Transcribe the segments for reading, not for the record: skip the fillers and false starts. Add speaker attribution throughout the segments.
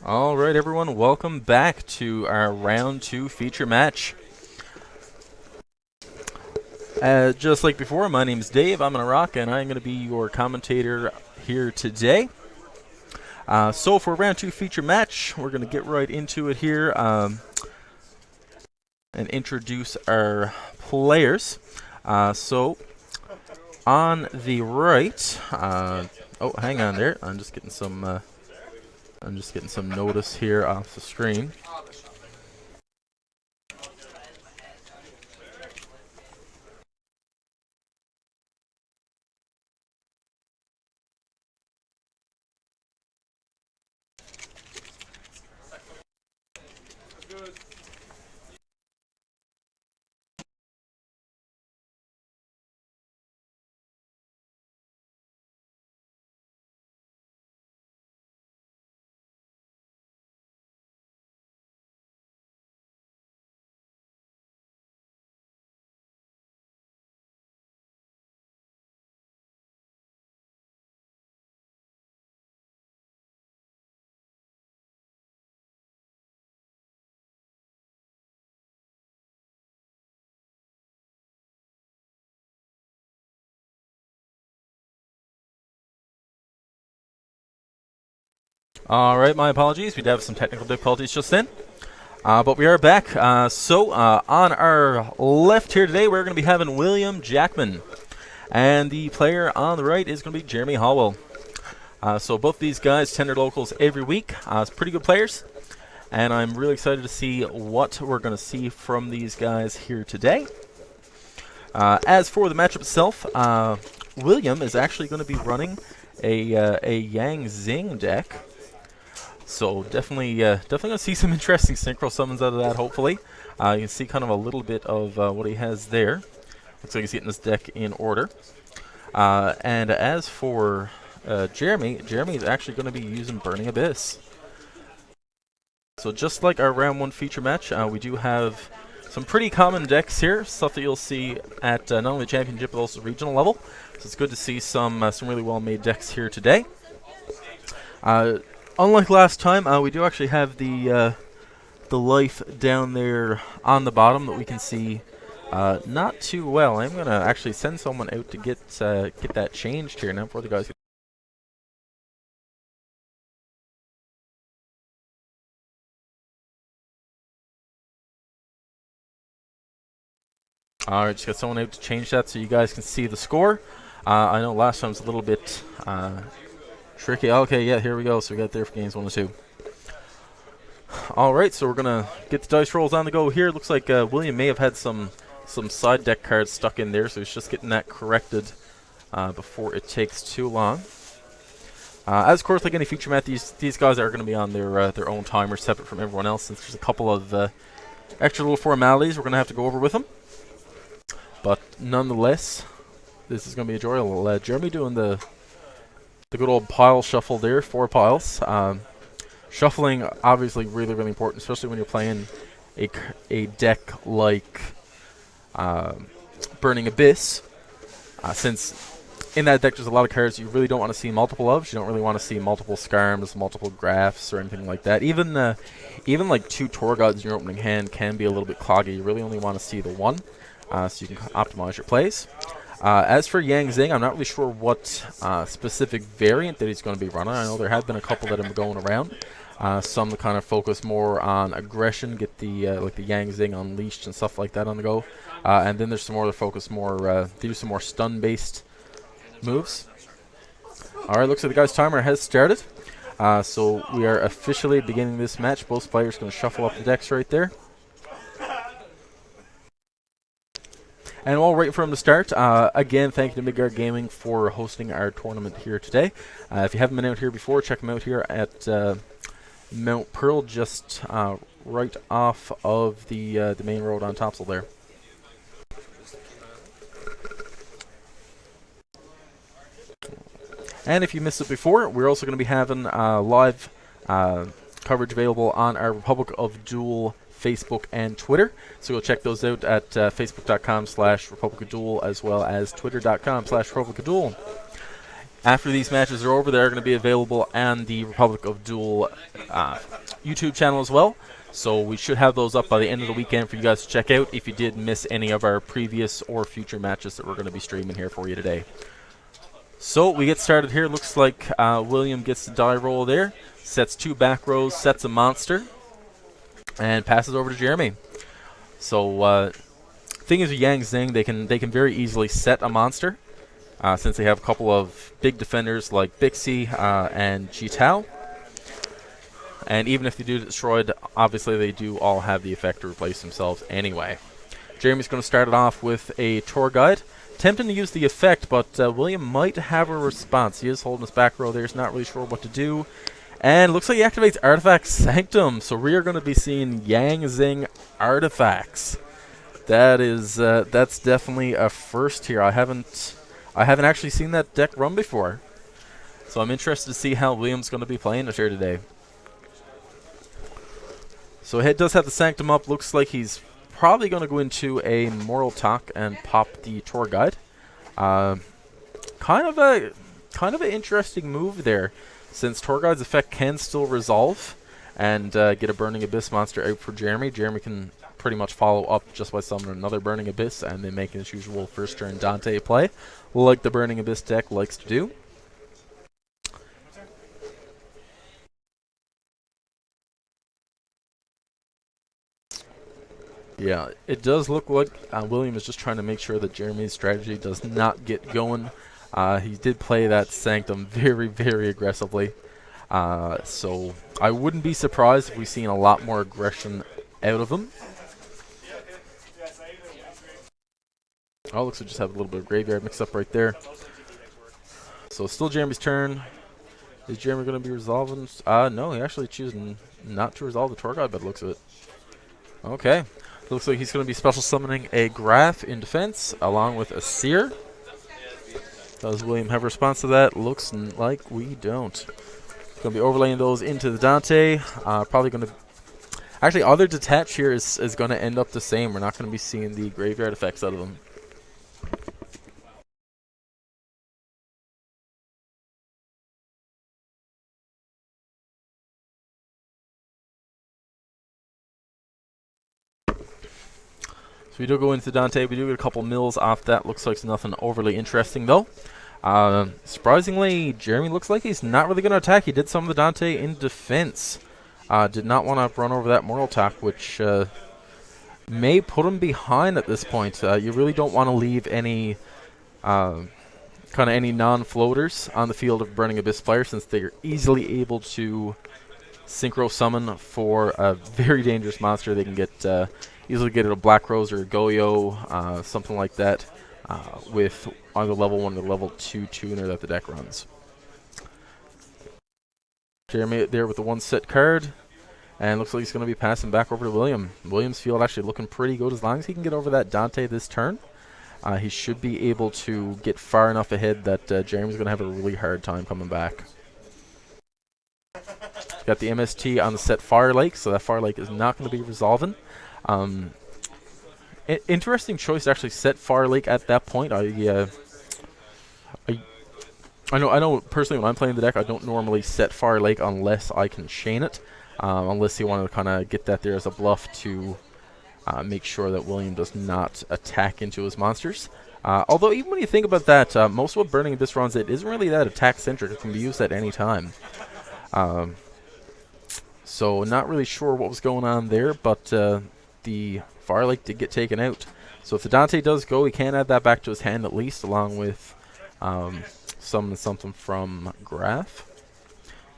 Speaker 1: Alright everyone, welcome back to our round 2 feature match. Just like before, my name is Dave, I'm gonna rock, and I'm gonna be your commentator here today. So for round 2 feature match, we're gonna get right into it here and introduce our players. So on the right, oh hang on there, I'm just getting some notice here off the screen. Alright, my apologies, we did have some technical difficulties just then. But we are back. On our left here today, we're going to be having William Jackman. And the player on the right is going to be Jeremy Hallwell. So both these guys tender locals every week. Pretty good players. And I'm really excited to see what we're going to see from these guys here today. As for the matchup itself, William is actually going to be running a Yang Zing deck. So definitely gonna see some interesting synchro summons out of that. Hopefully, you can see kind of a little bit of what he has there. Looks like he's getting this deck in order. And as for Jeremy is actually going to be using Burning Abyss. So just like our round 1 feature match, we do have some pretty common decks here, stuff that you'll see at not only championship but also regional level. So it's good to see some really well made decks here today. Unlike last time, we do actually have the life down there on the bottom that we can see not too well. I'm gonna actually send someone out to get that changed here now before the guys. Alright, just got someone out to change that so you guys can see the score. I know last time was a little bit tricky. Okay, yeah, here we go. So we got there for games 1 and 2. Alright, so we're going to get the dice rolls on the go here. Looks like William may have had some side deck cards stuck in there, so he's just getting that corrected before it takes too long. As of course, like any feature match, these guys are going to be on their own timer, separate from everyone else, since there's a couple of extra little formalities we're going to have to go over with them. But nonetheless, this is going to be enjoyable. Jeremy doing the good old pile shuffle there, 4 piles. Shuffling, obviously, really, really important, especially when you're playing a deck like Burning Abyss, since in that deck there's a lot of cards you really don't want to see multiple of. You don't really want to see multiple Skarms, multiple Graphs, or anything like that. Even like 2 Torgods in your opening hand can be a little bit cloggy. You really only want to see the one, so you can optimize your plays. As for Yang Zing, I'm not really sure what specific variant that he's going to be running. I know there have been a couple that have been going around. Some that kind of focus more on aggression, get the like the Yang Zing Unleashed and stuff like that on the go. And then there's some more that focus more, do some more stun-based moves. Alright, looks like the guy's timer has started. So we are officially beginning this match. Both players going to shuffle up the decks right there. And while waiting for him to start, again, thank you to Midgard Gaming for hosting our tournament here today. If you haven't been out here before, check them out here at Mount Pearl, just right off of the main road on Topsail there. And if you missed it before, we're also going to be having live coverage available on our Republic of Duel Facebook and Twitter. So go check those out at facebook.com/Republic of Duel, as well as twitter.com/Republic of Duel. After these matches are over, they're going to be available on the Republic of Duel YouTube channel as well. So we should have those up by the end of the weekend for you guys to check out if you did miss any of our previous or future matches that we're going to be streaming here for you today. So we get started here. Looks like William gets the die roll there, sets 2 back rows, sets a monster, and passes over to Jeremy. So thing is with Yang Zing, they can very easily set a monster since they have a couple of big defenders like Bixie and Jitao. And even if they do get destroyed, obviously they do all have the effect to replace themselves anyway. Jeremy's going to start it off with a tour guide. Tempting to use the effect, but William might have a response. He is holding his back row there. He's not really sure what to do. And looks like he activates Artifact Sanctum. So we are going to be seeing Yang Zing artifacts. That's definitely a first here. I haven't actually seen that deck run before. So I'm interested to see how William's going to be playing it here today. So he does have the Sanctum up. Looks like he's probably going to go into a Moral Talk and pop the tour guide. Kind of an interesting move there, since tour guide's effect can still resolve and get a Burning Abyss monster out for Jeremy. Jeremy can pretty much follow up just by summoning another Burning Abyss and then making his usual first turn Dante play, like the Burning Abyss deck likes to do. Yeah, it does look like William is just trying to make sure that Jeremy's strategy does not get going. He did play that Sanctum very, very aggressively. So I wouldn't be surprised if we've seen a lot more aggression out of him. Oh, looks like we just have a little bit of graveyard mixed up right there. So still Jeremy's turn. Is Jeremy going to be resolving? No, he actually chooses not to resolve the tour guide by the looks of it. Okay. Looks like he's going to be special summoning a Graph in defense, along with a Seer. Does William have a response to that? Looks like we don't. Going to be overlaying those into the Dante. Probably going to... Actually, other detach here is going to end up the same. We're not going to be seeing the graveyard effects out of them. So we do go into Dante. We do get a couple mills off that. Looks like it's nothing overly interesting, though. Surprisingly, Jeremy looks like he's not really going to attack. He did some of the Dante in defense. Did not want to run over that Moral Talk, which may put him behind at this point. You really don't want to leave any any non-floaters on the field of Burning Abyss player, since they're easily able to synchro summon for a very dangerous monster. They can get easily get it a Black Rose or a Goyo, something like that, with either level 1 or level 2 tuner that the deck runs. Jeremy there with the 1 set card, and looks like he's going to be passing back over to William. William's field actually looking pretty good. As long as he can get over that Dante this turn, he should be able to get far enough ahead that Jeremy's going to have a really hard time coming back. Got the MST on the set Fire Lake, so that Fire Lake is not going to be resolving. Interesting choice to actually set Fire Lake at that point. I know personally when I'm playing the deck, I don't normally set Fire Lake unless I can chain it, unless you want to kind of get that there as a bluff to make sure that William does not attack into his monsters. Although even when you think about that, most of what Burning Abyss runs, it isn't really that attack centric. It can be used at any time. So not really sure what was going on there, but the Fire Lake did get taken out. So if the Dante does go, he can add that back to his hand at least, along with something from Graph.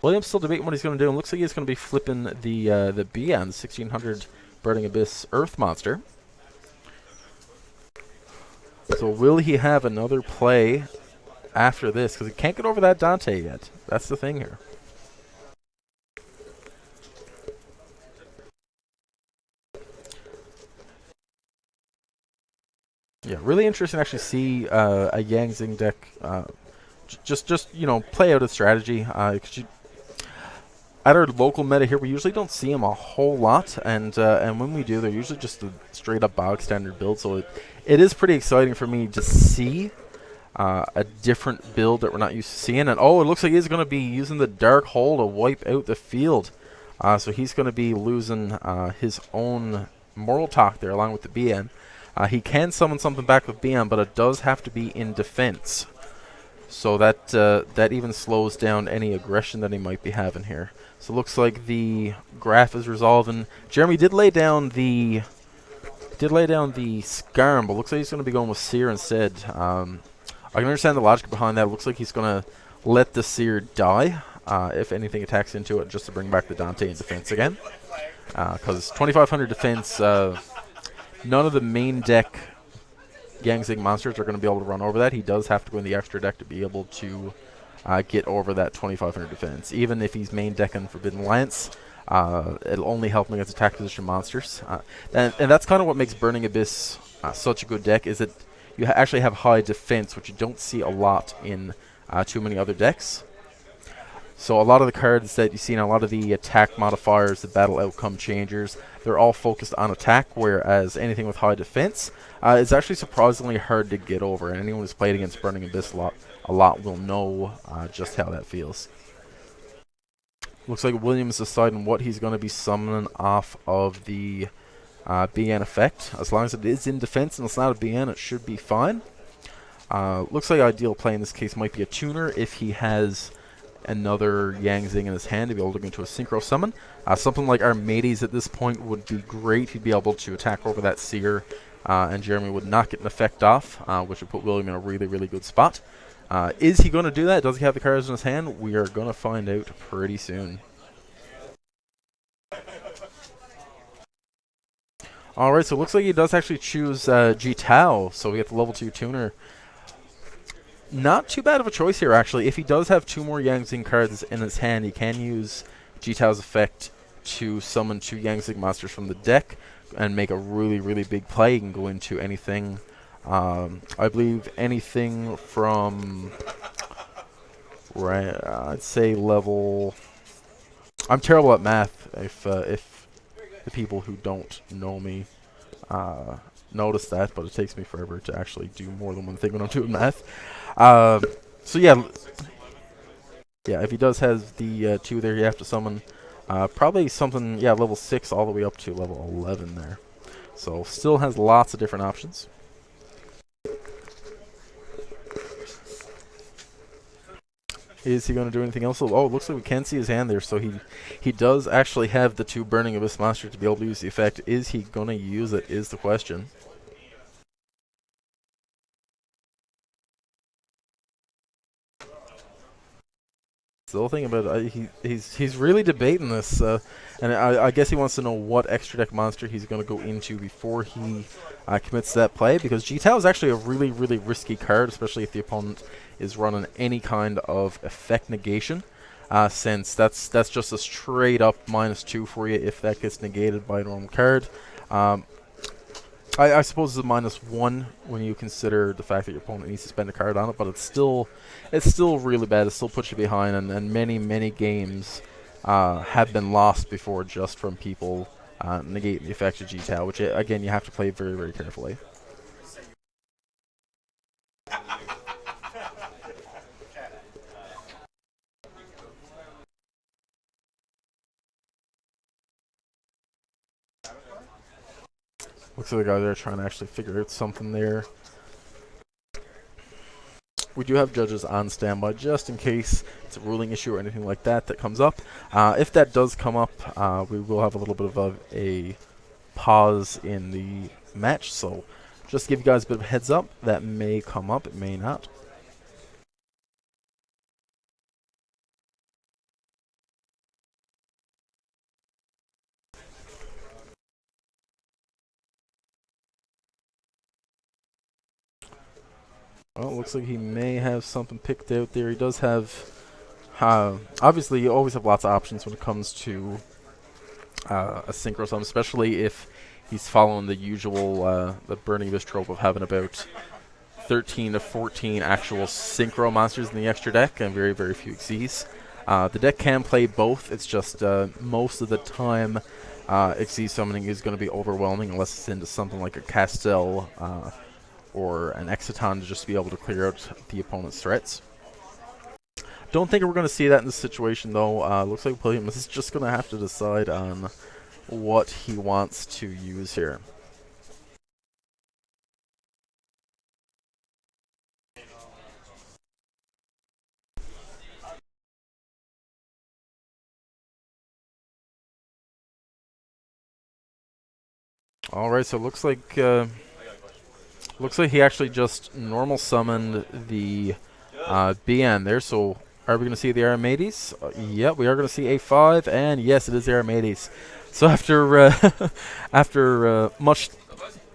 Speaker 1: William's still debating what he's going to do, and looks like he's going to be flipping the B on the 1600 Burning Abyss Earth monster. So will he have another play after this? Because he can't get over that Dante yet. That's the thing here. Yeah, really interesting to actually see a Yang Zing deck just play out a strategy. At our local meta here, we usually don't see them a whole lot, and when we do, they're usually just a straight up bog standard build. So it is pretty exciting for me to see a different build that we're not used to seeing. And oh, it looks like he's going to be using the Dark Hole to wipe out the field. So he's going to be losing his own Moral Talk there along with the BN. He can summon something back with BN, but it does have to be in defense. So that even slows down any aggression that he might be having here. So it looks like the graph is resolving. Jeremy did lay down the Scarm, but looks like he's going to be going with Seer instead. I can understand the logic behind that. It looks like he's going to let the Seer die if anything attacks into it, just to bring back the Dante in defense again. Because 2500 defense, none of the main deck Yang Zing monsters are going to be able to run over that. He does have to go in the extra deck to be able to get over that 2500 defense. Even if he's main decking Forbidden Lance, it'll only help him against attack position monsters. And that's kind of what makes Burning Abyss such a good deck, is that you actually have high defense, which you don't see a lot in too many other decks. So a lot of the cards that you see in a lot of the attack modifiers, the battle outcome changers, they're all focused on attack, whereas anything with high defense is actually surprisingly hard to get over. And anyone who's played against Burning Abyss a lot will know just how that feels. Looks like William's deciding what he's going to be summoning off of the BN effect. As long as it is in defense and it's not a BN, it should be fine. Looks like ideal play in this case might be a tuner if he has another Yang Zing in his hand to be able to go into a synchro summon. Something like Armades at this point would be great. He'd be able to attack over that Seer, and Jeremy would not get an effect off, which would put William in a really, really good spot. Is he going to do that? Does he have the cards in his hand? We are going to find out pretty soon. Alright, so it looks like he does actually choose Ji-Tao, so we get the level 2 tuner. Not too bad of a choice here, actually. If he does have 2 more Yang Zing cards in his hand, he can use Ji-Tao's effect to summon 2 Yang Zing monsters from the deck and make a really, really big play. He can go into anything, I believe anything from, I'd say level... I'm terrible at math, if the people who don't know me notice that, but it takes me forever to actually do more than one thing when I'm doing math. So yeah, if he does have the 2 there, you have to summon probably something, level 6 all the way up to level 11 there. So still has lots of different options. Is he going to do anything else? Oh, it looks like we can see his hand there, so he does actually have the 2 Burning Abyss monsters to be able to use the effect. Is he going to use it is the question. Still thinking about it. He's really debating this, and I guess he wants to know what extra deck monster he's going to go into before he commits to that play, because Ji-Tao is actually a really, really risky card, especially if the opponent is running any kind of effect negation, since that's just a straight up -2 for you if that gets negated by a normal card. I suppose it's a -1 when you consider the fact that your opponent needs to spend a card on it, but it's still really bad. It still puts you behind, and many games have been lost before just from people negating the effect of Ji-Tao, which again you have to play very, very carefully. Looks like the guy there trying to actually figure out something there. We do have judges on standby just in case it's a ruling issue or anything like that comes up. If that does come up, we will have a little bit of a pause in the match. So just to give you guys a bit of a heads up, that may come up, it may not. Well, it looks like he may have something picked out there. He does have... obviously, you always have lots of options when it comes to a synchro summon, especially if he's following the usual the Burning Abyss trope of having about 13 to 14 actual synchro monsters in the extra deck and very, very few Xyz. The deck can play both. It's just most of the time Xyz summoning is going to be overwhelming unless it's into something like a Castell or an Exciton just to be able to clear out the opponent's threats. Don't think we're going to see that in this situation, though. Looks like William is just going to have to decide on what he wants to use here. All right, so it looks like he actually just normal summoned the BN there. So are we going to see the Aramades? Yep, we are going to see a 5, and yes, it is the Aramades. So after after much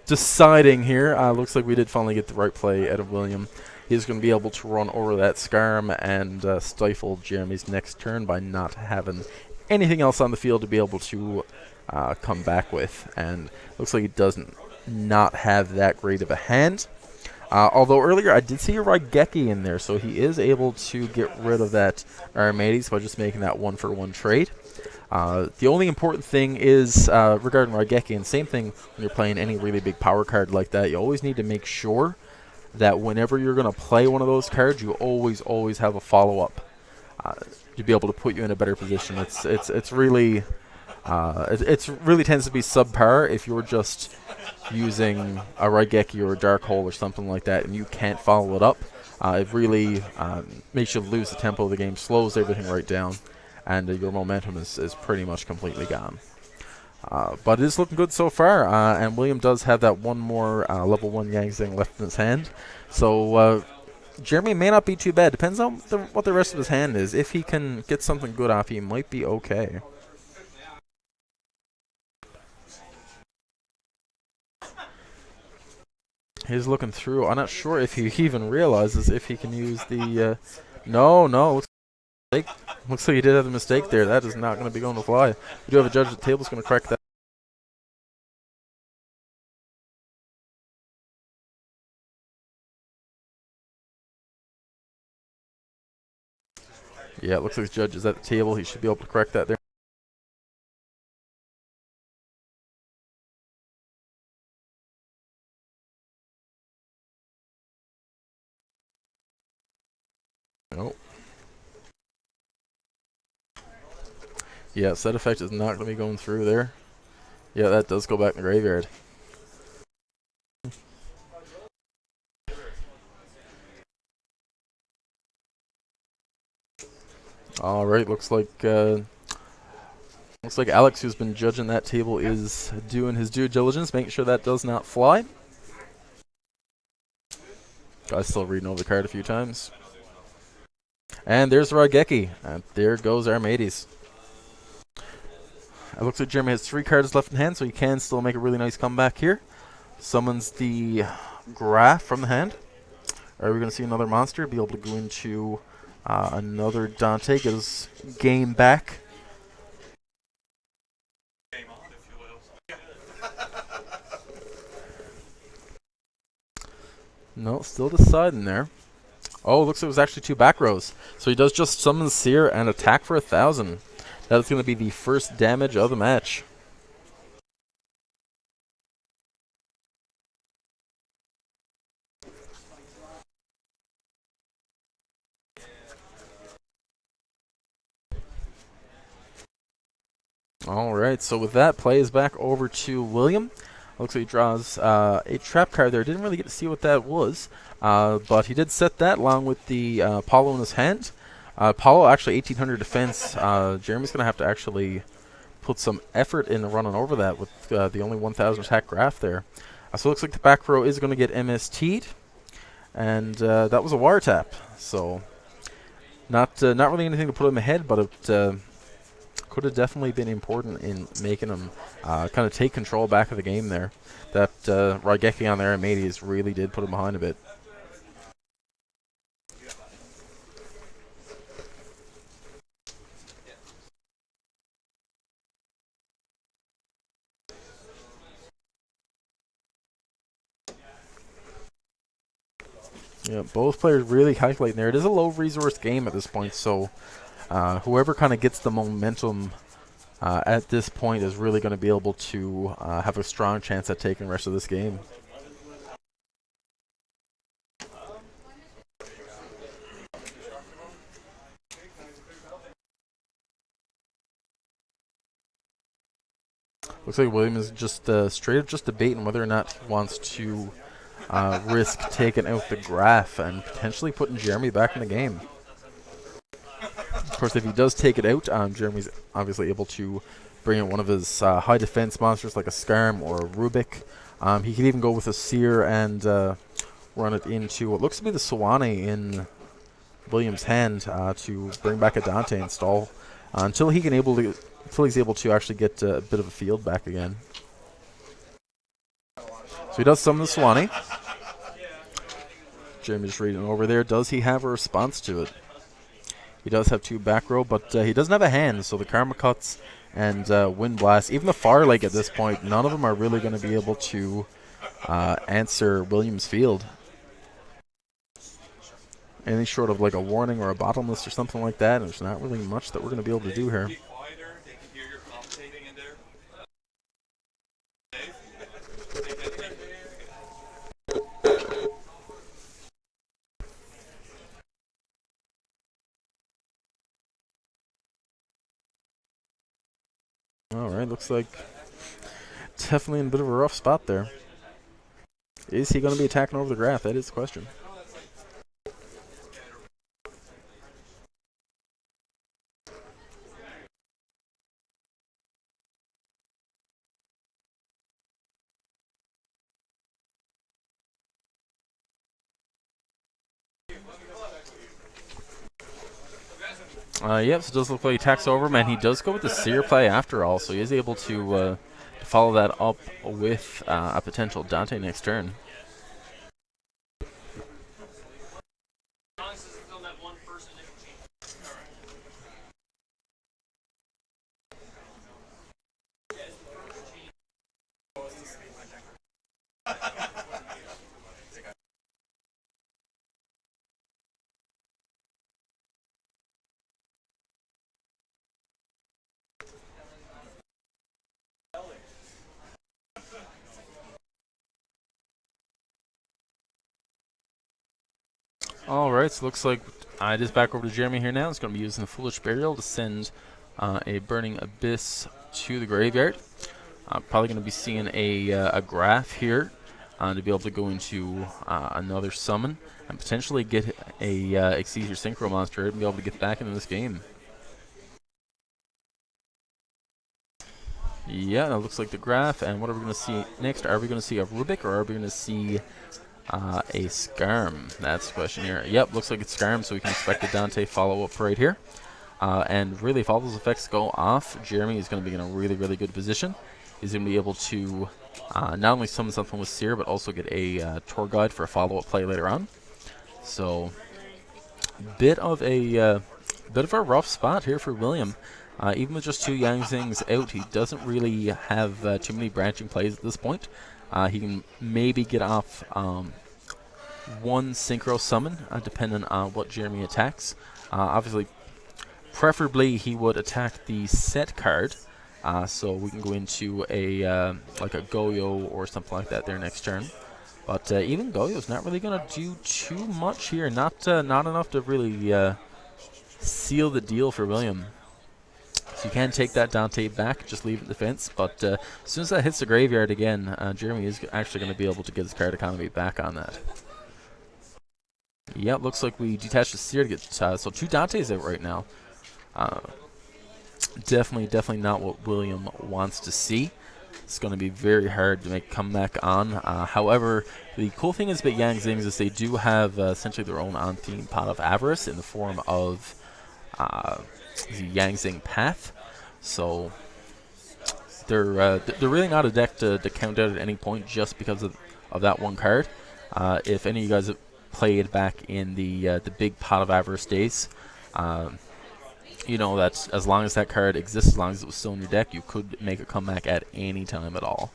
Speaker 1: deciding here, looks like we did finally get the right play out of William. He's going to be able to run over that Scarm and stifle Jeremy's next turn by not having anything else on the field to be able to come back with. And looks like he doesn't not have that great of a hand. Although earlier I did see a Raigeki in there, so he is able to get rid of that Aramades by just making that 1-for-1 trade. The only important thing is regarding Raigeki, and same thing when you're playing any really big power card like that, you always need to make sure that whenever you're going to play one of those cards, you always have a follow-up to be able to put you in a better position. It's really really tends to be subpar if you're just using a Raigeki or a Dark Hole or something like that and you can't follow it up. It really makes you lose the tempo of the game, slows everything right down, and your momentum is pretty much completely gone. But it is looking good so far, and William does have that one more level 1 Yang Zing left in his hand. So Jeremy may not be too bad. Depends on what the rest of his hand is. If he can get something good off, he might be okay. He's looking through. I'm not sure if he even realizes if he can use the... No. Looks like he did have a mistake there. That is not going to be going to fly. We do have a judge at the table who's going to correct that. Yeah, it looks like the judge is at the table. He should be able to correct that there. Nope. Yeah, set effect is not going to be going through there. Yeah, that does go back in the graveyard. All right, looks like Alex, who's been judging that table, is doing his due diligence, making sure that does not fly. Guy's still reading over the card a few times. And there's Raigeki, and there goes Aramades. It looks like Jeremy has 3 cards left in hand, so he can still make a really nice comeback here. Summons the Graph from the hand. Are we going to see another monster? Be able to go into another Dante, get his game back. No, still deciding there. Oh, looks like it was actually 2 back rows. So he does just summon Seer and attack for 1,000. That is going to be the first damage of the match. Alright, so with that, play is back over to William. Looks like he draws a trap card there. Didn't really get to see what that was, but he did set that along with the Paulo in his hand. Paulo actually 1800 defense. Jeremy's going to have to actually put some effort in running over that with the only 1000 attack Graph there. So it looks like the back row is going to get MST'd, and that was a wiretap. So not really anything to put him ahead, but it could have definitely been important in making him kind of take control back of the game there. That Raigeki on there, Aramades, really did put him behind a bit. Yeah, both players really calculating there. It is a low resource game at this point, so whoever kind of gets the momentum at this point is really going to be able to have a strong chance at taking the rest of this game. Looks like William is just straight up just debating whether or not he wants to risk taking out the Graph and potentially putting Jeremy back in the game. Of course, if he does take it out, Jeremy's obviously able to bring in one of his high defense monsters like a Skarm or a Rubik. He could even go with a Seer and run it into what looks to be the Sewanee in William's hand to bring back a Dante install until he's able to actually get a bit of a field back again. So he does summon the Sewanee. Jeremy just reading over there. Does he have a response to it? He does have 2 back row, but he doesn't have a hand, so the Karma Cuts and Wind Blast, even the Far Leg at this point, none of them are really going to be able to answer William's field. Any short of like a Warning or a Bottomless or something like that, there's not really much that we're going to be able to do here. Alright, looks like definitely in a bit of a rough spot there. Is he going to be attacking over the Graph? That is the question. Yep, so it does look like he attacks over him, and he does go with the Seer play after all, so he is able to follow that up with a potential Dante next turn. Alright, so looks like it is back over to Jeremy here now. He's going to be using the Foolish Burial to send a Burning Abyss to the graveyard. Probably going to be seeing a Graph here to be able to go into another summon and potentially get a Exceed Your Synchro monster and be able to get back into this game. Yeah, that looks like the Graph. And what are we going to see next? Are we going to see a Rubik or are we going to see a Skarm? That's the question here. Yep, looks like it's Skarm, so we can expect a Dante follow-up right here. And really, if all those effects go off, Jeremy is going to be in a really, really good position. He's going to be able to not only summon something with Seer, but also get a Tour Guide for a follow-up play later on. So, bit of a rough spot here for William. Even with just 2 Yang Zings out, he doesn't really have too many branching plays at this point. He can maybe get off 1 Synchro Summon, depending on what Jeremy attacks. Obviously, preferably he would attack the set card, so we can go into a like a Goyo or something like that there next turn. But even Goyo's not really going to do too much here. Not enough to really seal the deal for William. So you can take that Dante back, just leave it in defense. But as soon as that hits the graveyard again, Jeremy is actually going to be able to get his card economy back on that. Yeah, looks like we detached the Seer to get so 2 Dantes out right now. Definitely not what William wants to see. It's going to be very hard to make a comeback on. However, the cool thing is about Yang Zings is they do have essentially their own on-theme Pot of Avarice in the form of the Yang Zing Path. So they're really not a deck to count out at any point just because of that 1 card. If any of you guys have played back in the big Pot of Avarice days, you know that as long as that card exists, as long as it was still in your deck, you could make a comeback at any time at all.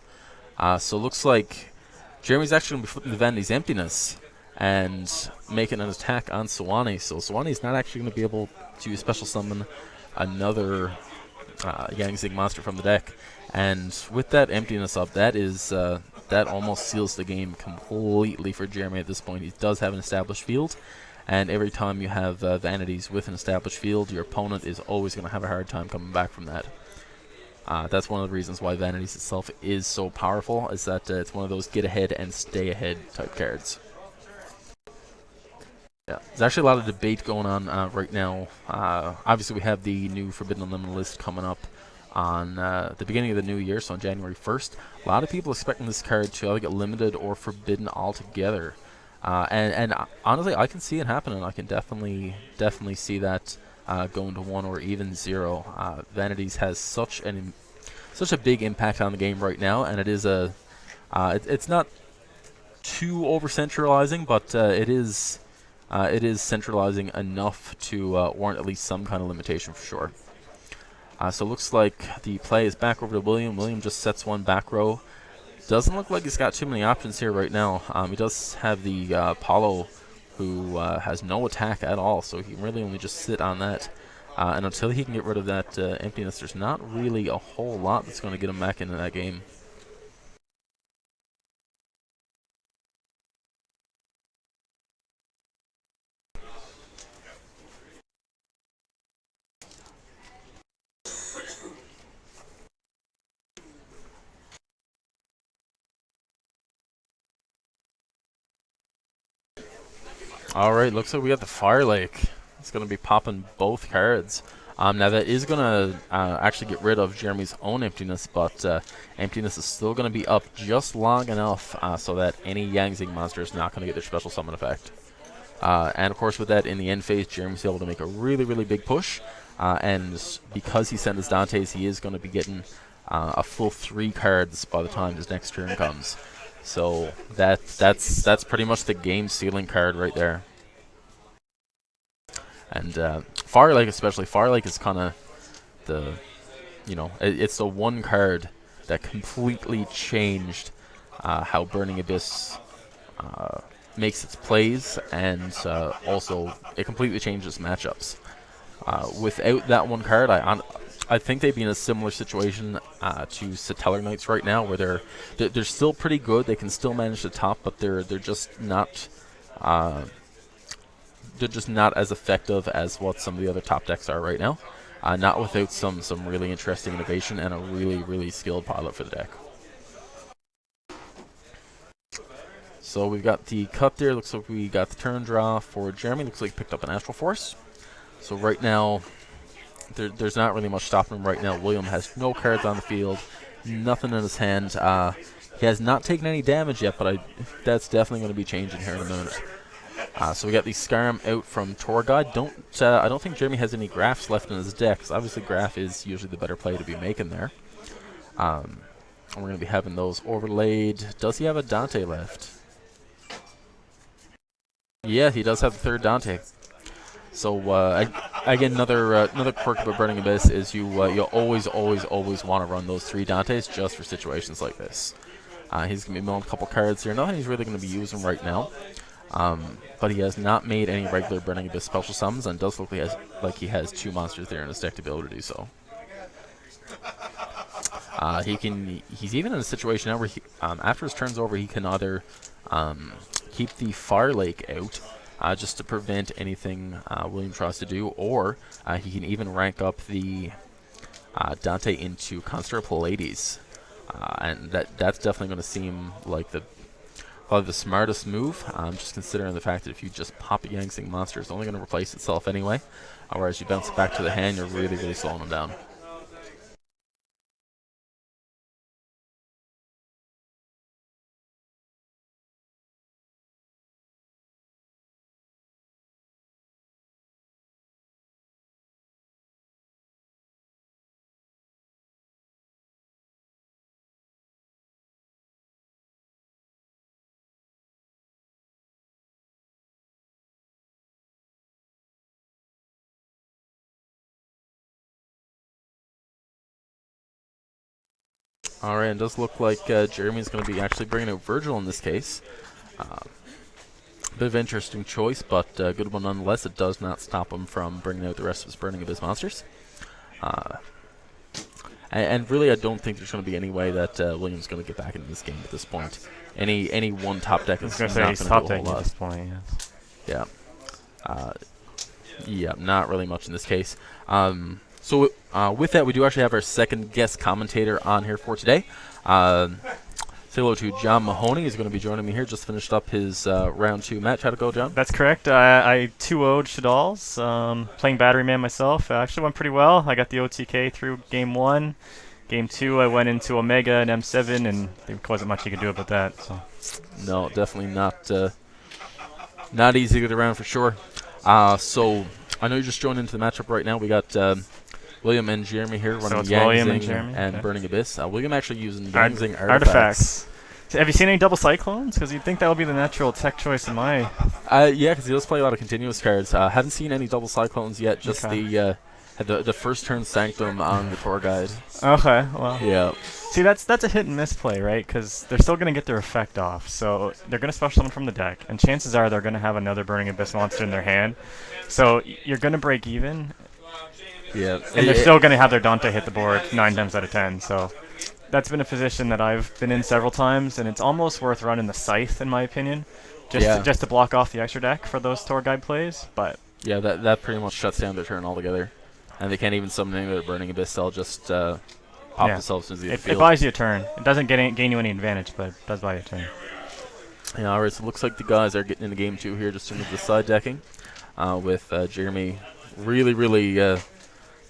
Speaker 1: So it looks like Jeremy's actually going to be flipping the Vanity's Emptiness and making an attack on Sewanee. So Sewanee's not actually going to be able to special summon another Yang Zing monster from the deck. And with that Emptiness up, that almost seals the game completely for Jeremy at this point. He does have an established field, and every time you have Vanities with an established field, your opponent is always going to have a hard time coming back from that. That's one of the reasons why Vanities itself is so powerful, is that it's one of those get ahead and stay ahead type cards. Yeah, there's actually a lot of debate going on right now. Obviously, we have the new Forbidden Unlimited list coming up on the beginning of the new year, so on January 1st. A lot of people expecting this card to either get limited or forbidden altogether. And honestly, I can see it happening. I can definitely see that going to 1 or even 0. Vanities has such a big impact on the game right now, and it is it's not too over centralizing, but it is centralizing enough to warrant at least some kind of limitation for sure. So it looks like the play is back over to William. William just sets one back row. Doesn't look like he's got too many options here right now. He does have the Apollo, who has no attack at all, so he can really only just sit on that. And until he can get rid of that emptiness, there's not really a whole lot that's going to get him back into that game. Alright, looks like we got the Fire Lake. It's going to be popping both cards. Now that is going to actually get rid of Jeremy's own emptiness, but emptiness is still going to be up just long enough so that any Yangzing monster is not going to get their special summon effect. And of course with that in the end phase, Jeremy's able to make a really, really big push. And because he sent his Dantes, he is going to be getting a full 3 cards by the time his next turn comes. So that's pretty much the game sealing card right there. And Fire Lake especially, Fire Lake is kind of the, it's the one card that completely changed how Burning Abyss makes its plays, and also it completely changes matchups. Without that one card, I think they'd be in a similar situation to Satellar Knights right now, where they're still pretty good. They can still manage the top, but they're just not as effective as what some of the other top decks are right now. Not without some really interesting innovation and a really, really skilled pilot for the deck. So we've got the cut there. Looks like we got the turn draw for Jeremy. Looks like he picked up an Astral Force. So right now, there's not really much stopping him right now. William has no cards on the field, nothing in his hand. He has not taken any damage yet, but that's definitely going to be changing here in a minute. So we got the Skyrim out from Torgod. I don't think Jeremy has any Graphs left in his deck, because obviously Graph is usually the better play to be making there. And we're going to be having those overlaid. Does he have a Dante left? Yeah, he does have the third Dante. So again, another quirk about Burning Abyss is you always want to run those 3 Dantes just for situations like this. He's going to be milling a couple cards here. Nothing he's really going to be using right now. But he has not made any regular Burning Abyss special summons, and does look like he has 2 monsters there in his deck to be able to do so. He's even in a situation now where after his turn's over, he can either keep the Fire Lake out just to prevent anything William tries to do, or he can even rank up the Dante into Constantine Pallades. And that's definitely going to seem like probably the smartest move, just considering the fact that if you just pop a Yangzing monster, it's only going to replace itself anyway. Whereas you bounce it back to the hand, you're really, really slowing them down. Alright, it does look like Jeremy's going to be actually bringing out Virgil in this case. Bit of interesting choice, but a good one nonetheless. It does not stop him from bringing out the rest of his Burning Abyss monsters. And really, I don't think there's going to be any way that William's going to get back into this game at this point. Any one top deck is not going to do a whole lot.
Speaker 2: At this point, yes.
Speaker 1: Yeah. Yeah, not really much in this case. So with that, we do actually have our second guest commentator on here for today. Say hello to John Mahoney. He's going to be joining me here. Just finished up his round 2 match. How'd it go, John?
Speaker 2: That's correct. I 2-0'd Shadal's. Playing Battery Man myself. Actually went pretty well. I got the OTK through Game 1. Game 2, I went into Omega and M7, and there wasn't much you could do about that. So.
Speaker 1: No, definitely not easy to get around for sure. So I know you just joined into the matchup right now. We got William and Jeremy here running Yangzing and Burning Abyss. William actually using Yangzing artifacts.
Speaker 2: So have you seen any double cyclones? Because you'd think that would be the natural tech choice in my...
Speaker 1: Yeah, because he does play a lot of continuous cards. Haven't seen any double cyclones yet. Just the first turn Sanctum on the tour guide.
Speaker 2: Okay, well.
Speaker 1: Yeah.
Speaker 2: See, that's a hit and miss play, right? Because they're still going to get their effect off. So they're going to special summon from the deck, and chances are they're going to have another Burning Abyss monster in their hand. So you're going to break even.
Speaker 1: Yeah.
Speaker 2: And they're still going to have their Dante hit the board 9 times out of 10. So that's been a position that I've been in several times, and it's almost worth running the Scythe, in my opinion, just to block off the extra deck for those tour guide plays. But
Speaker 1: yeah, that pretty much shuts down their turn altogether. And they can't even summon any other Burning Abyss. They'll just pop themselves into the field.
Speaker 2: It buys you a turn. It doesn't gain you any advantage, but it does buy you a turn.
Speaker 1: Yeah, alright, so it looks like the guys are getting into game 2 here just into the side decking. With Jeremy really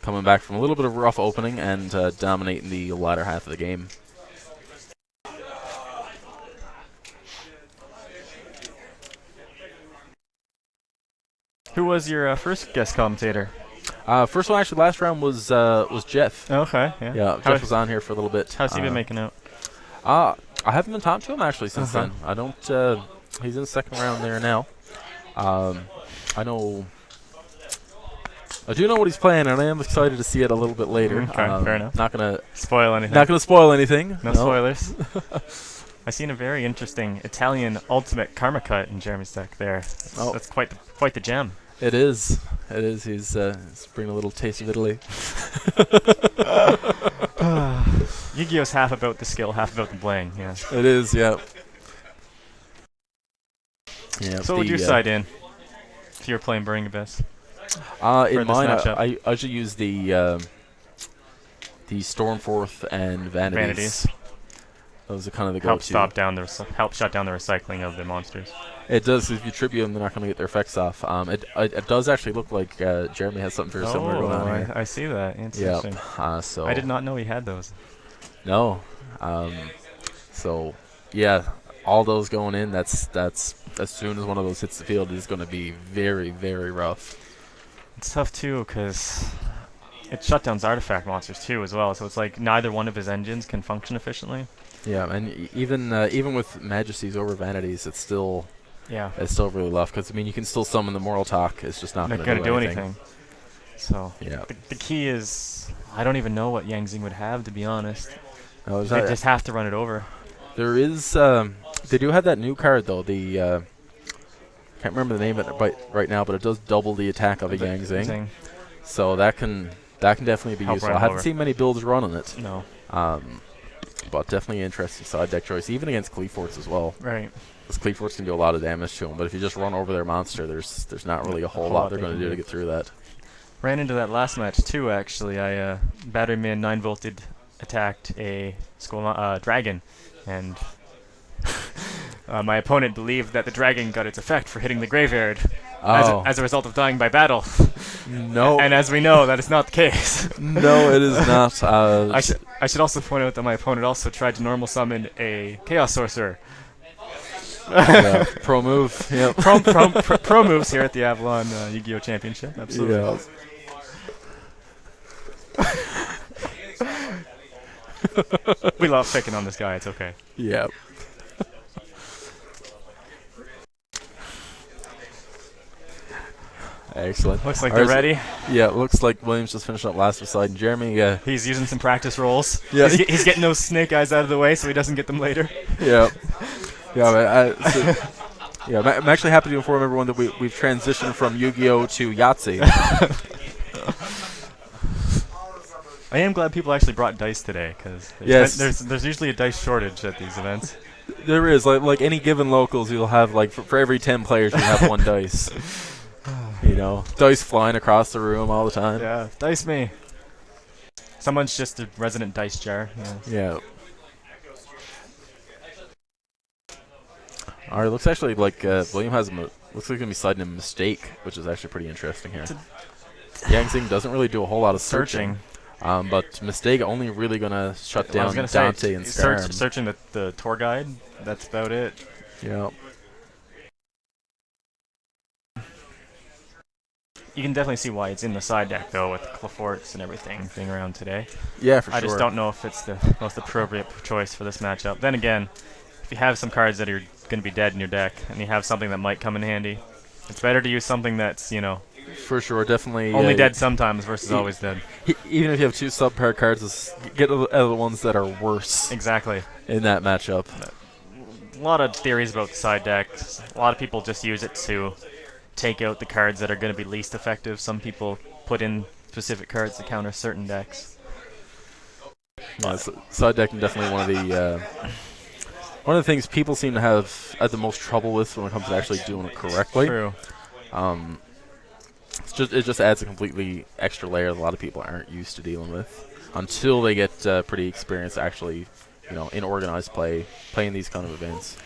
Speaker 1: coming back from a little bit of a rough opening and dominating the latter half of the game.
Speaker 2: Who was your first guest commentator?
Speaker 1: First one, actually, last round was Jeff.
Speaker 2: Okay, yeah.
Speaker 1: Yeah, Jeff was on here for a little bit.
Speaker 2: How's he been making out?
Speaker 1: I haven't been talking to him, actually, since then. I don't... he's in the second round there now. I do know what he's playing, and I am excited to see it a little bit later.
Speaker 2: Okay, fair enough.
Speaker 1: Not going to
Speaker 2: spoil anything.
Speaker 1: Not going to spoil anything.
Speaker 2: No spoilers. I've seen a very interesting Italian ultimate karma cut in Jeremy's deck there. That's quite the gem.
Speaker 1: It is. It is. He's bringing a little taste of Italy.
Speaker 2: Yu-Gi-Oh's half about the skill, half about the bling. Yeah.
Speaker 1: It is. Yeah. Yeah.
Speaker 2: So what would you side in if you were playing Burning Abyss?
Speaker 1: In mine, I usually use the Stormforth and Vanities. Those are kind of the go-to.
Speaker 2: Help shut down the recycling of the monsters.
Speaker 1: It does. If you tribute them, they're not going to get their effects off. It does actually look like Jeremy has something very similar going on here.
Speaker 2: I see that. Interesting.
Speaker 1: Yep. So
Speaker 2: I did not know he had those.
Speaker 1: No. So yeah, all those going in. That's as soon as one of those hits the field, is going to be very rough.
Speaker 2: It's tough too because it shut down artifact monsters too as well. So it's like neither one of his engines can function efficiently.
Speaker 1: Yeah, and even with Majesties over Vanities, it's still really rough because I mean you can still summon the Moral Talk. It's just not going to do anything.
Speaker 2: So yeah, the key is I don't even know what Yangzing would have, to be honest.
Speaker 1: No,
Speaker 2: they just have to run it over.
Speaker 1: There is they do have that new card though. The can't remember the name of it right now, but it does double the attack of a Yangzing. So that can definitely be useful. I haven't seen many builds running it.
Speaker 2: No.
Speaker 1: But definitely an interesting side deck choice, even against Cleaforts as well.
Speaker 2: Right.
Speaker 1: Because Cleaforts can do a lot of damage to them, but if you just run over their monster, there's not really a whole lot they're going to do to get through that.
Speaker 2: Ran into that last match too, actually. I Battery Man 9-volted attacked a dragon, and my opponent believed that the dragon got its effect for hitting the graveyard as a result of dying by battle.
Speaker 1: No.
Speaker 2: And as we know, that is not the case.
Speaker 1: No, it is not.
Speaker 2: I should also point out that my opponent also tried to normal summon a Chaos Sorcerer.
Speaker 1: Pro move. Yep.
Speaker 2: Pro moves here at the Avalon Yu-Gi-Oh! Championship. Absolutely.
Speaker 1: Yeah.
Speaker 2: We love picking on this guy. It's okay.
Speaker 1: Yeah. Excellent.
Speaker 2: Looks like they're ready.
Speaker 1: Yeah, looks like Williams just finished up last beside and Jeremy.
Speaker 2: He's using some practice rolls.
Speaker 1: Yeah.
Speaker 2: He's getting those snake eyes out of the way so he doesn't get them later.
Speaker 1: Yeah. Yeah, I'm actually happy to inform everyone that we've transitioned from Yu-Gi-Oh! To Yahtzee.
Speaker 2: I am glad people actually brought dice today, because there's usually a dice shortage at these events.
Speaker 1: There is. Like any given locals, you'll have, like, for every 10 players, you have one dice. You know, dice flying across the room all the time.
Speaker 2: Yeah, dice me. Someone's just a resident dice jar.
Speaker 1: Yeah. All right, looks actually like William has looks like he's gonna be sliding a mistake, which is actually pretty interesting here. Yang Xing doesn't really do a whole lot of searching. But mistake only really gonna shut down Dante and Skyrim.
Speaker 2: Searching the tour guide. That's about it.
Speaker 1: Yeah.
Speaker 2: You can definitely see why it's in the side deck though, with Cleforts and everything being around today.
Speaker 1: Yeah, for sure.
Speaker 2: I just don't know if it's the most appropriate choice for this matchup. Then again, if you have some cards that are going to be dead in your deck, and you have something that might come in handy, it's better to use something that's,
Speaker 1: for sure, definitely
Speaker 2: only dead sometimes versus always dead.
Speaker 1: Even if you have two subpar cards, get the ones that are worse.
Speaker 2: Exactly.
Speaker 1: In that matchup.
Speaker 2: A lot of theories about the side deck. A lot of people just use it to take out the cards that are going to be least effective. Some people put in specific cards to counter certain decks.
Speaker 1: Yeah, side decking definitely one of the things people seem to have the most trouble with when it comes to actually doing it correctly.
Speaker 2: True.
Speaker 1: It just adds a completely extra layer that a lot of people aren't used to dealing with until they get pretty experienced actually, in organized play, playing these kind of events.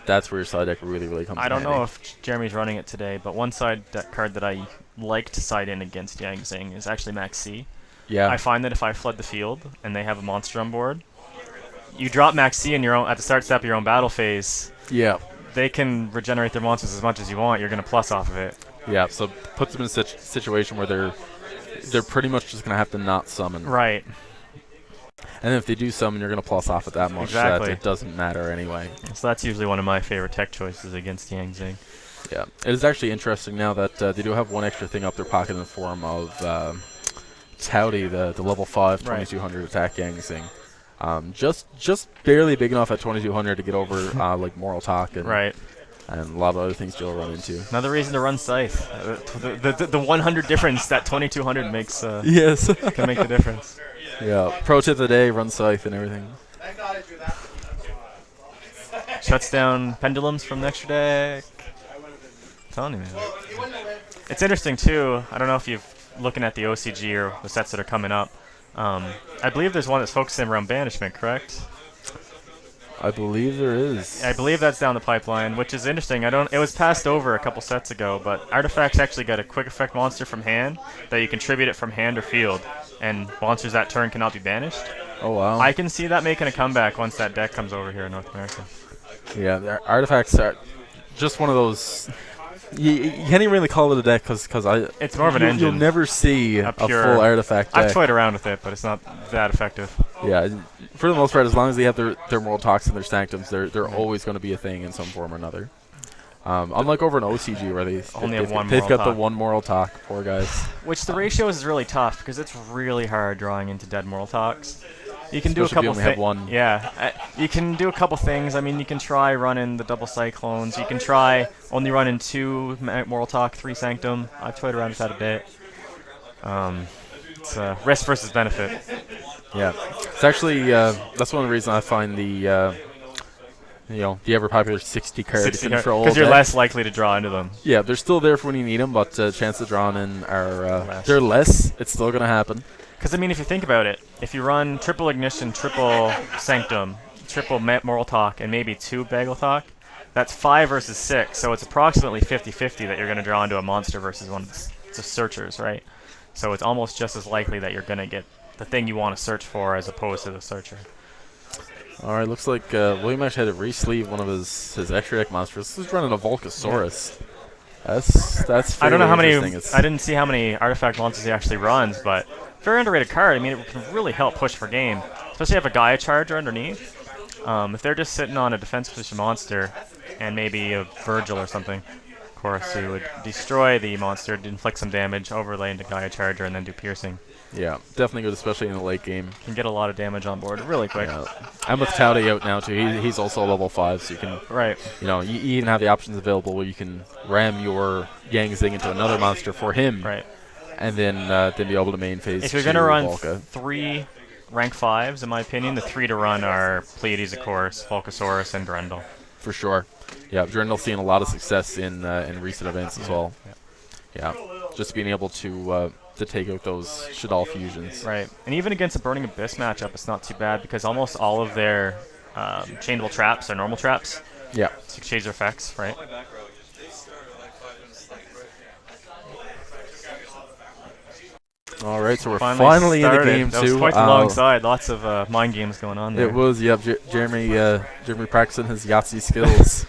Speaker 1: That's where your side deck really comes in.
Speaker 2: I don't know if Jeremy's running it today, but one side deck card that I like to side in against Yang Xing is actually Max C.
Speaker 1: Yeah.
Speaker 2: I find that if I flood the field and they have a monster on board, you drop Max C in at the start step of your own battle phase.
Speaker 1: Yeah.
Speaker 2: They can regenerate their monsters as much as you want. You're going to plus off of it.
Speaker 1: Yeah, so puts them in a situation where they're pretty much just going to have to not summon.
Speaker 2: Right.
Speaker 1: And then if they do summon, you're going to plus off at that much.
Speaker 2: Exactly.
Speaker 1: That it doesn't matter anyway.
Speaker 2: So that's usually one of my favorite tech choices against Yang Xing.
Speaker 1: Yeah. It is actually interesting now that they do have one extra thing up their pocket in the form of Touty, the level 5 2200 attack Yang Xing. Just barely big enough at 2200 to get over like Moral Talk and a lot of other things you'll run into.
Speaker 2: Another reason to run Scythe. The 100 difference that 2200 makes
Speaker 1: yes
Speaker 2: can make the difference.
Speaker 1: Yeah. Pro tip of the day: run Scythe and everything.
Speaker 2: Shuts down pendulums from the extra deck. I'm telling you, man. It's interesting too. I don't know if you're looking at the OCG or the sets that are coming up. I believe there's one that's focusing around banishment, correct?
Speaker 1: I believe there is.
Speaker 2: I believe that's down the pipeline, which is interesting. It was passed over a couple sets ago, but Artifacts actually got a quick effect monster from hand that you can tribute it from hand or field, and monsters that turn cannot be banished.
Speaker 1: Oh wow!
Speaker 2: I can see that making a comeback once that deck comes over here in North America.
Speaker 1: Yeah, the Artifacts are just one of those. You can't even really call it a deck because
Speaker 2: it's more of an engine.
Speaker 1: You'll never see a full Artifact deck.
Speaker 2: I've toyed around with it, but it's not that effective.
Speaker 1: Yeah, for the most part, as long as they have their Moral Talks and their Sanctums, they're always going to be a thing in some form or another. Unlike over an OCG where they've got the one Moral Talk, poor guys.
Speaker 2: Which the ratio is really tough because it's really hard drawing into dead Moral Talks. You can do a
Speaker 1: Especially
Speaker 2: couple things. Yeah, you can do a couple things. I mean, you can try running the double Cyclones. You can try only running 2 Moral Talk, 3 Sanctum. I've toyed around with that a bit. It's risk versus benefit.
Speaker 1: Yeah, it's actually that's one of the reasons I find the the ever popular 60 card control
Speaker 2: because you're less likely to draw into them.
Speaker 1: Yeah, they're still there for when you need them, but chance of drawing in are they're less. It's still gonna happen.
Speaker 2: Because I mean, if you think about it, if you run triple Ignition, triple Sanctum, triple Moral Talk, and maybe 2 Bagel Talk, that's 5 versus 6. So it's approximately 50-50 that you're going to draw into a monster versus one of the searchers, right? So it's almost just as likely that you're going to get the thing you want to search for as opposed to the searcher.
Speaker 1: All right, looks like William actually had to re-sleeve one of his extra deck monsters. This is running a Volcasaurus. Yeah. That's
Speaker 2: I don't know how many. I didn't see how many artifact monsters he actually runs, but very underrated card. I mean, it can really help push for game, especially if a Gaia Charger underneath. If they're just sitting on a defense position monster and maybe a Virgil or something, of course, you would destroy the monster, inflict some damage, overlay into Gaia Charger, and then do piercing.
Speaker 1: Yeah, definitely good, especially in the late game.
Speaker 2: Can get a lot of damage on board really quick.
Speaker 1: Yeah. And with Touty out now too, he's also level 5, so you can you even have the options available where you can ram your Yang Xing into another monster for him, and then be able to main phase.
Speaker 2: If you're gonna run 3 rank 5s, in my opinion, the 3 to run are Pleiades, of course, Volcasaurus, and Durendal.
Speaker 1: For sure. Yeah, Durendal's seeing a lot of success in recent events as well. Yeah, just being able to to take out those Shadal fusions.
Speaker 2: Right. And even against a Burning Abyss matchup, it's not too bad because almost all of their chainable traps are normal traps.
Speaker 1: Yeah.
Speaker 2: 6 shades or effects, right?
Speaker 1: All right, so we're finally in the game
Speaker 2: that
Speaker 1: too.
Speaker 2: was quite the long side. Lots of mind games going on there.
Speaker 1: It was, yep. Jeremy practicing his Yahtzee skills.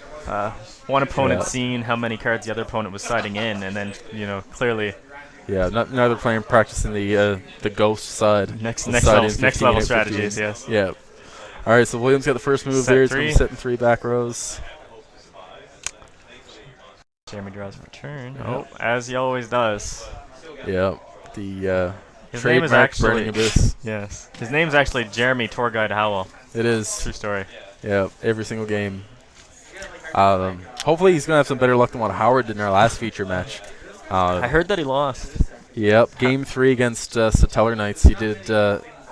Speaker 2: One opponent seeing how many cards the other opponent was siding in, and then clearly.
Speaker 1: Yeah, another player practicing the ghost side.
Speaker 2: Next level strategies, yes.
Speaker 1: Yeah. All right, so Williams got the first move there. He's going to be setting 3 back rows.
Speaker 2: Jeremy draws for turn. Oh, as he always does.
Speaker 1: Yeah. The
Speaker 2: his name is actually
Speaker 1: Burning Abyss.
Speaker 2: Yes. His name's actually Jeremy Tour Guide Howell.
Speaker 1: It is.
Speaker 2: True story.
Speaker 1: Yeah, every single game. Hopefully he's going to have some better luck than what Howard did in our last feature match.
Speaker 2: I heard that he lost.
Speaker 1: Yep, game 3 against Satellar Knights. He did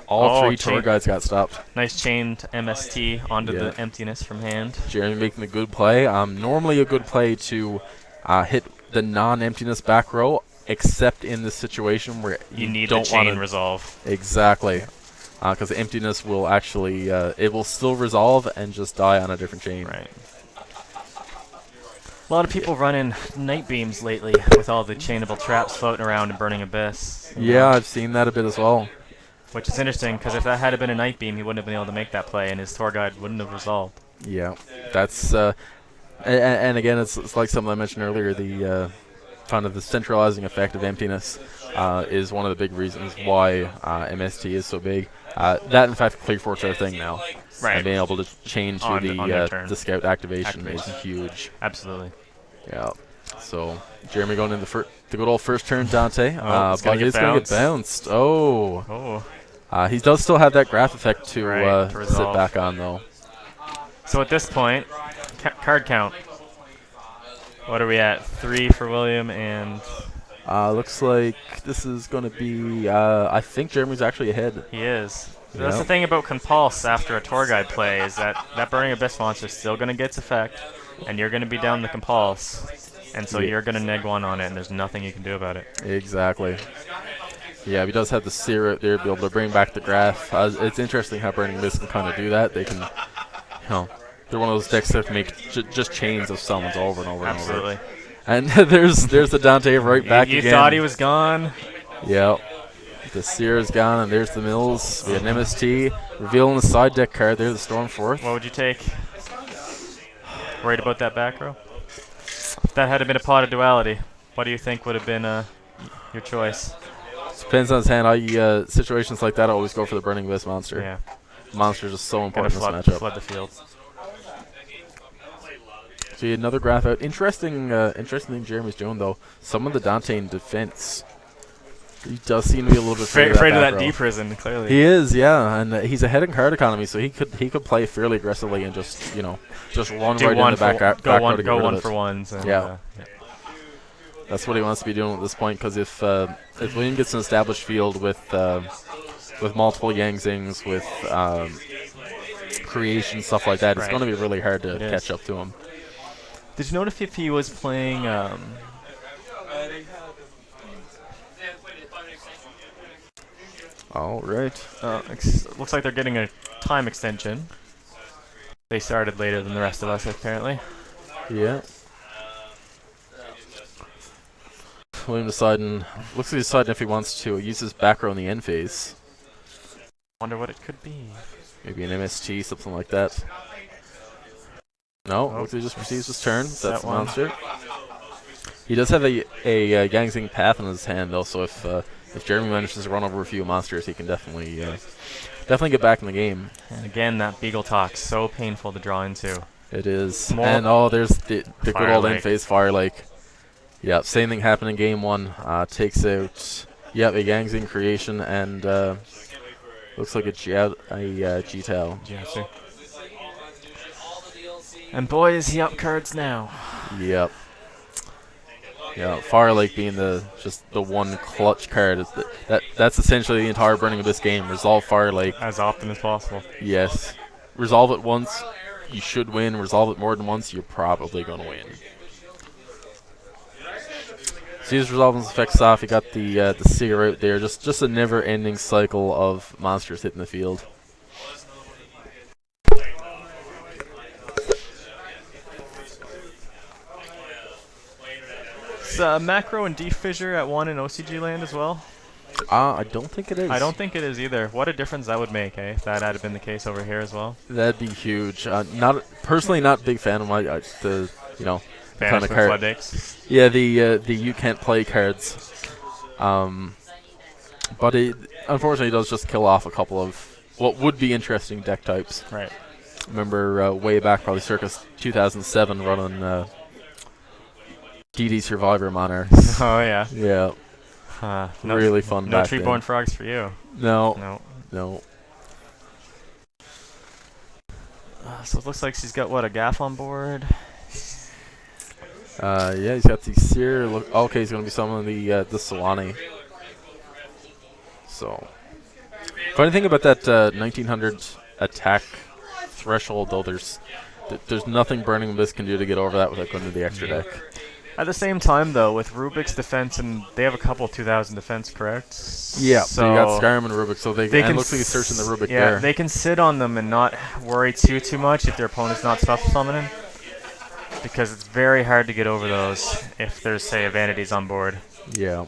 Speaker 1: all 3 tour guides got stopped.
Speaker 2: Nice chained MST onto the emptiness from hand.
Speaker 1: Jeremy making a good play. Normally a good play to hit the non-emptiness back row, except in this situation where
Speaker 2: you need
Speaker 1: don't
Speaker 2: the chain resolve.
Speaker 1: Exactly. Because the emptiness will actually, it will still resolve and just die on a different chain.
Speaker 2: Right. A lot of people running night beams lately with all the chainable traps floating around and Burning Abyss.
Speaker 1: Yeah, I've seen that a bit as well.
Speaker 2: Which is interesting, because if that had been a night beam, he wouldn't have been able to make that play, and his tour guide wouldn't have resolved.
Speaker 1: Yeah, that's and again, it's like something I mentioned earlier. The kind of the centralizing effect of emptiness is one of the big reasons why MST is so big. That, in fact, Clear Force are a thing now.
Speaker 2: Right.
Speaker 1: And being able to change to the scout activation is huge.
Speaker 2: Absolutely.
Speaker 1: Yeah. So Jeremy going in the good old first turn Dante.
Speaker 2: But
Speaker 1: he's going to get bounced.
Speaker 2: Oh.
Speaker 1: He does still have that graph effect to
Speaker 2: resolve.
Speaker 1: sit back on, though.
Speaker 2: So at this point, card count. What are we at? 3 for William and...
Speaker 1: Looks like this is going to be... I think Jeremy's actually ahead.
Speaker 2: He is. So that's the thing about Compulse after a tour guide play is that Burning Abyss monster is still going to get its effect, and you're going to be down the Compulse, and so you're going to neg 1 on it, and there's nothing you can do about it.
Speaker 1: Exactly. Yeah, he does have the seer out there to be able to bring back the graph. It's interesting how Burning Abyss can kind of do that. They can, they're one of those decks that make just chains of summons over and over and over.
Speaker 2: Absolutely.
Speaker 1: And there's the Dante right back again.
Speaker 2: You thought he was gone?
Speaker 1: Yep. The seer is gone, and there's the Mills. We had an MST. Revealing the side deck card there, the Stormforth.
Speaker 2: What would you take? Worried about that back row? If that had been a pot of duality, what do you think would have been your choice?
Speaker 1: Depends on his hand. Situations like that, I always go for the Burning Abyss monster.
Speaker 2: Yeah.
Speaker 1: Monster is just so important in this matchup.
Speaker 2: Flood the field.
Speaker 1: See, another graph out. Interesting thing Jeremy's doing, though. Some of the Dante in defense, he does seem to be a little bit
Speaker 2: afraid of that D prison, clearly.
Speaker 1: He is, yeah, and he's ahead in card economy, so he could play fairly aggressively and just run right in the back row to
Speaker 2: go
Speaker 1: get
Speaker 2: one
Speaker 1: rid of
Speaker 2: for
Speaker 1: it.
Speaker 2: ones. And,
Speaker 1: yeah. That's what he wants to be doing at this point, because if William gets an established field with multiple Yang Zings, with creation, stuff like that, it's going to be really hard to catch up to him.
Speaker 2: Did you notice if he was playing...
Speaker 1: All right.
Speaker 2: Looks like they're getting a time extension. They started later than the rest of us, apparently.
Speaker 1: Yeah. William deciding. Looks like he's deciding if he wants to use his back row in the end phase.
Speaker 2: Wonder what it could be.
Speaker 1: Maybe an MST, something like that. No, looks like he just receives his turn. That's the monster. He does have a Yangzing Path in his hand, though, so if Jeremy manages to run over a few monsters, he can definitely get back in the game.
Speaker 2: And again, that Beagle Talk, so painful to draw into.
Speaker 1: It is. And there's the good old end phase Fire Lake. Yeah, same thing happened in game 1. Takes out a Yangzing creation and looks like a G-Tao.
Speaker 2: Yeah, and boy, is he up cards now.
Speaker 1: Yep. Yeah, Fire Lake being the one clutch card. That's essentially the entire Burning Abyss game. Resolve Fire Lake
Speaker 2: as often as possible.
Speaker 1: Yes. Resolve it once, you should win. Resolve it more than once, you're probably going to win. So he's resolving his effects off. You got the seer out there. Just a never-ending cycle of monsters hitting the field.
Speaker 2: Is macro and defissure at 1 in OCG land as well?
Speaker 1: I don't think it is.
Speaker 2: I don't think it is either. What a difference that would make, eh? If that had been the case over here as well.
Speaker 1: That'd be huge. Not personally, not a big fan of the kind of
Speaker 2: Banishment
Speaker 1: card.
Speaker 2: floodgates.
Speaker 1: Yeah, the you can't play cards. But it unfortunately does just kill off a couple of what would be interesting deck types.
Speaker 2: Right.
Speaker 1: Remember way back, probably circa 2007, running DD Survivor Monarchs.
Speaker 2: Oh yeah.
Speaker 1: Yeah.
Speaker 2: No,
Speaker 1: really fun.
Speaker 2: No
Speaker 1: back
Speaker 2: Treeborn
Speaker 1: then.
Speaker 2: Frogs for you.
Speaker 1: No.
Speaker 2: No. So it looks like she's got what, a gaff on board.
Speaker 1: Yeah, he's got the Seer. Okay, he's gonna be summoning the Solani. So, funny thing about that 1900 attack threshold, though, there's nothing Burning Abyss can do to get over that without going to the extra deck.
Speaker 2: At the same time, though, with Rubik's defense, and they have a couple 2000 defense, correct?
Speaker 1: Yeah, so you got Skyrim and Rubik, so they
Speaker 2: can
Speaker 1: and looks like he's searching the Rubik
Speaker 2: yeah,
Speaker 1: there.
Speaker 2: they can sit on them and not worry too much if their opponent's not stuff summoning, because it's very hard to get over those if there's, say, a Vanities on board.
Speaker 1: Yeah,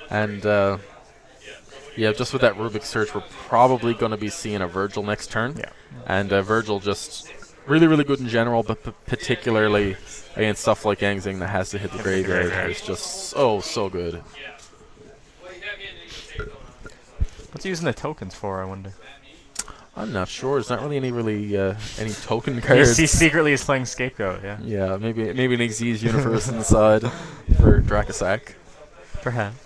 Speaker 1: and yeah, just with that Rubik search, we're probably going to be seeing a Virgil next turn.
Speaker 2: Yeah,
Speaker 1: and Virgil just really good in general, but particularly against stuff like Yangzing that has to hit the graveyard. It's just so good.
Speaker 2: What's he using the tokens for, I wonder?
Speaker 1: I'm not sure. There's not really any token cards.
Speaker 2: He secretly is playing Scapegoat, yeah.
Speaker 1: Yeah, maybe an Xyz universe inside for Dracosac.
Speaker 2: Perhaps.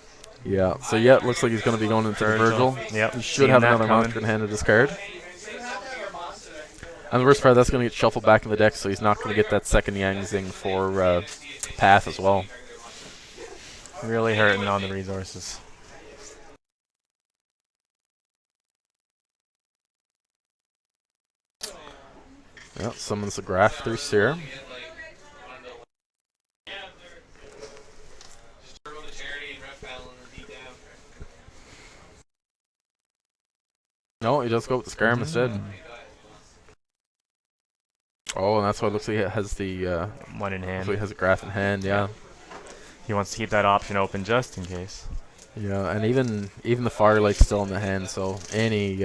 Speaker 1: Yeah. So yeah, it looks like he's going to be going into the Virgil.
Speaker 2: Yep.
Speaker 1: He should have another monster in hand to discard. And the worst part, that's going to get shuffled back in the deck, so he's not going to get that second Yangzing for Path as well.
Speaker 2: Really hurting on the resources.
Speaker 1: Yep, summons the Graph through Seer. No, he does go with the Skyrim instead. Oh, and that's why it looks like it has the
Speaker 2: one in hand.
Speaker 1: So he has a Graph in hand, yeah.
Speaker 2: He wants to keep that option open just in case.
Speaker 1: Yeah, and even the Firelight's still in the hand, so any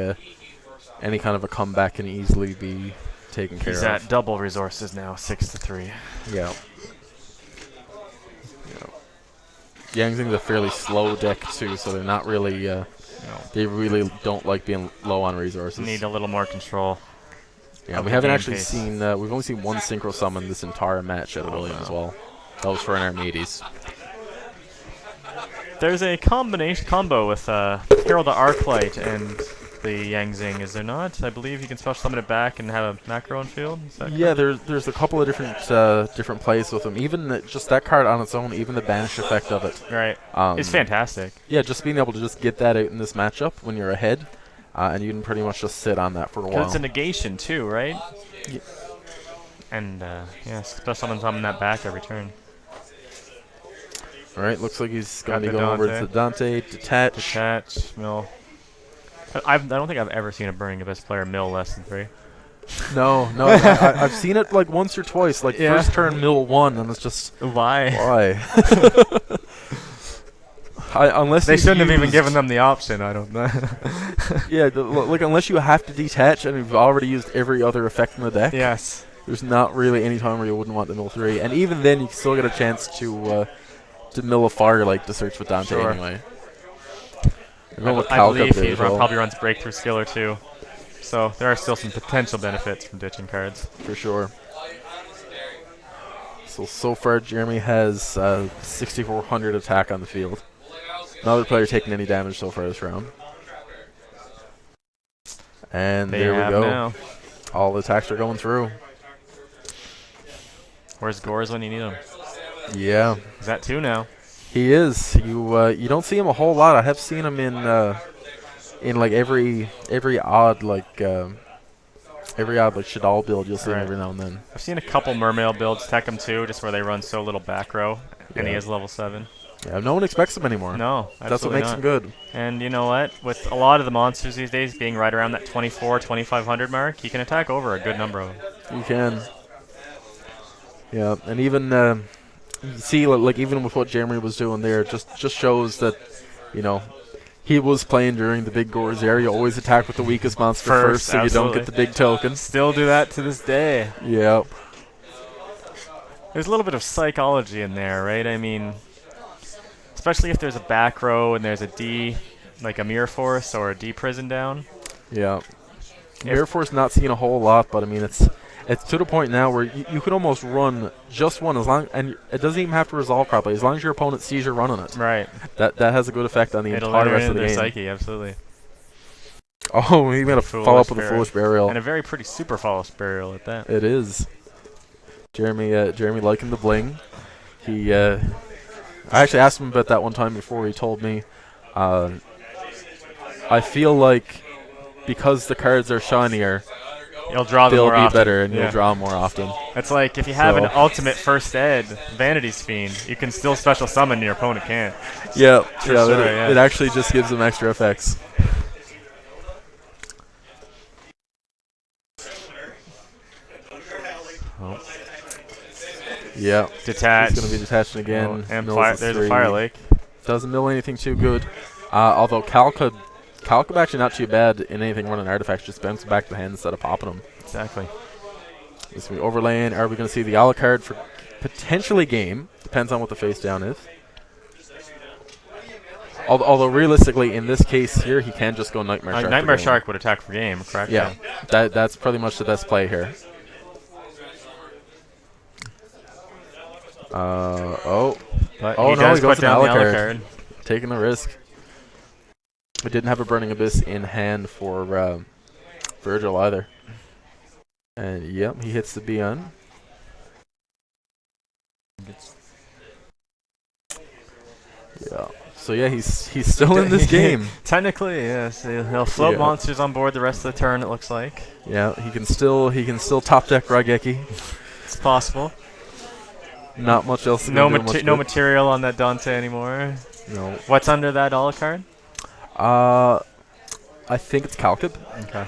Speaker 1: kind of a comeback can easily be taken care of.
Speaker 2: He's at double resources now, 6-3.
Speaker 1: Yeah. Yangzing's a fairly slow deck too, so they're not really. They really don't like being low on resources.
Speaker 2: Need a little more control.
Speaker 1: Yeah, we haven't actually seen. We've only seen one synchro summon this entire match at William as well. That was for an Archimedes.
Speaker 2: There's a combo with Herald the Arclight and the Yangzing, is there not? I believe you can special summon it back and have a macro on field.
Speaker 1: Yeah, there's a couple of different plays with them. Even just that card on its own, even the banish effect of it.
Speaker 2: Right. It's fantastic.
Speaker 1: Yeah, just being able to just get that out in this matchup when you're ahead, and you can pretty much just sit on that for a while.
Speaker 2: It's a negation too, right?
Speaker 1: Yeah.
Speaker 2: And yeah, special summon that back every turn.
Speaker 1: All right, looks like he's going to be going over to Dante,
Speaker 2: detach, mill. I don't think I've ever seen a Burning Abyss player mill less than 3.
Speaker 1: No, I've seen it like once or twice. Like first turn mill 1, and it's just why? Unless
Speaker 2: they shouldn't have even given them the option. I don't know.
Speaker 1: Yeah, like unless you have to detach and you've already used every other effect in the deck.
Speaker 2: Yes.
Speaker 1: There's not really any time where you wouldn't want the mill 3, and even then you still get a chance to mill a Firelight to search with Dante anyway.
Speaker 2: I believe he probably runs Breakthrough Skill or 2. So there are still some potential benefits from ditching cards.
Speaker 1: For sure. So far Jeremy has 6,400 attack on the field. No other player taking any damage so far this round. And there we go. Now. All the attacks are going through.
Speaker 2: Where's Gores when you need him?
Speaker 1: Yeah.
Speaker 2: Is that 2 now?
Speaker 1: He is. You don't see him a whole lot. I have seen him in like every odd Shadal build. You'll see him every now and then.
Speaker 2: I've seen a couple Mermail builds, Tech him too, just where they run so little back row, and he is level 7.
Speaker 1: Yeah, no one expects him anymore.
Speaker 2: No,
Speaker 1: That's what
Speaker 2: absolutely
Speaker 1: makes
Speaker 2: not.
Speaker 1: him good.
Speaker 2: And you know what? With a lot of the monsters these days being right around that 2,500 mark, he can attack over a good number of them.
Speaker 1: You can. Yeah, and even you see, like even with what Jeremy was doing there, just shows that, you know, he was playing during the big gores era. You always attack with the weakest monster first, so you don't get the big token.
Speaker 2: Still do that to this day.
Speaker 1: Yep.
Speaker 2: There's a little bit of psychology in there, right? I mean, especially if there's a back row and there's a D, like a Mirror Force or a D prison down.
Speaker 1: Yeah. Mirror Force not seeing a whole lot, but I mean it's to the point now where you could almost run just one and it doesn't even have to resolve properly as long as your opponent sees you're running it.
Speaker 2: Right.
Speaker 1: That has a good effect on the entire rest of the game.
Speaker 2: Psyche, absolutely.
Speaker 1: Oh, he made a follow up with a foolish burial.
Speaker 2: And a very pretty super foolish burial at that.
Speaker 1: It is. Jeremy liking the bling. He I actually asked him about that one time before. He told me, I feel like because the cards are shinier,
Speaker 2: you'll draw them
Speaker 1: they'll
Speaker 2: more
Speaker 1: be
Speaker 2: often.
Speaker 1: better and you'll draw more often.
Speaker 2: It's like if you have an ultimate first ed, Vanity's Fiend, you can still special summon and your opponent can't.
Speaker 1: Yeah,
Speaker 2: Sure,
Speaker 1: it actually just gives them extra effects.
Speaker 2: Oh.
Speaker 1: Yeah.
Speaker 2: Detached.
Speaker 1: He's going to be detaching again.
Speaker 2: And there's
Speaker 1: three.
Speaker 2: a Fire Lake.
Speaker 1: Doesn't mill anything too good. Although Calcub actually not too bad in anything running artifacts. Just bounce back to the hand instead of popping them.
Speaker 2: Exactly.
Speaker 1: This will be overlaying. Are we going to see the Alucard for potentially game? Depends on what the face down is. Although realistically, in this case here, he can just go Nightmare Shark.
Speaker 2: Nightmare Shark would attack for game, correct?
Speaker 1: Yeah. That's pretty much the best play here. No, he goes down the Alucard. Taking the risk. We didn't have a Burning Abyss in hand for Virgil either. And yep, he hits the Beyond. Yeah. So yeah, he's still in this game.
Speaker 2: Technically, yes. He'll float monsters on board the rest of the turn. It looks like.
Speaker 1: Yeah, he can still top deck Raigeki.
Speaker 2: It's possible.
Speaker 1: Not much else.
Speaker 2: No material on that Dante anymore.
Speaker 1: No.
Speaker 2: What's under that Alucard?
Speaker 1: I think it's Calcub.
Speaker 2: Okay.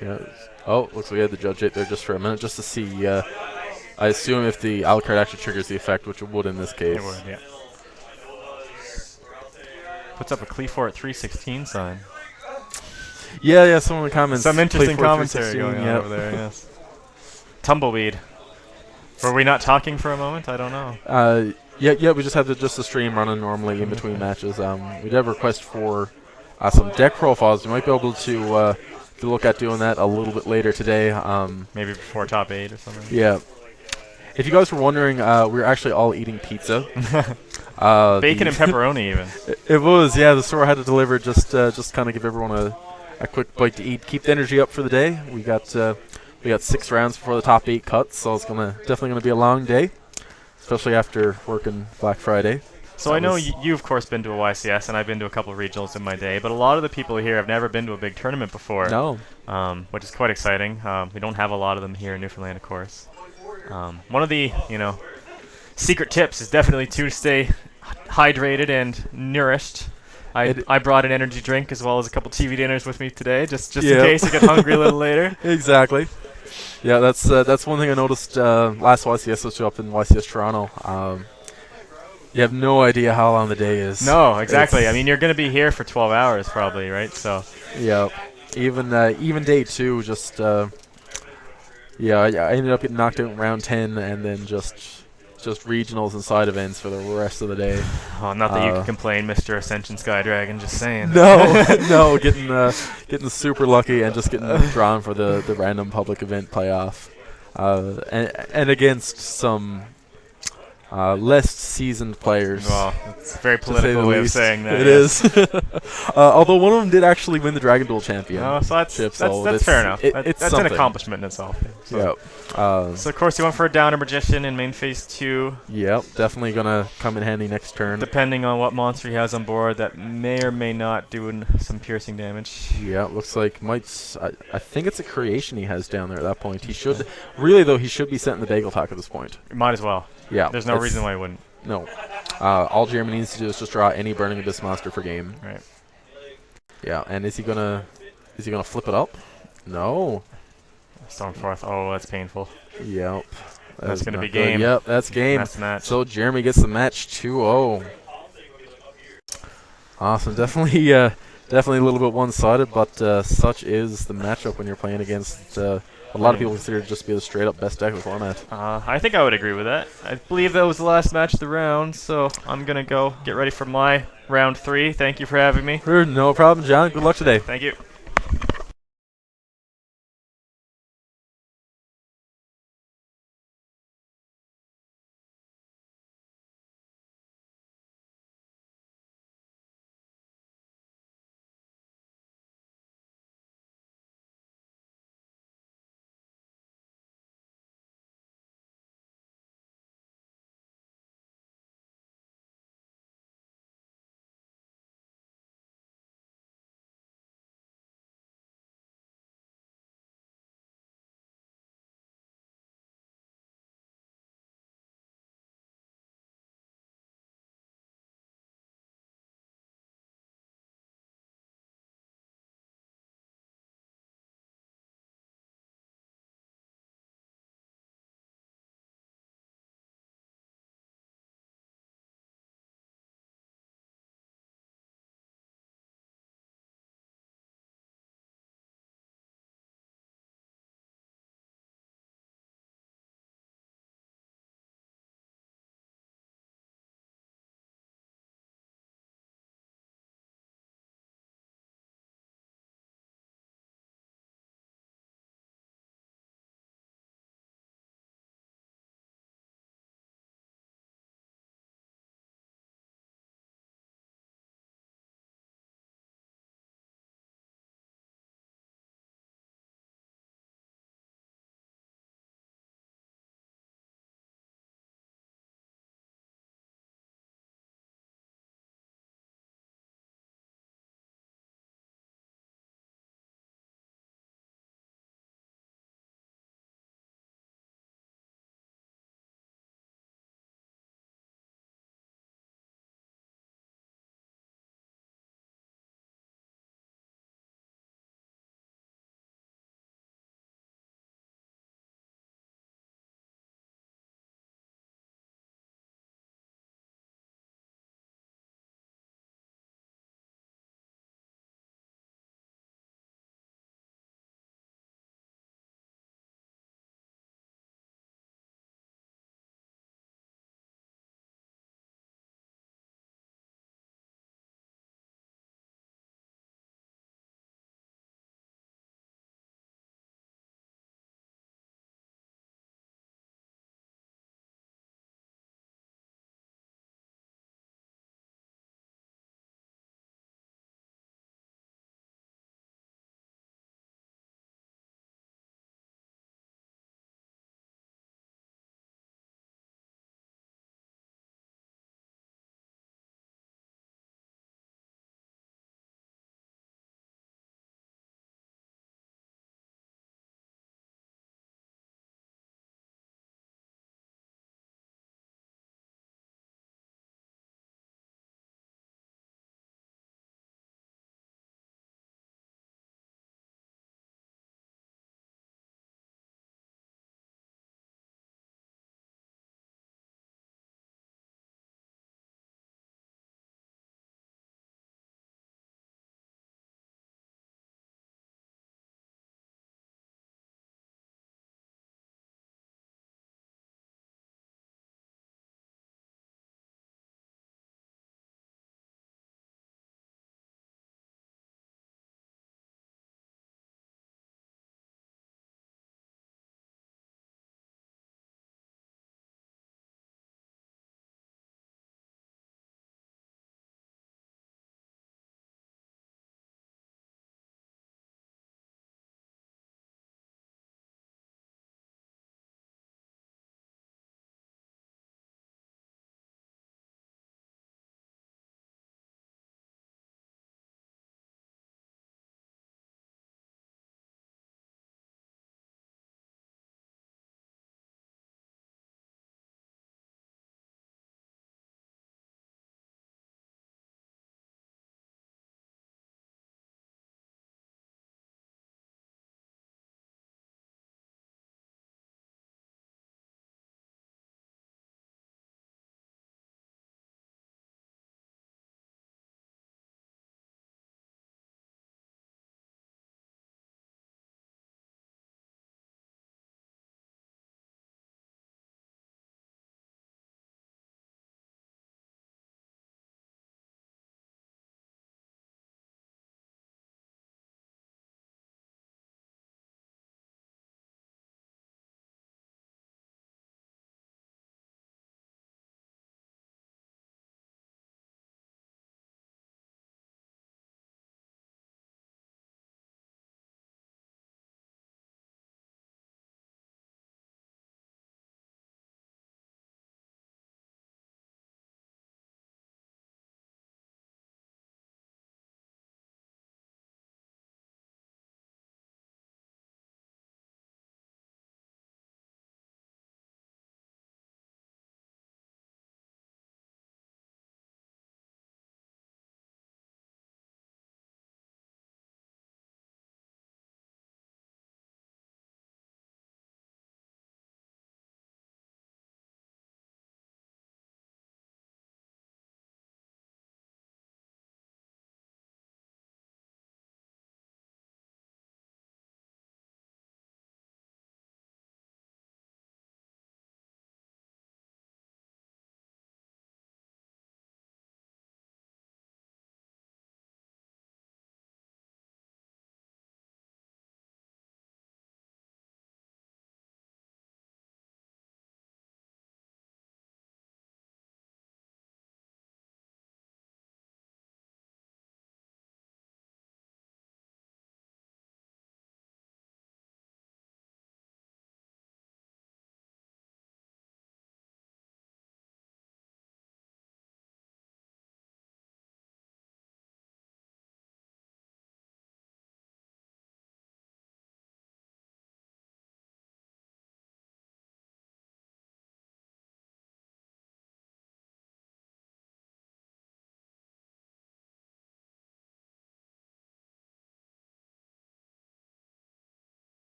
Speaker 1: Yeah. Oh, looks like we had the Judge 8 there just for a minute, just to see. I assume if the Alucard actually triggers the effect, which it would in this case.
Speaker 2: It would, yeah. Puts up a Cleafort at 316 sign.
Speaker 1: Yeah, some of the comments.
Speaker 2: Some interesting commentary going on over there, yes. Tumbleweed. Were we not talking for a moment? I don't know.
Speaker 1: Yeah, we just had the stream running normally in between matches. We did have a request for some deck profiles. We might be able to look at doing that a little bit later today.
Speaker 2: Maybe before top 8 or something.
Speaker 1: Yeah. If you guys were wondering, we're actually all eating pizza.
Speaker 2: Bacon and pepperoni even.
Speaker 1: It was, yeah. The store had to deliver just kind of give everyone a quick bite to eat, keep the energy up for the day. We got 6 rounds before the top 8 cuts, so it's definitely gonna be a long day, especially after working Black Friday.
Speaker 2: So I know you of course been to a YCS, and I've been to a couple of regionals in my day, but a lot of the people here have never been to a big tournament before.
Speaker 1: No.
Speaker 2: Which is quite exciting. We don't have a lot of them here in Newfoundland, of course. One of the secret tips is definitely to stay hydrated and nourished. I brought an energy drink as well as a couple TV dinners with me today, just in case I get hungry a little later.
Speaker 1: Exactly. Yeah, that's one thing I noticed last YCS was up in YCS Toronto. You have no idea how long the day is.
Speaker 2: No, exactly. I mean, you're going to be here for 12 hours probably, right? So.
Speaker 1: Yeah, even day 2, just I ended up getting knocked out in round 10, and then just regionals and side events for the rest of the day.
Speaker 2: Oh, not that you can complain, Mr. Ascension Sky Dragon. Just saying.
Speaker 1: No, getting super lucky and just getting drawn for the random public event playoff, and against some less seasoned players.
Speaker 2: Well, it's a very
Speaker 1: to say
Speaker 2: political
Speaker 1: the
Speaker 2: way of
Speaker 1: least.
Speaker 2: saying that.
Speaker 1: It
Speaker 2: yes.
Speaker 1: is. Although one of them did actually win the Dragon Duel champion.
Speaker 2: Oh, so that's
Speaker 1: it's
Speaker 2: fair enough.
Speaker 1: It's
Speaker 2: That's
Speaker 1: something.
Speaker 2: an accomplishment in itself. So,
Speaker 1: Yep.
Speaker 2: so of course you went for a Downer Magician in main phase 2.
Speaker 1: Yep. Definitely gonna come in handy next turn.
Speaker 2: Depending on what monster he has on board, that may or may not do some piercing damage.
Speaker 1: Yeah, it looks like I think it's a creation he has down there at that point. He should really though he should be setting the bagel talk at this point.
Speaker 2: Might as well.
Speaker 1: Yeah.
Speaker 2: There's no reason why he wouldn't.
Speaker 1: No. All Jeremy needs to do is just draw any Burning Abyss monster for game.
Speaker 2: Right.
Speaker 1: Yeah, and is he gonna flip it up? No.
Speaker 2: Stormforth. Oh, that's painful.
Speaker 1: Yep.
Speaker 2: That's gonna be
Speaker 1: good.
Speaker 2: game.
Speaker 1: Yep, that's game.
Speaker 2: That's the match.
Speaker 1: So Jeremy gets the match 2-0. Awesome. Definitely definitely a little bit one-sided, but such is the matchup when you're playing against a lot of people consider it just to be the straight-up best deck of the format.
Speaker 2: I think I would agree with that. I believe that was the last match of the round, so I'm going to go get ready for my round 3. Thank you for having me.
Speaker 1: No problem, John. Good luck today.
Speaker 2: Thank you.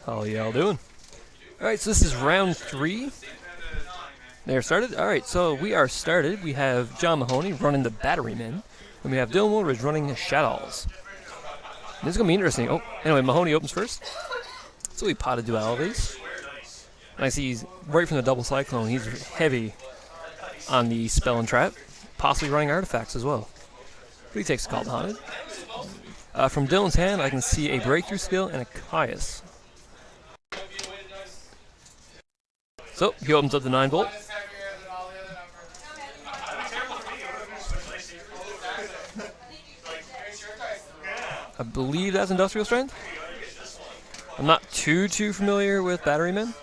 Speaker 3: How y'all doing? Alright, so this is round 3. They're started? Alright, so we are started. We have John Mahoney running the Batterymen, and we have Dylan Woolridge running the Shadows. This is going to be interesting. Oh, anyway, Mahoney opens first. So we potted dualities. And I see he's right from the double cyclone. He's heavy on the spell and trap, possibly running artifacts as well. But he takes a call to Haunted. From Dylan's hand, I can see a breakthrough skill and a Caius. So he opens up the 9-volt. I believe that's Industrial Strength. I'm not too familiar with Batterymen,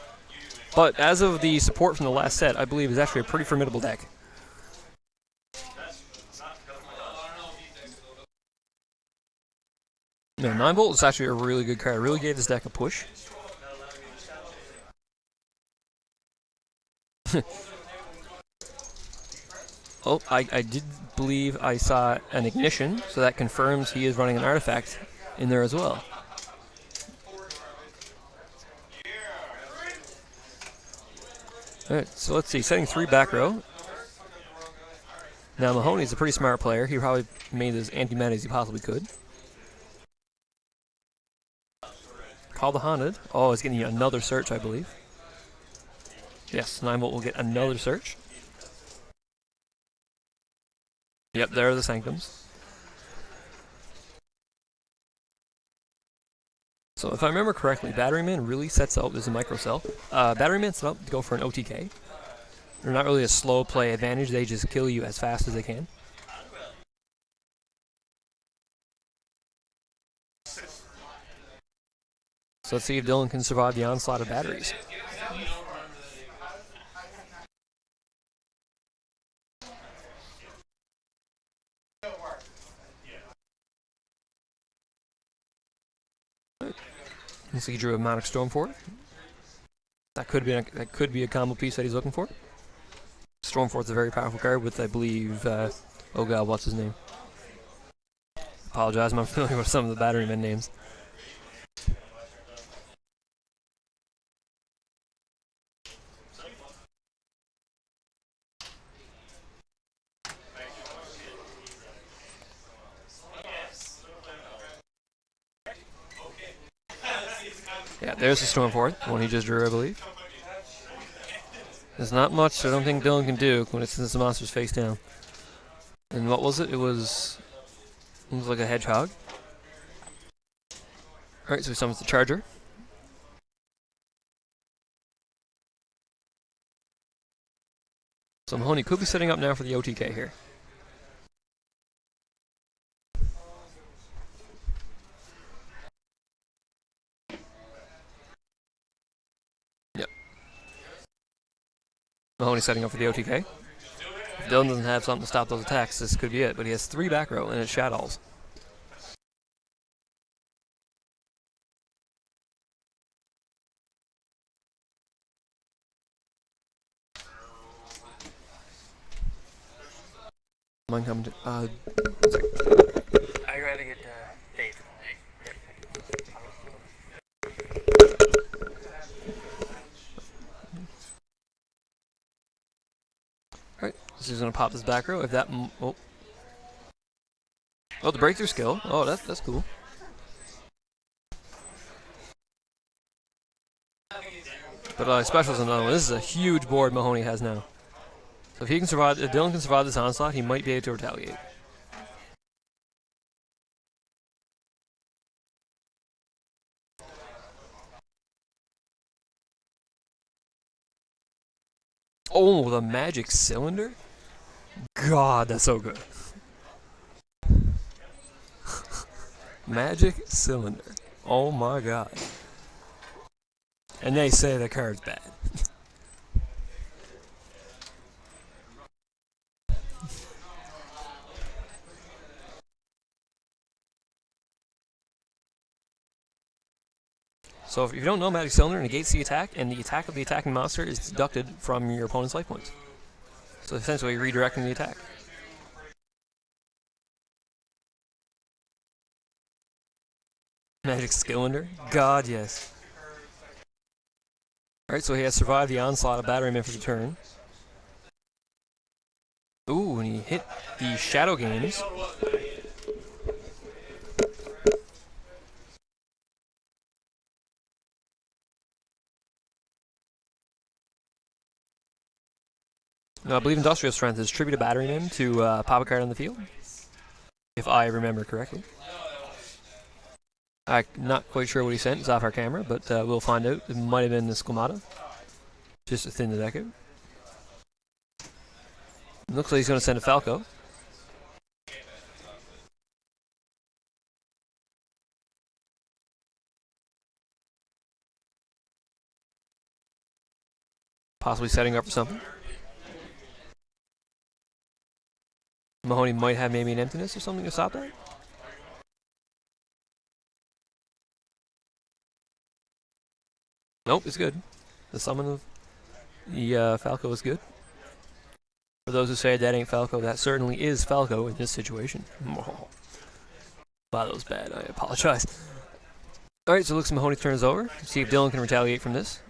Speaker 3: but as of the support from the last set, I believe it's actually a pretty formidable deck. No, 9-volt is actually a really good card. It really gave this deck a push. Oh, I did believe I saw an ignition, so that confirms he is running an artifact in there as well. Alright, so let's see, setting 3 back row. Now Mahoney's a pretty smart player. He probably made as anti-meta as he possibly could. Call the Haunted. Oh, it's getting another search, I believe. Yes, 9-volt will get another search. Yep, there are the Sanctums. So if I remember correctly, Batteryman really sets up as a microcell. Batteryman set up to go for an OTK. They're not really a slow play advantage, they just kill you as fast as they can. So let's see if Dylan can survive the onslaught of batteries. So he drew a Monic Storm for it. That could be a combo piece that he's looking for. Stormforth's a very powerful card with, I believe, oh god, what's his name? Apologize, I'm not familiar with some of the Batterymen names. Yeah, there's the Stormforth, the one he just drew, I believe. There's not much I don't think Dylan can do when it's since the monster's face down. And what was it? It was like a hedgehog. Alright, so he summons the Charger. So Mahoney could be setting up now for the OTK here. Yep. Mahoney's setting up for the OTK. If Dylan doesn't have something to stop those attacks, this could be it. But he has 3 back row and it's Shadows. Mine coming to. I gotta get Dave. Alright, so he's gonna pop this back row. If that. Oh, the breakthrough skill. Oh, that's cool. But special's another one. This is a huge board Mahoney has now. So if he can survive, if Dylan can survive this onslaught, he might be able to retaliate. Oh, the magic cylinder? God, that's so good. Magic cylinder. Oh my god. And they say the card's bad. So if you don't know, Magic Cylinder negates the attack, and the attack of the attacking monster is deducted from your opponent's life points. So essentially redirecting the attack. Magic Cylinder? God, yes. Alright, so he has survived the onslaught of Batteryman for the turn. Ooh, and he hit the Shadow Games. No, I believe Industrial Strength is tribute to Batteryman to pop a card on the field, if I remember correctly. I'm not quite sure what he sent. It's off our camera, but we'll find out. It might have been the Squamata, just to thin the deck out. Looks like he's going to send a Falco. Possibly setting up for something. Mahoney might have maybe an emptiness or something to stop that. Nope, it's good. The summon of the Falco is good. For those who say that ain't Falco, that certainly is Falco in this situation. Wow, that was bad. I apologize. Alright, so it looks like Mahoney turns over. See if Dylan can retaliate from this.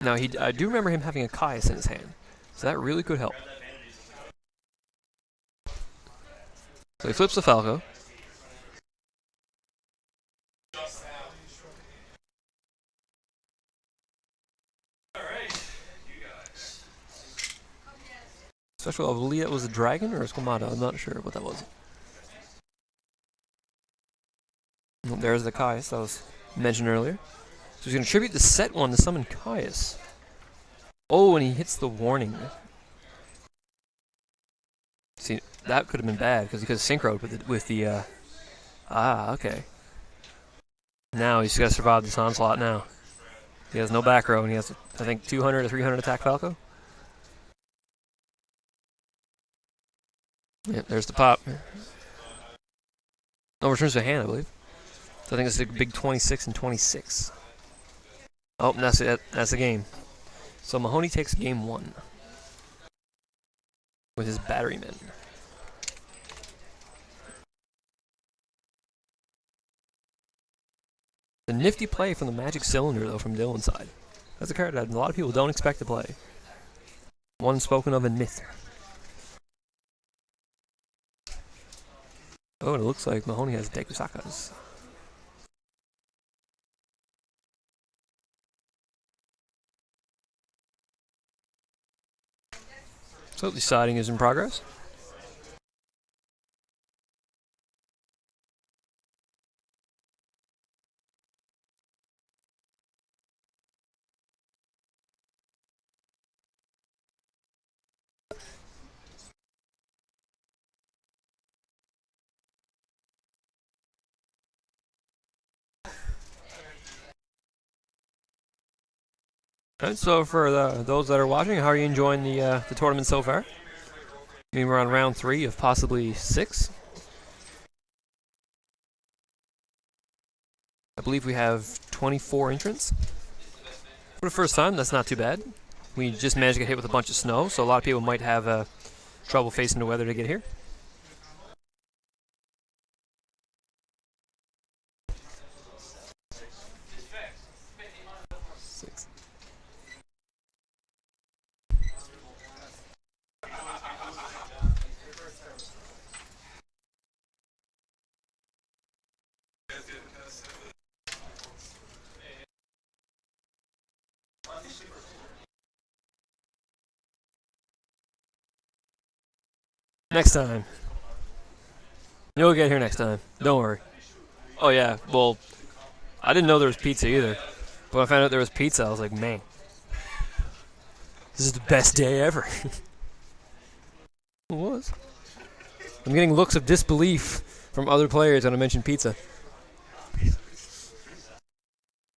Speaker 3: Now, I do remember him having a Caius in his hand, so that really could help. So he flips the Falco. Special, I believe that was a dragon or a Squamata. I'm not sure what that was. Oh, there's the Caius that was mentioned earlier. So he's going to tribute the set one to summon Caius. Oh, and he hits the warning. See, that could have been bad because he could have synchroed with the okay. Now he's got to survive this onslaught now. He has no back row and he has, I think, 200 or 300 attack Falco. Yep, there's the pop. No, returns to hand, I believe. So I think it's a big 26 and 26. Oh, and that's it. That's the game. So Mahoney takes game 1 with his Batteryman. The nifty play from the Magic Cylinder, though, from Dylan's side. That's a card that a lot of people don't expect to play. One spoken of in myth. Oh, and it looks like Mahoney has Dekusakas. So deciding is in progress. Alright, so for those that are watching, how are you enjoying the tournament so far? I mean, we're on round 3 of possibly 6. I believe we have 24 entrants. For the first time, that's not too bad. We just managed to get hit with a bunch of snow, so a lot of people might have trouble facing the weather to get here. Next time. You'll get here next time. Don't worry. Oh yeah, well, I didn't know there was pizza either. But when I found out there was pizza, I was like, man, this is the best day ever. It was. I'm getting looks of disbelief from other players when I mention pizza.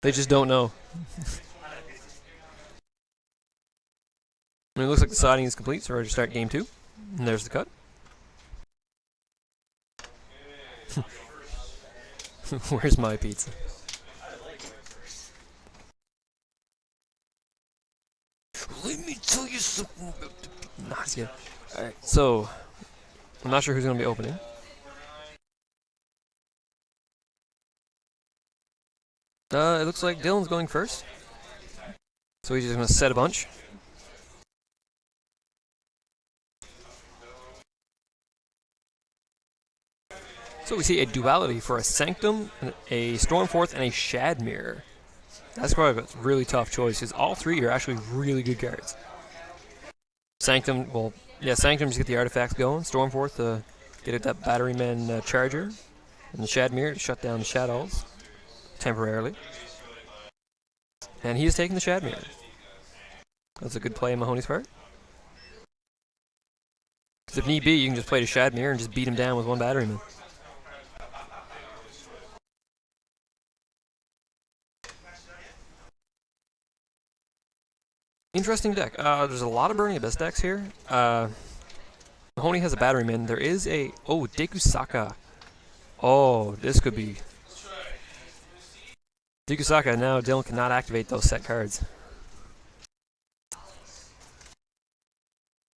Speaker 3: They just don't know. It looks like the siding is complete, so we're ready to start game 2. And there's the cut. Where's my pizza? Let me tell you something about the Nausea. Alright, so I'm not sure who's going to be opening. It looks like Dylan's going first. So he's just going to set a bunch. So we see a duality for a Sanctum, a Stormforth, and a Shadmere. That's probably a really tough choice because all three are actually really good cards. Sanctum, well, yeah, Sanctum just get the artifacts going. Stormforth to get at that Batteryman charger. And the Shadmere to shut down the Shadows temporarily. And he is taking the Shadmere. That's a good play on Mahoney's part. Because if need be, you can just play the Shadmere and just beat him down with one Batteryman. Interesting deck. There's a lot of Burning Abyss decks here. Mahoney has a Batteryman. There is a... Oh, Dekusaka. Oh, this could be... Dekusaka, now Dylan cannot activate those set cards.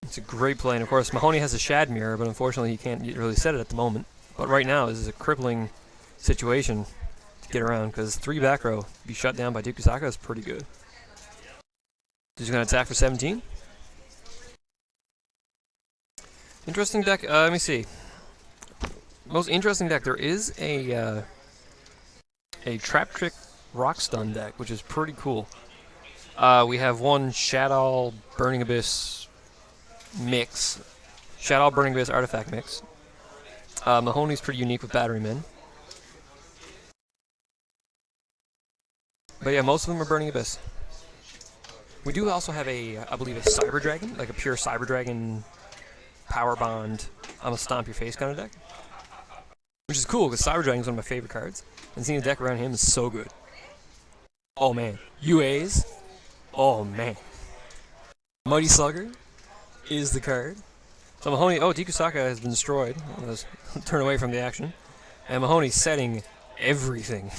Speaker 3: It's a great play, and of course Mahoney has a Shadmere, but unfortunately he can't really set it at the moment. But right now this is a crippling situation to get around, because 3 back row be shut down by Dekusaka is pretty good. He's going to attack for 17. Interesting deck. Let me see. Most interesting deck. There is a Trap Trick Rock Stun deck, which is pretty cool. We have one Shadow Burning Abyss mix. Shadow Burning Abyss artifact mix. Mahoney's pretty unique with Batterymen. But yeah, most of them are Burning Abyss. We do also have a, I believe, a Cyber Dragon, like a pure Cyber Dragon Power Bond, I'm a stomp your face kind of deck. Which is cool, because Cyber Dragon is one of my favorite cards. And seeing a deck around him is so good. Oh man. UAs? Oh man. Mighty Slugger is the card. So Mahoney, oh, Dekusaka has been destroyed. Let's turn away from the action. And Mahoney's setting everything.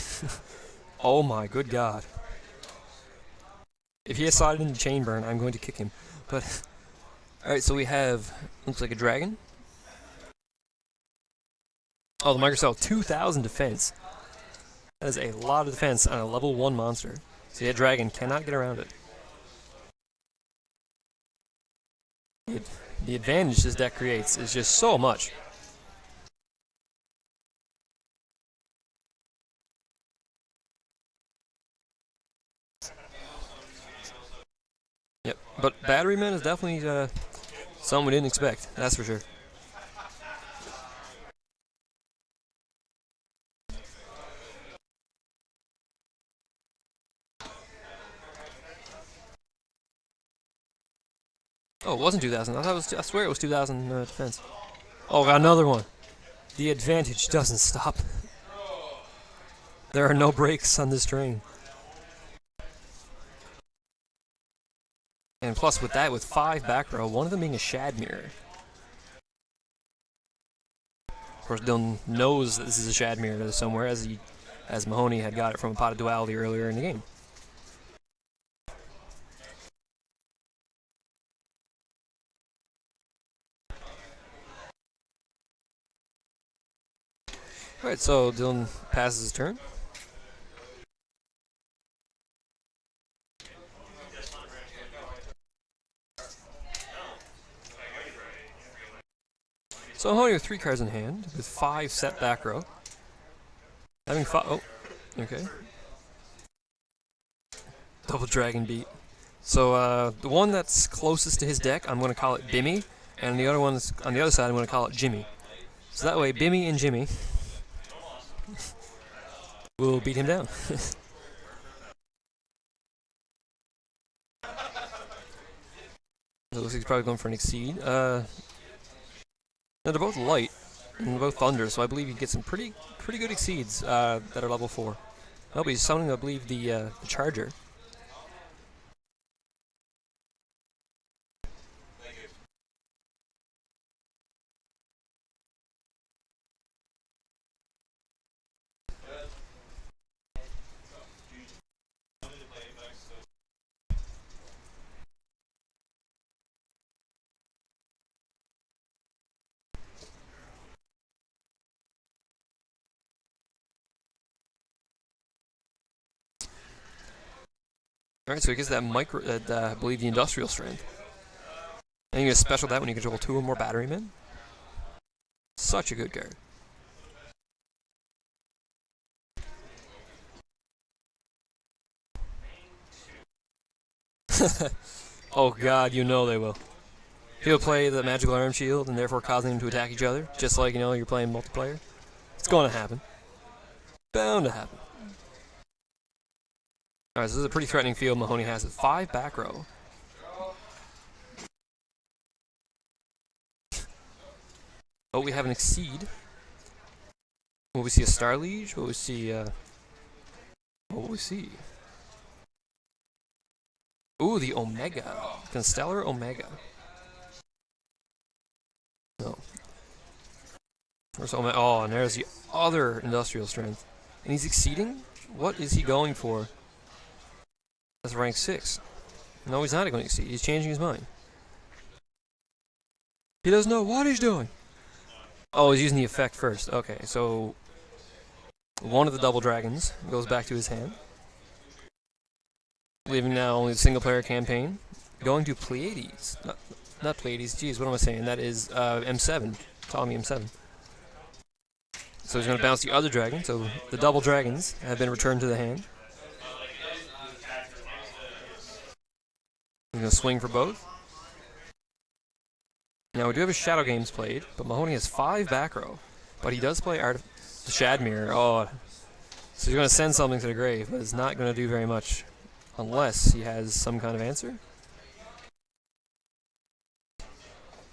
Speaker 3: Oh my good god. If he has slotted into Chain Burn, I'm going to kick him. But, alright, so we have, looks like a dragon. Oh, the Microcell 2000 defense. That is a lot of defense on a level 1 monster. So that dragon cannot get around it. The advantage this deck creates is just so much. Yep, but Batteryman is definitely something we didn't expect, that's for sure. Oh, it wasn't 2000. I thought it was. I swear it was 2000 defense. Oh, got another one. The advantage doesn't stop. There are no brakes on this train. And plus, with that, with 5 back row, one of them being a Shadmere. Of course, Dylan knows that this is a Shadmere somewhere, as Mahoney had got it from a Pot of Duality earlier in the game. Alright, so Dylan passes his turn. So Mahoney with 3 cards in hand, with 5 set back row. Having 5. Oh, okay. Double Dragon beat. So the one that's closest to his deck, I'm going to call it Bimmy, and the other one that's on the other side, I'm going to call it Jimmy. So that way, Bimmy and Jimmy will beat him down. It looks like he's probably going for an Exceed. No, they're both light, and they're both Thunder, so I believe you get some pretty good Exceeds that are level 4. Oh, but he's summoning, I believe, the Charger. Alright, so he gets that micro, I believe the industrial strength. And you get a special that when you control 2 or more batterymen. Such a good card. Oh god, you know they will. He'll play the magical arm shield and therefore causing them to attack each other, just like, you know, you're playing multiplayer. It's gonna happen. Bound to happen. Alright, so this is a pretty threatening field Mahoney has at 5 back row. Oh, we have an Exceed. Will we see a Star Liege? Will we see, what will we see? Ooh, the Omega. Constellar Omega. No. Where's Omega? Oh, and there's the other industrial strength. And he's exceeding? What is he going for? That's rank 6. No, he's not going to exceed. He's changing his mind. He doesn't know what he's doing. Oh, he's using the effect first. Okay, so one of the double dragons goes back to his hand. Leaving now only the single player campaign. Going to Pleiades. Not Pleiades, jeez, what am I saying? That is M7. Ptolemy M7. So he's going to bounce the other dragon. So the double dragons have been returned to the hand. He's going to swing for both. Now we do have his Shadow Games played, but Mahoney has 5 back row. But he does play the Shadmere. Oh, so he's going to send something to the grave, but it's not going to do very much. Unless he has some kind of answer.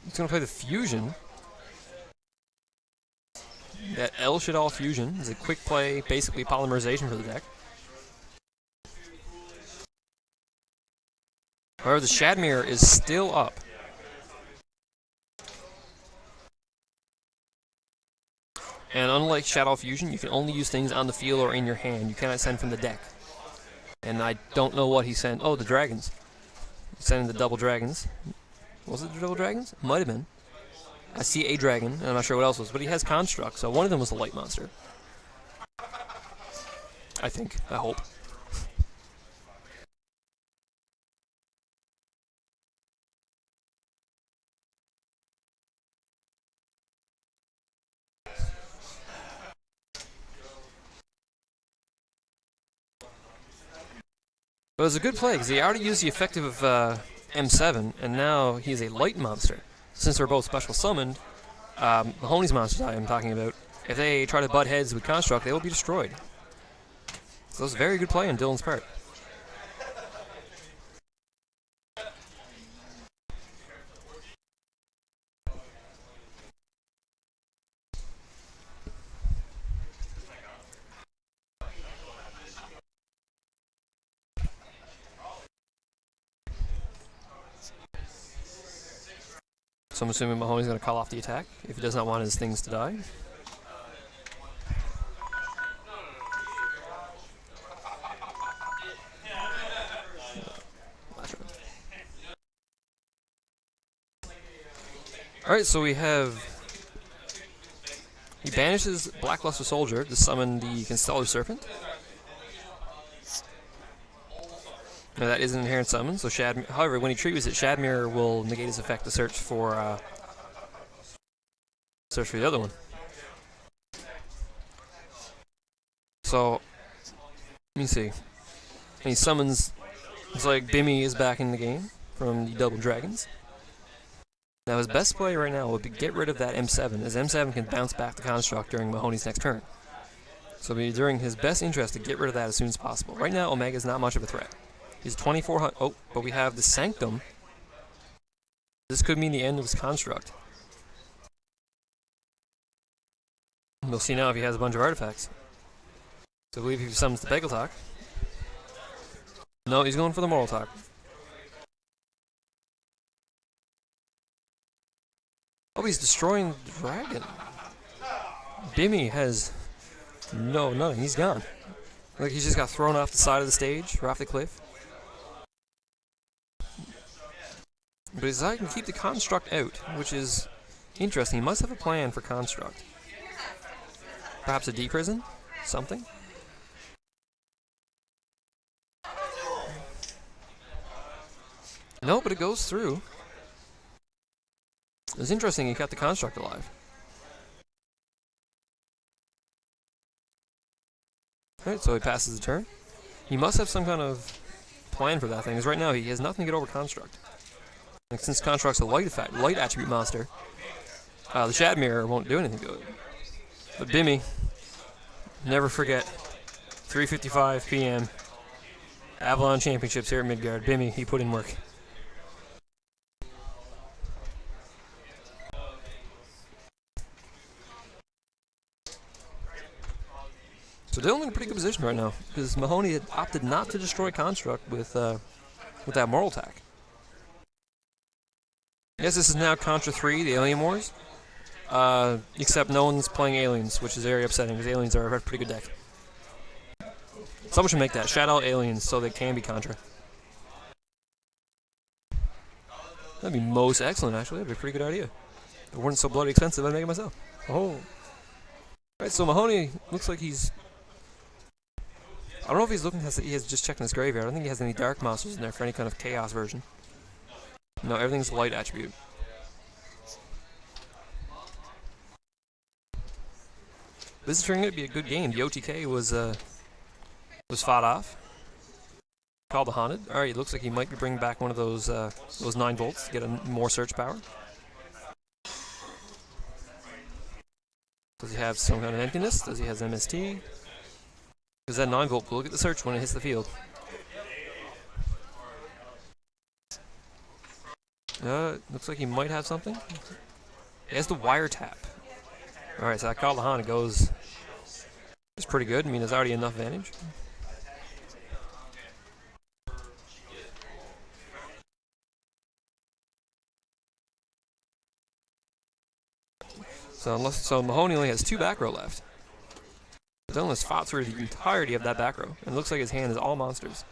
Speaker 3: He's going to play the Fusion. That El Shaddai Fusion is a quick play, basically polymerization for the deck. However, the Shadmere is still up. And unlike Shadow Fusion, you can only use things on the field or in your hand. You cannot send from the deck. And I don't know what he sent. Oh, the dragons. He's sending the double dragons. Was it the double dragons? Might have been. I see a dragon, and I'm not sure what else was, but he has construct, so one of them was a light monster. I think. I hope. But it was a good play, because he already used the effective of M7, and now he's a light monster. Since they're both special summoned, Mahoney's monsters I am talking about, if they try to butt heads with Construct, they will be destroyed. So that was a very good play on Dylan's part. So I'm assuming Mahoney's going to call off the attack if he does not want his things to die. Alright, so we have... He banishes Blackluster Soldier to summon the Constellar Serpent. Now that is an inherent summon, so however, when he triggers it, Shadmere will negate his effect to search for the other one. So, let me see. And he summons, it's like Bimmy is back in the game from the Double Dragons. Now his best play right now would be get rid of that M7, as M7 can bounce back the Construct during Mahoney's next turn. So it'll be during his best interest to get rid of that as soon as possible. Right now, Omega is not much of a threat. He's 2400. Oh, but we have the Sanctum. This could mean the end of his Construct. We'll see now if he has a bunch of artifacts. So I believe he summons the Begeltalk. No, he's going for the Moral Talk. Oh, he's destroying the dragon. Bimmy has nothing. He's gone. Like he just got thrown off the side of the stage, or off the cliff. But his eye can keep the Construct out, which is interesting. He must have a plan for Construct. Perhaps a deprison? Something? No, but it goes through. It's interesting he kept the construct alive. Alright, so he passes the turn. He must have some kind of plan for that thing, because right now he has nothing to get over construct. And since construct's a light effect, light attribute monster, the Shad Mirror won't do anything to it. But Bimmy, never forget, 3:55 p.m. Avalon Championships here at Midgard. Bimmy, he put in work. So Dylan in a pretty good position right now, because Mahoney had opted not to destroy construct with that moral attack. Yes, this is now Contra 3, the Alien Wars. Except no one's playing aliens, which is very upsetting, because aliens are a pretty good deck. Someone should make that. Shout out aliens so they can be Contra. That'd be most excellent, actually. That'd be a pretty good idea. If it weren't so bloody expensive, I'd make it myself. Oh. Alright, so Mahoney looks like he's... I don't know if he's looking at... He has just checked in his graveyard. I don't think he has any dark monsters in there for any kind of chaos version. No, everything's light attribute. This is turning out to be a good game. The OTK was fought off. Called the Haunted. Alright, it looks like he might be bringing back one of those 9 volts to get more search power. Does he have some kind of emptiness? Does he have MST? Because that 9 volt will get the search when it hits the field. Looks like he might have something. He has the wiretap. Alright, so that Call the Haunted goes... It's pretty good. I mean, there's already enough advantage. So Mahoney only has 2 back row left. Dylan has fought through the entirety of that back row, and it looks like his hand is all monsters.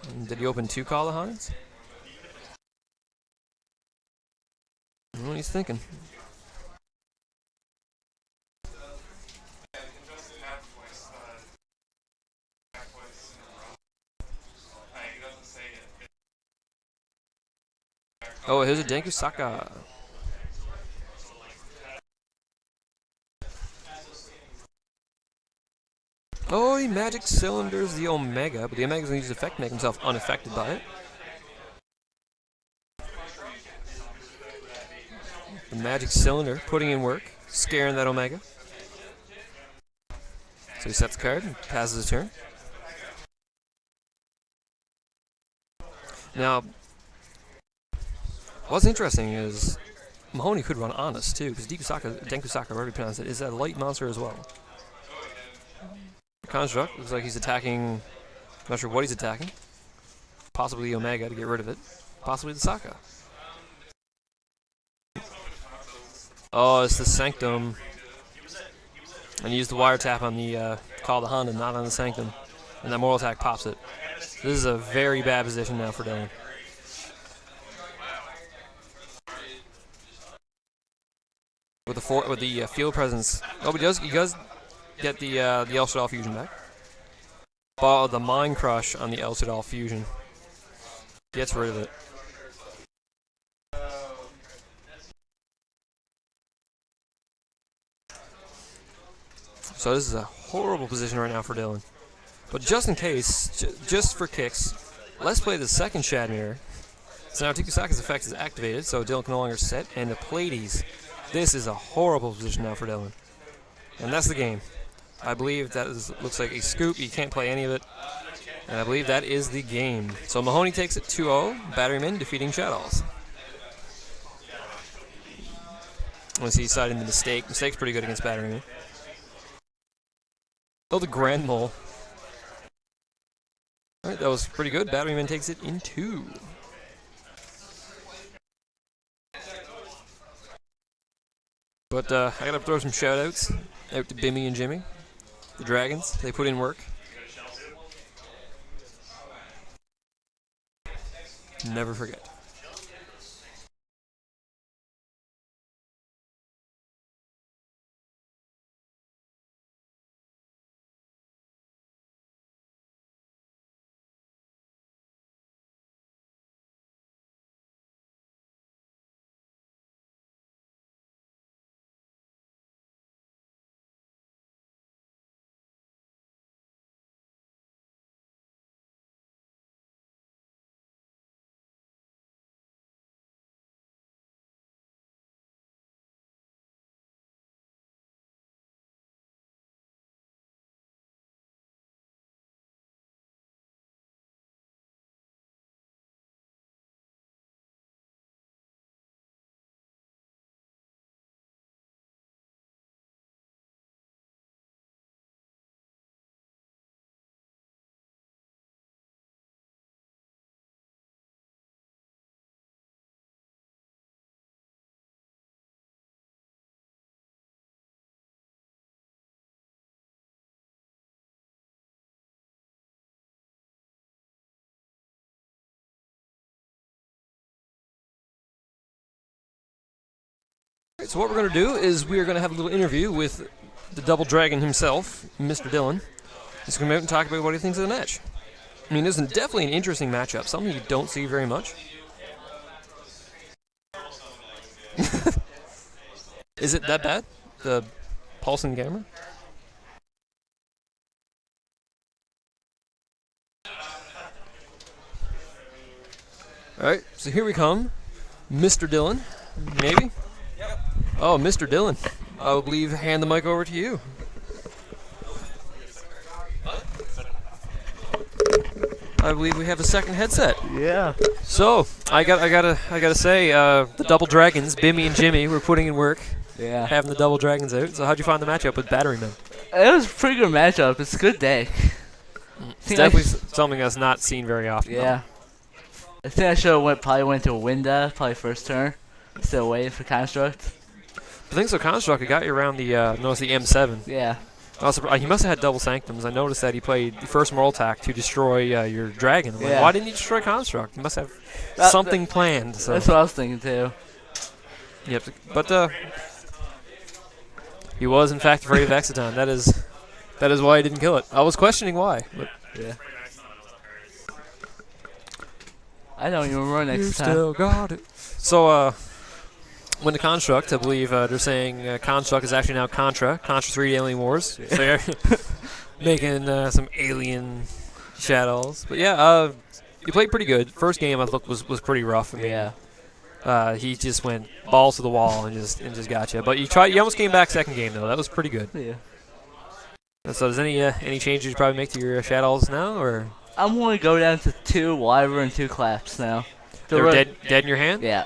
Speaker 3: And did he open 2 Call the Haunts? I don't know what he's thinking. Oh, here's a Denkusaka. Oh, he magic cylinders the Omega, but the Omega's gonna use his effect to make himself unaffected by it. The magic cylinder putting in work, scaring that Omega. So he sets the card and passes his turn. Now, what's interesting is Mahoney could run Honest too, because Denkusaka, however you pronounce it, is a light monster as well. Construct looks like he's attacking. I'm not sure what he's attacking. Possibly the Omega to get rid of it. Possibly the Saka. Oh, it's the Sanctum. And he used the wiretap on the Call the Honda, not on the Sanctum. And that Moral Attack pops it. This is a very bad position now for Dylan. With the field presence. Oh, but he does get the El Shadal fusion back. But the Mind Crush on the El Shadal fusion gets rid of it. So this is a horrible position right now for Dylan. But just in case, just for kicks, let's play the second Shad Mirror. So now Tikusaka's effect is activated, so Dylan can no longer set. And the Pleiades. This is a horrible position now for Dylan. And that's the game. I believe that looks like a scoop. You can't play any of it. And I believe that is the game. So Mahoney takes it 2-0. Batteryman defeating Shadows. Unless he's citing the Mistake. Mistake's pretty good against Batteryman. Oh, the Grand Mole. Alright, that was pretty good. Batteryman takes it in 2. But I gotta throw some shoutouts out to Bimmy and Jimmy. The Dragons, they put in work. Never forget. So what we're going to do is we are going to have a little interview with the Double Dragon himself, Mr. Dylan. He's going to come out and talk about what he thinks of the match. I mean, this is definitely an interesting matchup, something you don't see very much. Is it that bad? The pulsing camera? Alright, so here we come. Mr. Dylan, maybe? Yep. Oh, Mr. Dylan. I believe hand the mic over to you. I believe we have a second headset.
Speaker 4: Yeah.
Speaker 3: So I gotta say, the Double Dragons, Bimmy and Jimmy, were putting in work,
Speaker 4: Yeah.
Speaker 3: having the Double Dragons out. So how'd you find the matchup with Batteryman?
Speaker 4: It was a pretty good matchup. It's a good deck.
Speaker 3: It's definitely something that's not seen very often.
Speaker 4: Yeah. I think I should have probably went to Winda, probably first turn. Still waiting for Construct.
Speaker 3: I think so. Construct, it got you around the notice the M7.
Speaker 4: Yeah.
Speaker 3: Also, he must have had double sanctums. I noticed that he played the first moral attack to destroy your dragon. I'm like,
Speaker 4: Yeah.
Speaker 3: why didn't he destroy Construct? He must have
Speaker 4: That-
Speaker 3: something planned. So.
Speaker 4: That's what I was thinking too.
Speaker 3: Yep, but he was in fact afraid of Exciton. That is why he didn't kill it. I was questioning why. But
Speaker 4: Yeah. I don't even remember
Speaker 3: you
Speaker 4: next time.
Speaker 3: still got it. So when the Construct, I believe they're saying Construct is actually now Contra 3 Alien Wars. So they're making some alien shadows. But yeah, he played pretty good. First game I thought was pretty rough. I mean,
Speaker 4: Yeah.
Speaker 3: he just went balls to the wall and just got you. But you almost came back second game though. That was pretty good.
Speaker 4: Yeah.
Speaker 3: So does any changes you probably make to your shadows now, or
Speaker 4: I'm going to go down to 2 Wyvern and 2 Claps now.
Speaker 3: they're dead in your hand?
Speaker 4: Yeah.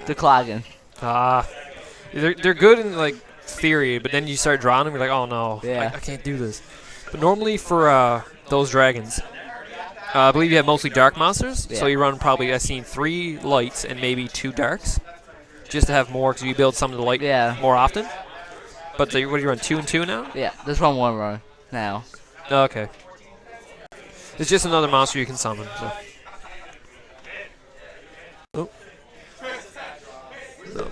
Speaker 4: The clogging.
Speaker 3: They're good in like theory, but then you start drawing them, you're like, oh no,
Speaker 4: Yeah.
Speaker 3: I can't do this. But normally for those dragons, I believe you have mostly dark monsters, so
Speaker 4: Yeah.
Speaker 3: you run probably, I've seen 3 lights and maybe 2 darks, just to have more, because you build some of the light
Speaker 4: Yeah.
Speaker 3: more often. But what do you run, 2 and 2 now?
Speaker 4: Yeah. This one won't run now.
Speaker 3: Okay. It's just another monster you can summon. So. Oh. No.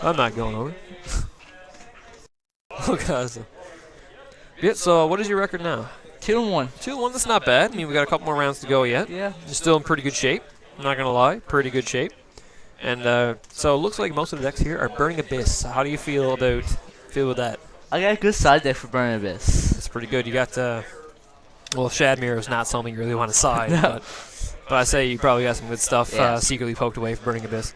Speaker 3: I'm not going over. Oh, God. Yeah, so what is your record now?
Speaker 4: 2-1.
Speaker 3: 2-1, that's not bad. I mean, we got a couple more rounds to go yet.
Speaker 4: Yeah.
Speaker 3: You're still in pretty good shape. I'm not going to lie. Pretty good shape. And so it looks like most of the decks here are Burning Abyss. How do you feel with that?
Speaker 4: I got a good side deck for Burning Abyss.
Speaker 3: It's pretty good. You got, well, Shadmere is not something you really want to side,
Speaker 4: No.
Speaker 3: but I say you probably got some good stuff
Speaker 4: Yeah.
Speaker 3: secretly poked away for Burning Abyss.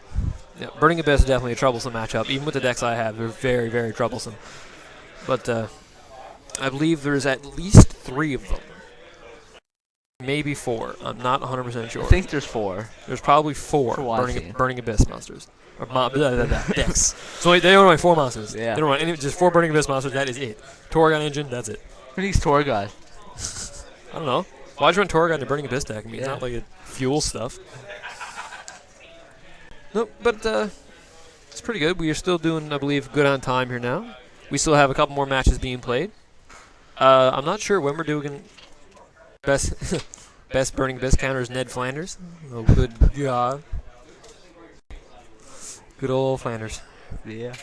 Speaker 3: Yeah, Burning Abyss is definitely a troublesome matchup. Even with the decks I have, they're very, very troublesome. But I believe there's at least 3 of them. Maybe 4. I'm not 100% sure.
Speaker 4: I think there's 4.
Speaker 3: There's probably 4
Speaker 4: For what I've seen.
Speaker 3: Burning Abyss monsters. Or decks. So they only run 4 monsters.
Speaker 4: Yeah.
Speaker 3: They don't run any, just 4 Burning Abyss monsters. That is it. Torgon engine. That's it.
Speaker 4: Who needs Tour Guide?
Speaker 3: I don't know. Why'd you run Torgon in the Burning Abyss deck? I mean, it's
Speaker 4: Yeah.
Speaker 3: not like it fuel stuff. Nope, but it's pretty good. We are still doing, I believe, good on time here now. We still have a couple more matches being played. I'm not sure when we're doing best best Burning Abyss counter is Ned Flanders. Oh, good God. Good old Flanders.
Speaker 4: Yeah.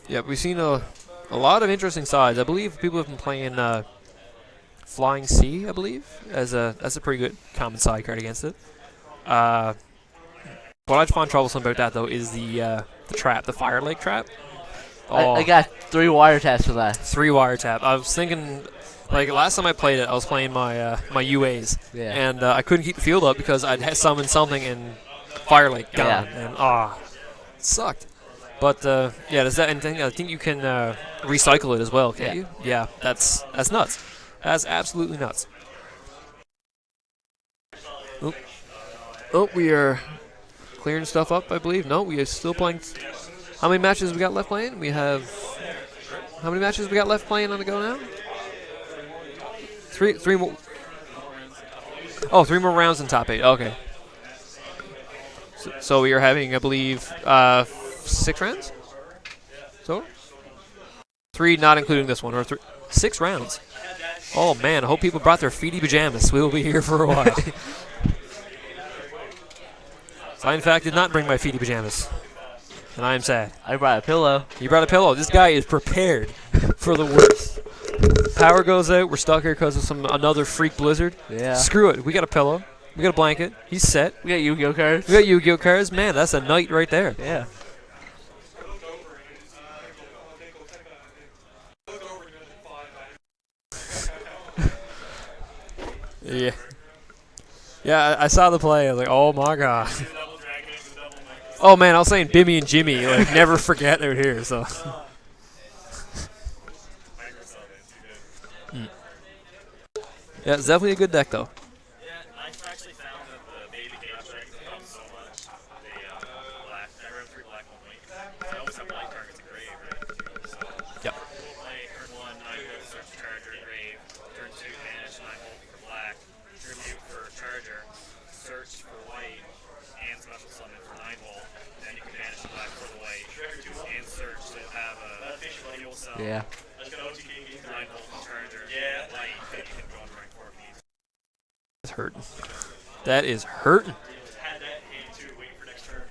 Speaker 3: Yeah, we've seen a lot of interesting sides. I believe people have been playing Flying Sea, I believe, that's a pretty good common side card against it. What I find troublesome about that though is the trap, the Fire Lake trap. Oh,
Speaker 4: I got 3 wiretaps for that.
Speaker 3: 3 wiretap. I was thinking, like last time I played it, I was playing my my UAs,
Speaker 4: Yeah.
Speaker 3: and I couldn't keep the field up because I'd summoned something and Fire Lake gone,
Speaker 4: Yeah.
Speaker 3: and it sucked. But yeah, does that? And I think you can recycle it as well, can't
Speaker 4: Yeah.
Speaker 3: you? Yeah, that's nuts. That's absolutely nuts. Oh, we are clearing stuff up, I believe. No, we are still playing. How many matches we got left playing? We have. How many matches we got left playing on the go now? Three more. Oh, 3 more rounds in top 8. Okay. So we are having, I believe, 6 rounds. So 3, not including this one, or 6 rounds. Oh man, I hope people brought their feety pajamas. We will be here for a while. So I, in fact, did not bring my feety pajamas. and I am sad.
Speaker 4: I brought a pillow.
Speaker 3: He brought a pillow. This guy is prepared for the worst. Power goes out. We're stuck here because of another freak blizzard.
Speaker 4: Yeah.
Speaker 3: Screw it. We got a pillow. We got a blanket. He's set.
Speaker 4: We got Yu-Gi-Oh cards.
Speaker 3: We got Yu-Gi-Oh cards. Man, that's a night right there.
Speaker 4: Yeah.
Speaker 3: Yeah. Yeah, I saw the play. I was like, oh my god. Oh man, I was saying Bimmy and Jimmy. Like, never forget out here. So. Yeah, it's definitely a good deck though.
Speaker 2: I actually found that the baby cage dragons help so much. They black. I ran 3 black 1 white. I always have black targets in grave, right? So
Speaker 3: Yep.
Speaker 2: play turn 1, 9 volt, search charger, grave. Turn 2, banish 9 volt for black. Tribute for charger. Search for white, and special summon for 9 volt. Then you can banish black for the white, and search. So you'll have a fuel cell.
Speaker 4: Yeah.
Speaker 2: 9 volt charger. Yeah. Light. And you can go and rank 4 piece.
Speaker 3: It's hurting. That is hurting.
Speaker 2: Had that hand too, waiting for next turn.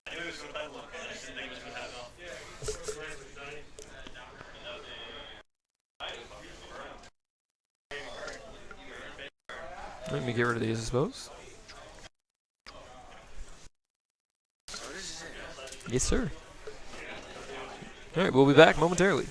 Speaker 2: I knew it was going to look, but I just didn't think it was going to happen.
Speaker 3: Let me get rid of these, I suppose. Yes, sir. All right, we'll be back momentarily.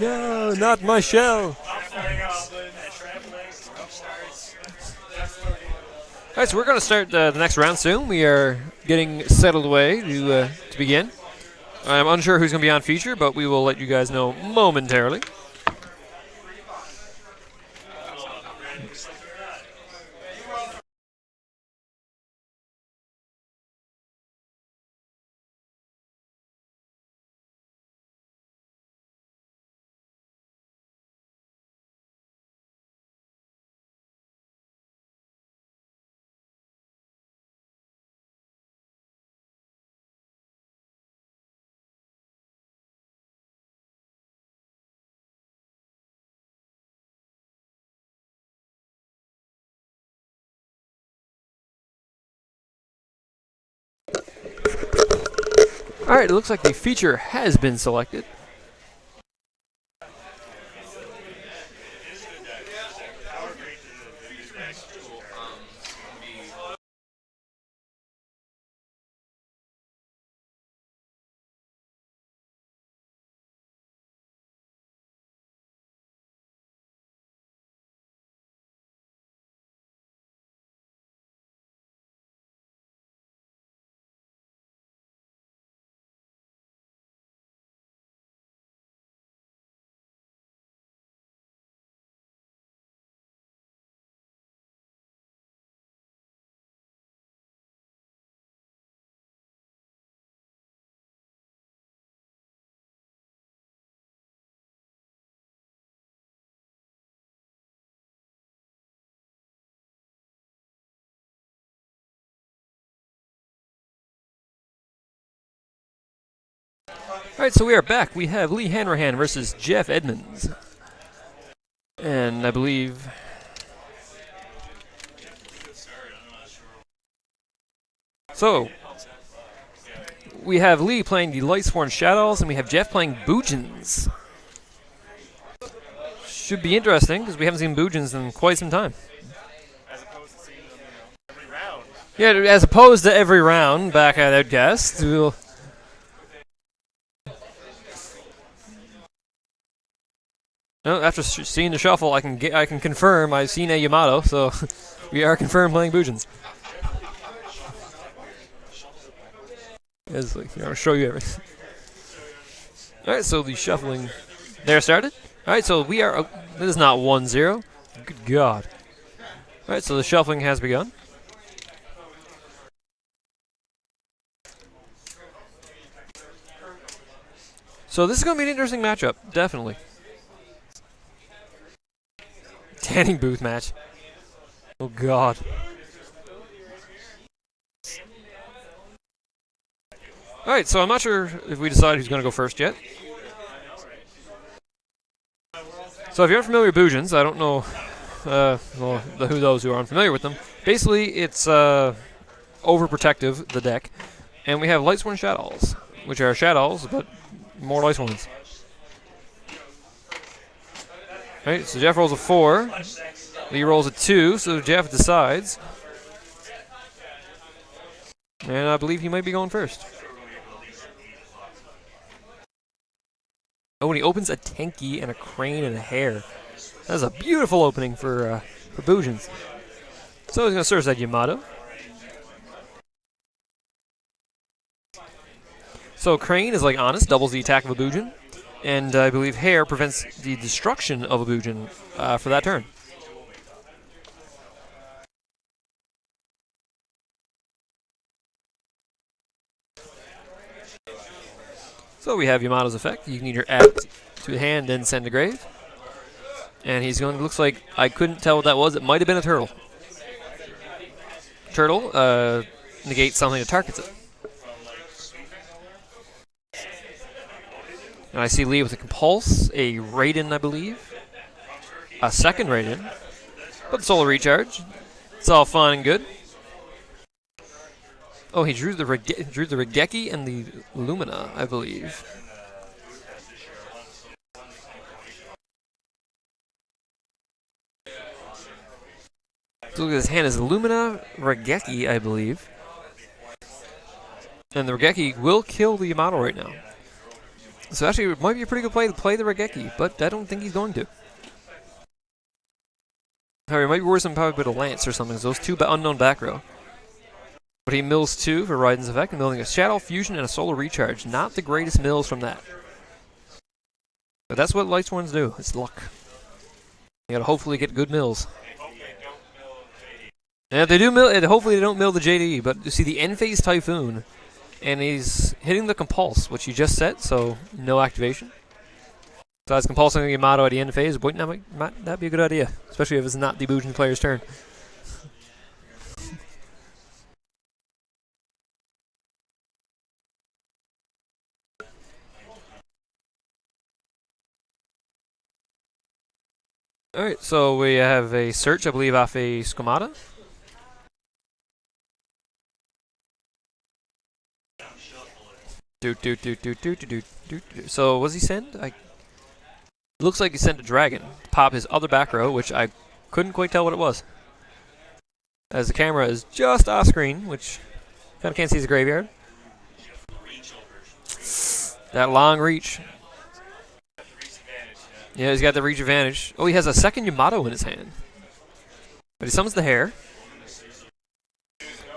Speaker 3: No, not my shell. Alright, so we're going to start the next round soon. We are getting settled away to begin. I'm unsure who's going to be on feature, but we will let you guys know momentarily. Alright, it looks like the feature has been selected. Alright, so we are back. We have Lee Hanrahan versus Jeff Edmonds. And I believe... So, we have Lee playing the Lightsworn Shadows, and we have Jeff playing Boojins. Should be interesting, because we haven't seen Boojins in quite some time. Yeah, as opposed to every round back at Outcast. We'll... No, after seeing the shuffle, I can confirm I've seen a Yamato, so we are confirmed playing Boojins. I'll show you everything. Alright, so the shuffling there started. Alright, so we are... this is not 1-0. Good God. Alright, so the shuffling has begun. So this is going to be an interesting matchup, definitely. Tanning booth match. Oh God. Alright, so I'm not sure if we decide who's going to go first yet. So if you're unfamiliar with Boojins, I don't know who those who are unfamiliar with them. Basically, it's overprotective, the deck. And we have Lightsworn Shadows, which are Shadows, but more Lightsworns. Alright, so Jeff rolls a 4. Lee rolls a 2, so Jeff decides. And I believe he might be going first. Oh, and he opens a Tenki and a Crane and a Hare. That's a beautiful opening for Boojins. So he's going to search that Yamato. So Crane is like honest, doubles the attack of a Boojin. And I believe Hare prevents the destruction of a Boojin for that turn. So we have Yamato's effect. You can either add to the hand and send to grave. And he's going, looks like, I couldn't tell what that was. It might have been a turtle. Turtle negates something that targets it. And I see Lee with a Compulse, a Raiden, I believe. A second Raiden. But Solar Recharge. It's all fun and good. Oh, he drew the Regeki and the Lumina, I believe. So look at his hand is Lumina, Regeki, I believe. And the Regeki will kill the Yamato right now. So actually, it might be a pretty good play to play the Regeki, but I don't think he's going to. However, it might be worse than probably with a Lance or something. So those two unknown back row. But he mills 2 for Raiden's effect, and milling a Shadow Fusion and a Solar Recharge. Not the greatest mills from that. But that's what Lightsworns do. It's luck. You gotta hopefully get good mills. And if they do mill, hopefully they don't mill the JDE. But you see the end phase Typhoon, and he's hitting the Compulse, which you just set, so no activation. So that's compulsing the Yamato at the end phase. Boy, that might not be a good idea, especially if it's not the Bujin player's turn. Alright, so we have a search, I believe, off a Skomata. So, what does he send? Looks like he sent a dragon to pop his other back row, which I couldn't quite tell what it was. As the camera is just off screen, which kind of can't see his graveyard. That long reach. Yeah, he's got the reach advantage. Oh, he has a second Yamato in his hand. But he summons the hair.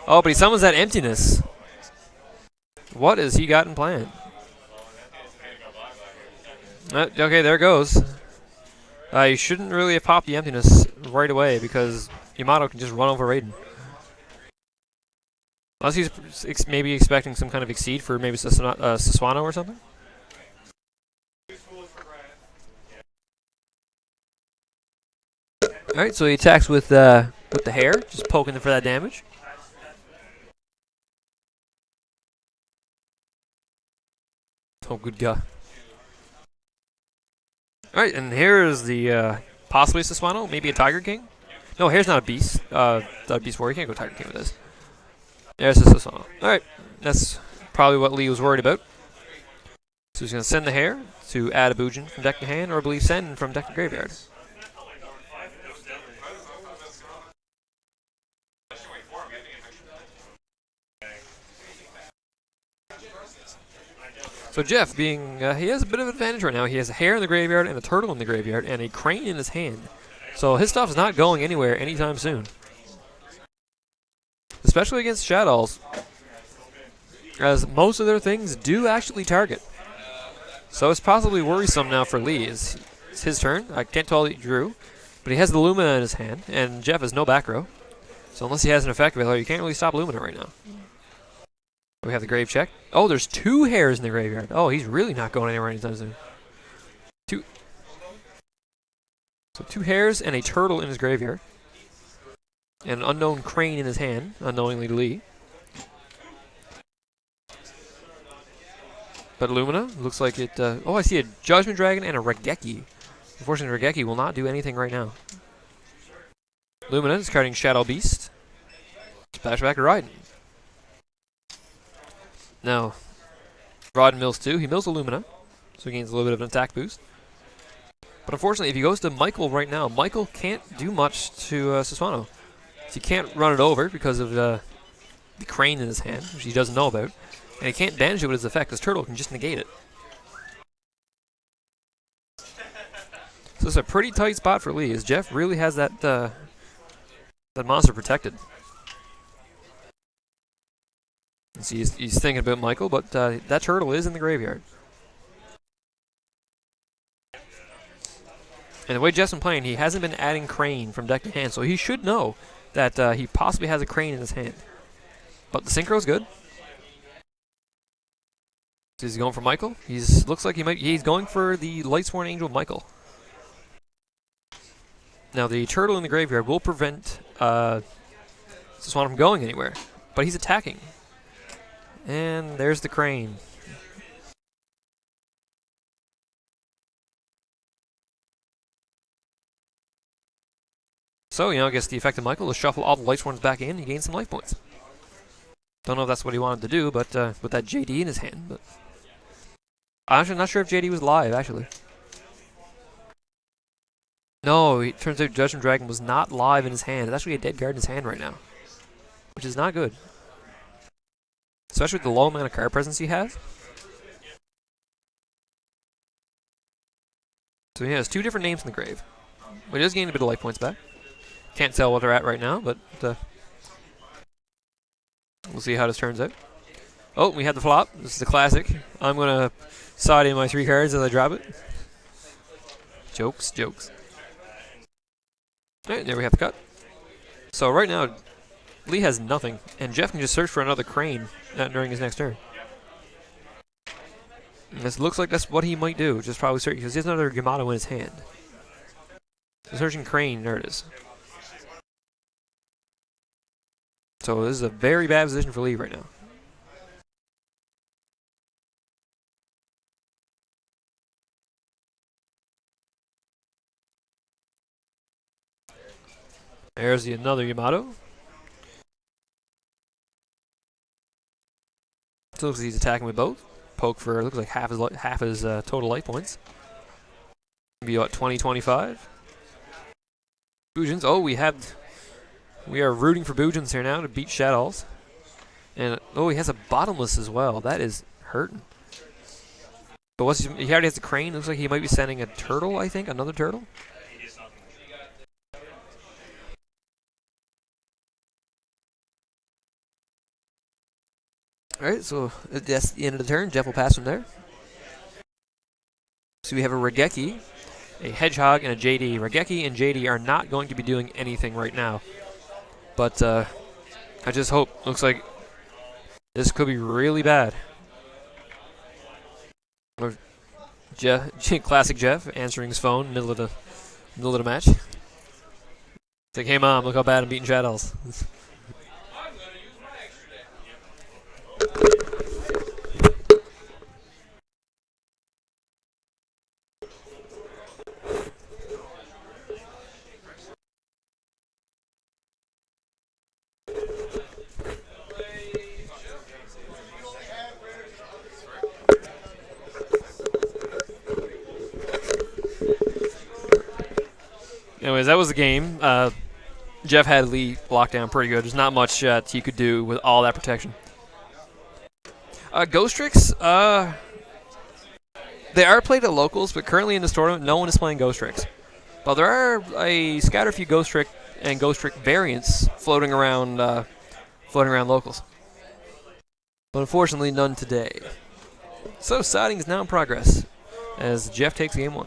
Speaker 3: Oh, but he summons that emptiness. What has he got in plan? Okay, there it goes. You shouldn't really have popped the emptiness right away because Yamato can just run over Raiden. Unless he's maybe expecting some kind of exceed for maybe Saswano or something. Alright, so he attacks with the hair, just poking for that damage. Oh, good guy. Alright, and here is the possibly Saswano, maybe a Tiger King. No, here's not a beast. Not a beast warrior. You can't go Tiger King with this. There's the Saswano. Alright, that's probably what Lee was worried about. So he's going to send the hair to add a Bujin from deck to hand, or I believe send from deck to graveyard. So Jeff, he has a bit of an advantage right now. He has a hare in the graveyard and a turtle in the graveyard and a crane in his hand. So his stuff is not going anywhere anytime soon. Especially against Shadows, as most of their things do actually target. So it's possibly worrisome now for Lee. It's his turn. I can't tell what he drew, but he has the Lumina in his hand, and Jeff has no back row. So unless he has an effect available, you can't really stop Lumina right now. We have the grave check. Oh, there's 2 hares in the graveyard. Oh, he's really not going anywhere anytime soon. 2 hares and a turtle in his graveyard. And an unknown crane in his hand, unknowingly to Lee. But Lumina, looks like it... oh, I see a Judgment Dragon and a Regeki. Unfortunately, Regeki will not do anything right now. Lumina is carding Shadow Beast. Splash back to Raiden. Now, Raiden mills 2. He mills a Lumina, so he gains a little bit of an attack boost. But unfortunately, if he goes to Michael right now, Michael can't do much to Saswano. So he can't run it over because of the crane in his hand, which he doesn't know about. And he can't damage it with his effect, because Turtle can just negate it. So it's a pretty tight spot for Lee, as Jeff really has that monster protected. See, he's thinking about Michael, but that turtle is in the graveyard. And the way Jeff's been playing, he hasn't been adding crane from deck to hand, so he should know that he possibly has a crane in his hand. But the synchro's good. So he's going for Michael. Looks like he's going for the Lightsworn Angel Michael. Now the turtle in the graveyard will prevent Saswano from going anywhere, but he's attacking. And there's the crane. So, I guess the effect of Michael is shuffle all the Lightsworns back in, he gains some life points. Don't know if that's what he wanted to do, but with that JD in his hand. But I'm actually not sure if JD was live, actually. No, it turns out Judgment Dragon was not live in his hand. It's actually a dead card in his hand right now, which is not good. Especially with the low amount of card presence he has. So he has 2 different names in the grave. But he does gain a bit of life points back. Can't tell what they're at right now, but we'll see how this turns out. Oh, we had the flop. This is the classic. I'm going to side in my 3 cards as I drop it. Jokes, jokes. Alright, there we have the cut. So right now, Lee has nothing, and Jeff can just search for another crane during his next turn. And this looks like that's what he might do, just probably search, because he has another Yamato in his hand. So searching crane, there it is. So this is a very bad position for Lee right now. There's another Yamato. So looks like he's attacking with both. Poke for looks like half his total life points. Be about 20, 25. Boojins. Oh, we are rooting for Boojins here now to beat Shadows. And oh, he has a bottomless as well. That is hurting. But he already has a crane. Looks like he might be sending a turtle. I think another turtle. Alright, so that's the end of the turn. Jeff will pass from there. So we have a Regeki, a Hedgehog, and a JD. Regeki and JD are not going to be doing anything right now. But I just hope. Looks like this could be really bad. Or classic Jeff answering his phone middle of the match. It's like, hey mom, look how bad I'm beating Shadows. Anyways, that was the game. Jeff had Lee locked down pretty good. There's not much he could do with all that protection. Ghost Tricks, they are played at locals, but currently in this tournament, no one is playing Ghost Tricks. But there are a scattered few Ghost Trick and Ghost Trick variants floating around locals. But unfortunately, none today. So siding is now in progress as Jeff takes game 1.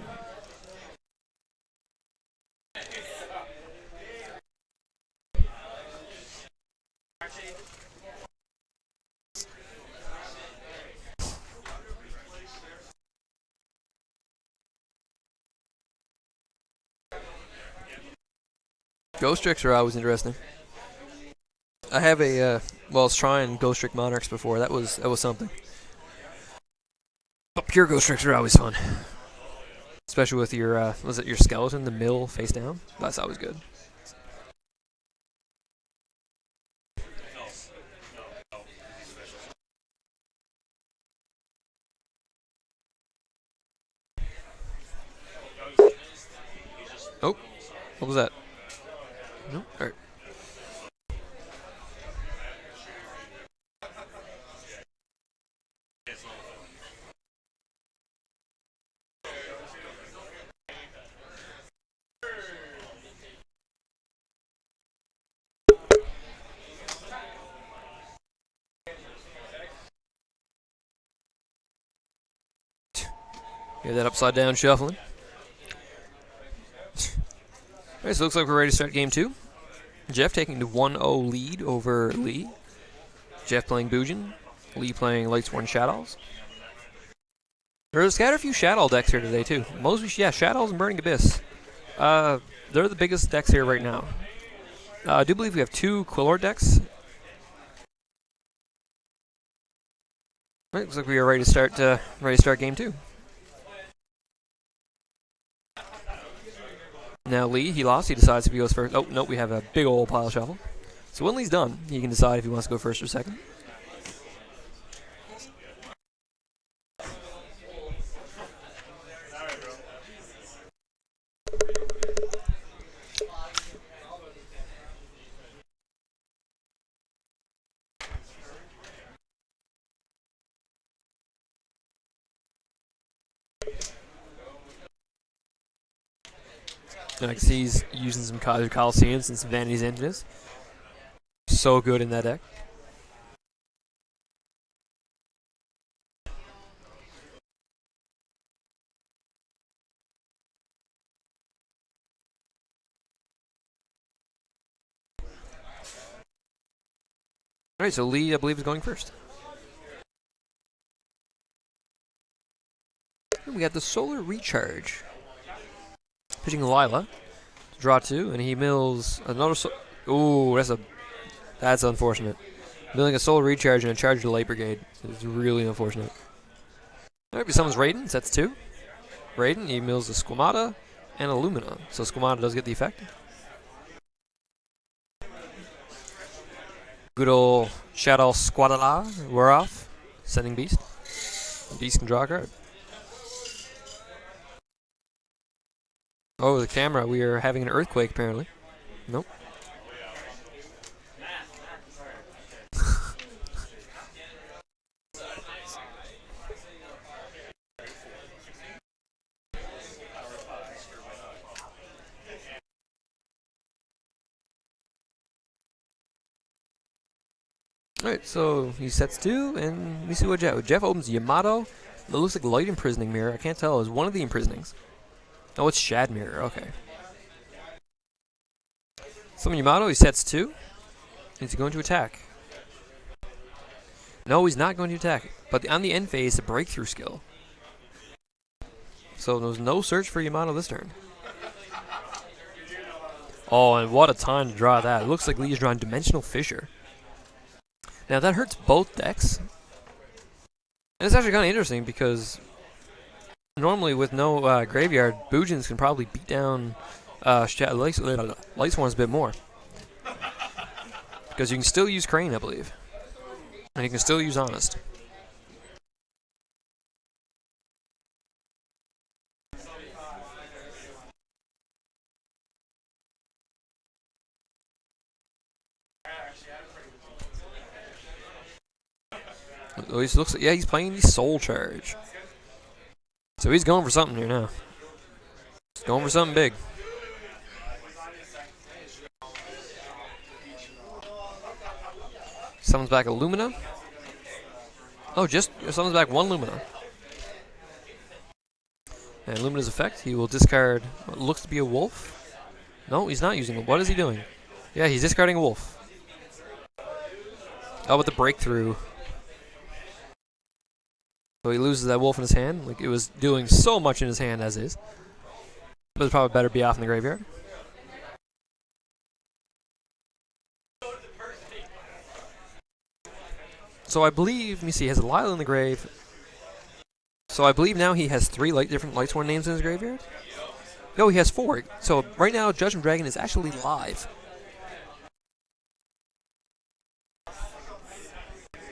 Speaker 3: Ghost Tricks are always interesting. I have I was trying Ghost Trick Monarchs before. That was something. But pure Ghost Tricks are always fun. Especially with your, was it your skeleton, the mill face down? That's always good. Oh, what was that? No? Alright. Get that upside down shuffling. Alright, so it looks like we're ready to start game 2. Jeff taking the 1-0 lead over Lee. Jeff playing Boojin. Lee playing Lightsworn Shadows. There's a scattered few Shadow decks here today too. Mostly, yeah, Shadows and Burning Abyss. They're the biggest decks here right now. I do believe we have 2 Quillord decks. Right, looks like we are ready to start game 2. Now Lee, he lost. He decides if he goes first. Oh, no, we have a big old pile shuffle. So when Lee's done, he can decide if he wants to go first or second. And I can see he's using some Coliseums and some Vanity's Engines. So good in that deck. Alright, so Lee, I believe, is going first. And we got the Solar Recharge. Pitching Lila. Draw 2, and he mills another. Ooh, that's unfortunate. Milling a Solar Recharge and a Charge to Light Brigade is really unfortunate. Alright, he summons Raiden, sets 2. Raiden, he mills a Squamata and a Lumina, so Squamata does get the effect. Good old Shadow Squadala, we're off. Sending Beast. Beast can draw a card. Oh, the camera. We are having an earthquake, apparently. Nope. Alright, so he sets 2, and let me see what Jeff opens Yamato. It looks like Light Imprisoning Mirror. I can't tell. It's one of the Imprisonings. Oh, it's Shad Mirror. Okay. Summon Yamato. He sets 2. Is he going to attack? No, he's not going to attack. But on the end phase, a breakthrough skill. So there's no search for Yamato this turn. Oh, and what a time to draw that. It looks like Lee's drawing Dimensional Fissure. Now that hurts both decks. And it's actually kind of interesting because normally with no graveyard, Boojins can probably beat down Light Swarms a bit more. Because you can still use Crane, I believe. And you can still use Honest. Oh, he looks like, yeah, he's playing the Soul Charge. So he's going for something here now. He's going for something big. Summons back a Lumina. Oh, just summons back 1 Lumina. And Lumina's effect, he will discard what looks to be a wolf. No, he's not using it. What is he doing? Yeah, he's discarding a wolf. Oh, with the breakthrough. So he loses that wolf in his hand. Like, it was doing so much in his hand as is. But it's probably better to be off in the graveyard. So I believe, let me see, he has a Lila in the grave. So I believe now he has 3 different Lightsworn names in his graveyard. No, he has 4. So right now, Judgment Dragon is actually live.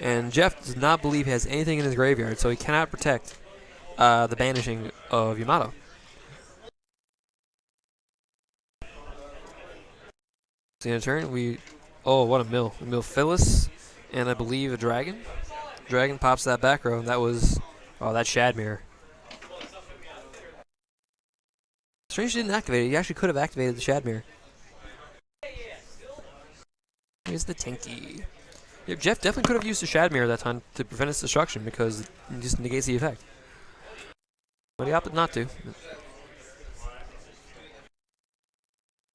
Speaker 3: And Jeff does not believe he has anything in his graveyard, so he cannot protect the banishing of Yamato. So in turn, oh, what a mill. We mill Phyllis, and I believe a dragon. Dragon pops that back row, and that was, oh, that's Shad Mirror. Strange didn't activate it. He actually could have activated the Shad Mirror. Here's the Tinky. Yeah, Jeff definitely could have used the Shad Mirror that time to prevent its destruction because it just negates the effect. But he opted not to.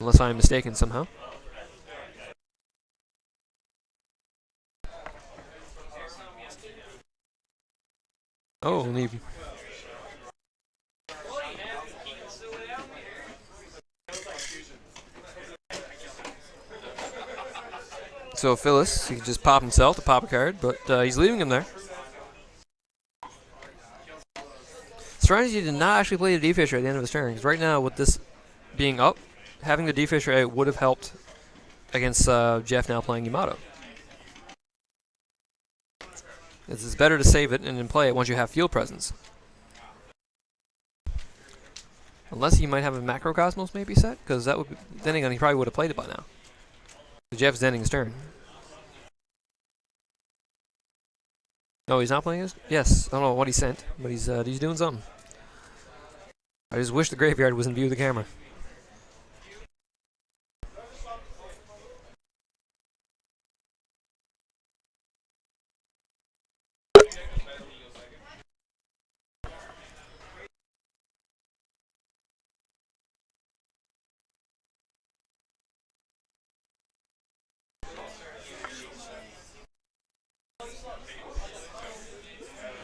Speaker 3: Unless I'm mistaken somehow. Oh, and he... So Phyllis, he can just pop himself to pop a card, but he's leaving him there. Strategy did not actually play the D-Fisher at the end of his turn, because right now with this being up, having the D-Fisher out would have helped against Jeff now playing Yamato. It's better to save it and then play it once you have field presence. Unless he might have a Macrocosmos maybe set, because that would be, then again he probably would have played it by now. Jeff's ending his turn. No, he's not playing his? Yes, I don't know what he sent, but he's doing something. I just wish the graveyard was in view of the camera.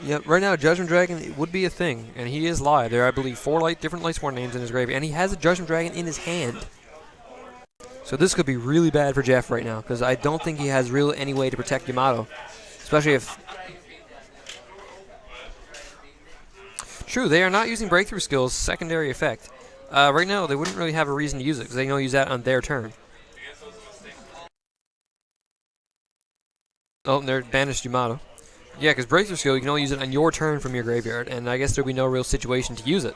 Speaker 3: Yep, right now Judgment Dragon would be a thing, and he is live. There are, I believe, 4 different Lightsworn names in his grave, and he has a Judgment Dragon in his hand. So this could be really bad for Jeff right now, because I don't think he has really any way to protect Yamato. Especially if... True, they are not using Breakthrough Skills' secondary effect. Right now, they wouldn't really have a reason to use it, because they can only use that on their turn. Oh, and they're banished Yamato. Yeah, because Breakthrough Skill, you can only use it on your turn from your graveyard, and I guess there'll be no real situation to use it.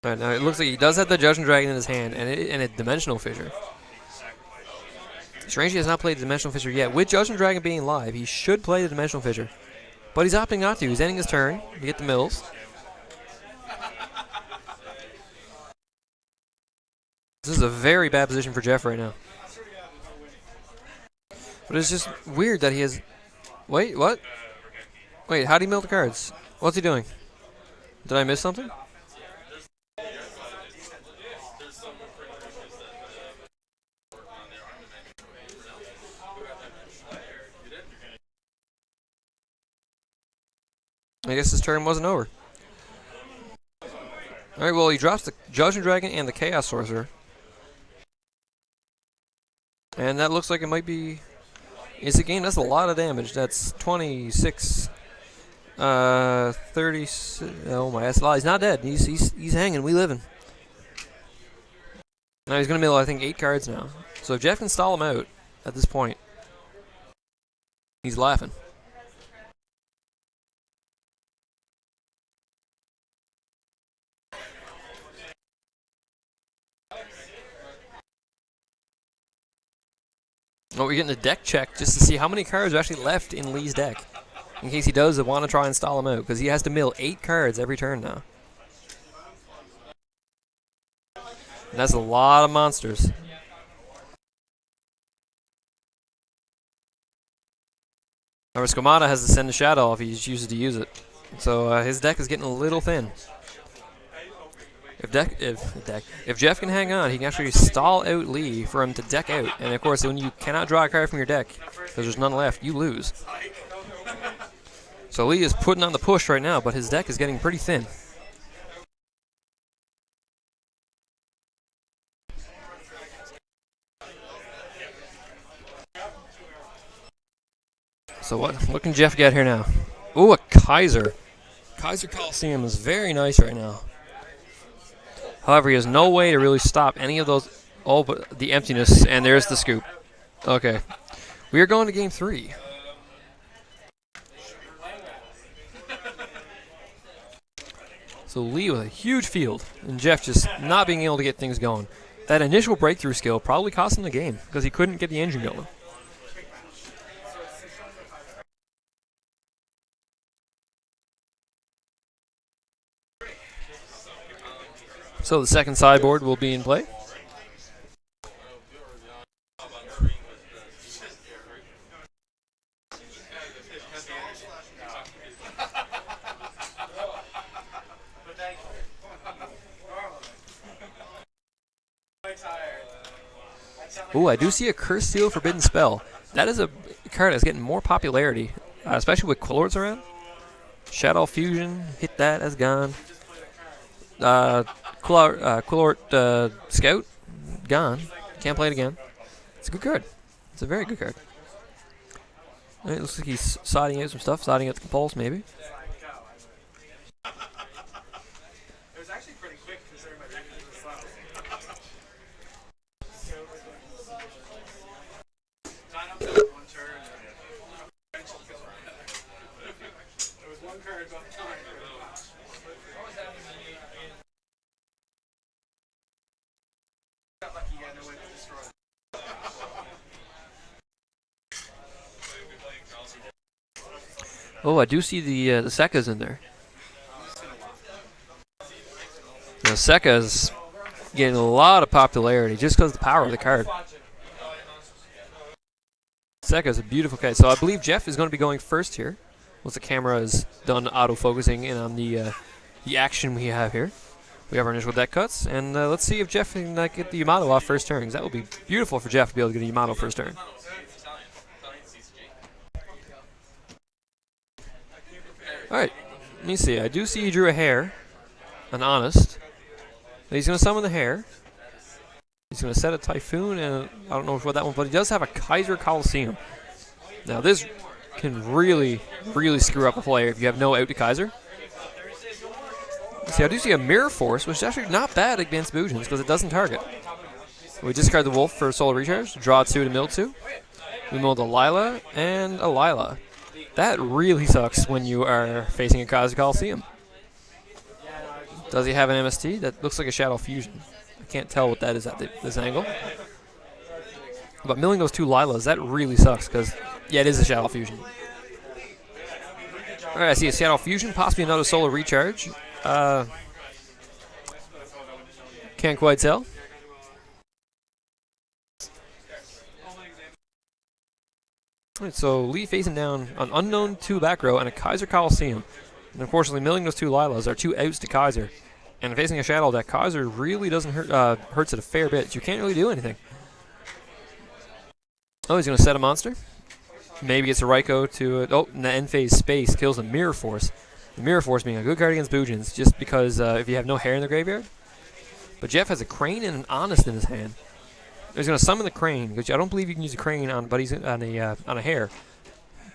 Speaker 3: Alright, now it looks like he does have the Judgment Dragon in his hand, and a Dimensional Fissure. Strangely has not played the Dimensional Fissure yet. With Judgment Dragon being live, he should play the Dimensional Fissure. But he's opting not to. He's ending his turn to get the mills. This is a very bad position for Jeff right now. But it's just weird that he has... Wait, what? Wait, how do you mill the cards? What's he doing? Did I miss something? I guess his turn wasn't over. Alright, well, he drops the Judgment Dragon and the Chaos Sorcerer. And that looks like it might be... Is a game, that's a lot of damage. That's 26... 30... Oh my, that's a lot. He's not dead. He's hanging. We living. Now he's going to mill, I think, 8 cards now. So if Jeff can stall him out at this point, he's laughing. Oh, we're getting a deck check just to see how many cards are actually left in Lee's deck. In case he does want to try and stall him out, because he has to mill 8 cards every turn now. And that's a lot of monsters. Now, Skomata has to send a Shadow if he chooses to use it. So his deck is getting a little thin. If Jeff can hang on, he can actually stall out Lee for him to deck out. And of course, when you cannot draw a card from your deck, because there's none left, you lose. So Lee is putting on the push right now, but his deck is getting pretty thin. So what can Jeff get here now? Ooh, a Kaiser. Kaiser Coliseum is very nice right now. However, he has no way to really stop any of those, oh, but the emptiness, and there's the scoop. Okay. We are going to game 3. So Lee with a huge field, and Jeff just not being able to get things going. That initial breakthrough skill probably cost him the game, because he couldn't get the engine going. So the second sideboard will be in play. Ooh, I do see a Curse Seal Forbidden Spell. That is a card that's getting more popularity, especially with Quillorts around. Shadow Fusion, hit that, that's gone. Quillort Scout, gone. Can't play it again. It's a good card. It's a very good card. It looks like he's siding out some stuff, siding out the Compulse maybe. Oh, I do see the Sekkas in there. Now, Sekka's getting a lot of popularity just because of the power of the card. Sekka's a beautiful card. So I believe Jeff is going to be going first here, once the camera is done auto-focusing in on the action we have here. We have our initial deck cuts, and let's see if Jeff can get the Yamato off first turn, 'cause that would be beautiful for Jeff to be able to get a Yamato first turn. Alright, let me see. I do see he drew a hare, an honest. He's going to summon the hare. He's going to set a Typhoon, and I don't know what that one, but he does have a Kaiser Coliseum. Now this can really, really screw up a player if you have no out to Kaiser. See, I do see a Mirror Force, which is actually not bad against Boojins because it doesn't target. We discard the Wolf for Solar Recharge, draw 2 to mill 2. We milled a Lila and a Lila. That really sucks when you are facing a Kaiser Coliseum. Does he have an MST? That looks like a Shadow Fusion. I can't tell what that is at this angle. But milling those 2 Lilas, that really sucks because, yeah, it is a Shadow Fusion. Alright, I see a Shadow Fusion, possibly another Solar Recharge. Can't quite tell. Alright, so Lee facing down an Unknown 2 back row and a Kaiser Coliseum. And unfortunately, milling those 2 Lilas are 2 outs to Kaiser. And facing a Shadow deck, Kaiser really doesn't hurts it a fair bit. You can't really do anything. Oh, he's going to set a monster. Maybe it's a Raikou to... and the end phase space kills the Mirror Force. The Mirror Force being a good card against Boojins, just because if you have no hair in the graveyard. But Jeff has a Crane and an Honest in his hand. He's going to summon the Crane, which I don't believe you can use a Crane on, but he's on a hare.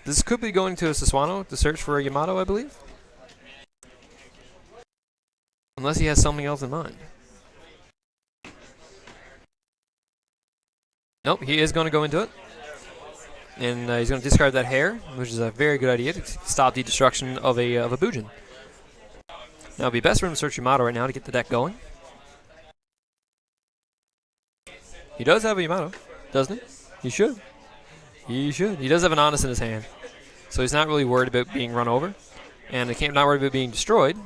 Speaker 3: This could be going to a Sassuano to search for a Yamato, I believe. Unless he has something else in mind. Nope, he is going to go into it. And he's going to discard that hare, which is a very good idea to stop the destruction of a Boojin. Now, it would be best for him to search Yamato right now to get the deck going. He does have a Yamato, doesn't he? He should. He should. He does have an Honest in his hand. So he's not really worried about being run over. And not worried about being destroyed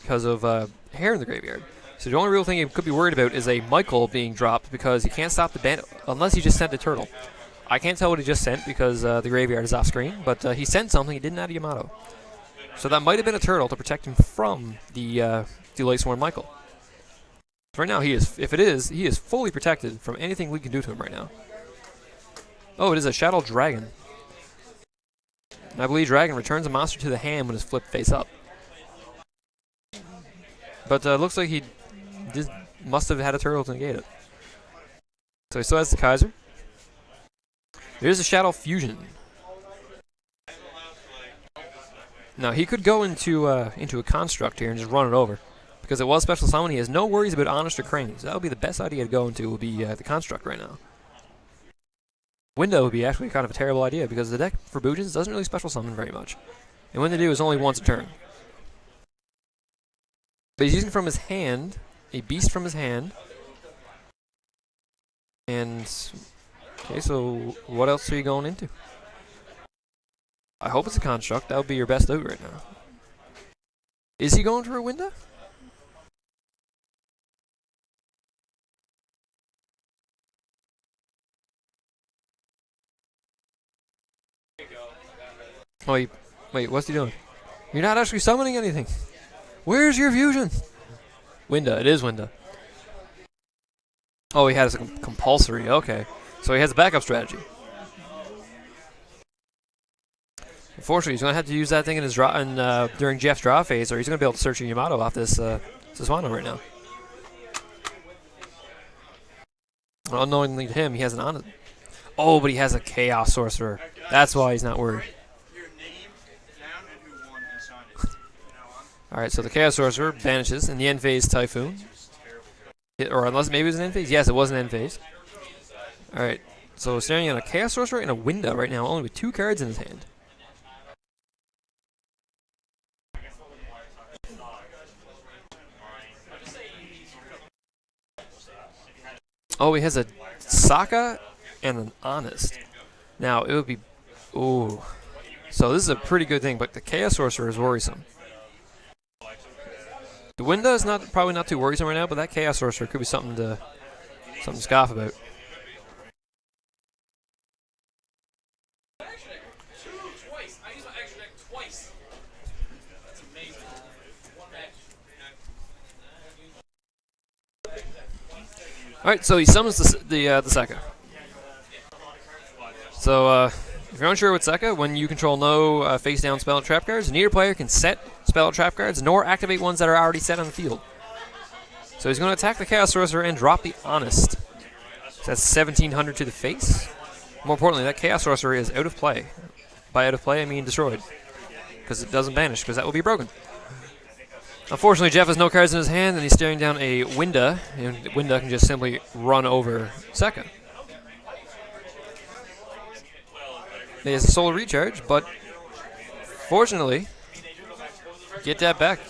Speaker 3: because of hair in the graveyard. So the only real thing he could be worried about is a Michael being dropped because he can't stop the band unless he just sent a turtle. I can't tell what he just sent because the graveyard is off screen, but he sent something. He didn't add a Yamato. So that might have been a turtle to protect him from the Light Sworn Michael. So right now, if it is, he is fully protected from anything we can do to him right now. Oh, it is a Shadow Dragon. And I believe Dragon returns a monster to the hand when it's flipped face up. But looks like he must have had a turtle to negate it. So he still has the Kaiser. There's a Shadow Fusion. Now he could go into a Construct here and just run it over. Because it was special summon, he has no worries about Honest or Crane. So that would be the best idea to go into, would be the Construct right now. Window would be actually kind of a terrible idea because the deck for Boojins doesn't really special summon very much. And when they do, it's only once a turn. But he's using from his hand, a beast from his hand. And, okay, so what else are you going into? I hope it's a Construct. That would be your best out right now. Is he going for a window? Oh, wait, what's he doing? You're not actually summoning anything. Where's your fusion? Winda, it is Winda. Oh, he has a compulsory, okay. So he has a backup strategy. Unfortunately, he's going to have to use that thing in his draw during Jeff's draw phase, or he's going to be able to search a Yamato off this Sassuano right now. Unknowingly to him, he has an Honest. Oh, but he has a Chaos Sorcerer. That's why he's not worried. Alright, so the Chaos Sorcerer vanishes in the end phase Typhoon. Or unless maybe it was an end phase? Yes, it was an end phase. Alright, so staring at a Chaos Sorcerer and a window right now, only with 2 cards in his hand. Oh, he has a Sokka and an Honest. Now, it would be... Ooh. So this is a pretty good thing, but the Chaos Sorcerer is worrisome. The window is probably not too worrisome right now, but that Chaos Sorcerer could be something to scoff about. All right, so he summons the Sekka. So if you're unsure with Sekka, when you control no face-down spell and trap cards, neither player can set spell and trap cards nor activate ones that are already set on the field. So he's going to attack the Chaos Sorcerer and drop the Honest. So that's 1,700 to the face. More importantly, that Chaos Sorcerer is out of play. By out of play, I mean destroyed. Because it doesn't vanish, because that will be broken. Unfortunately, Jeff has no cards in his hand, and he's staring down a Winda, and Winda can just simply run over Sekka. He has a Soul Recharge, but fortunately, get that back.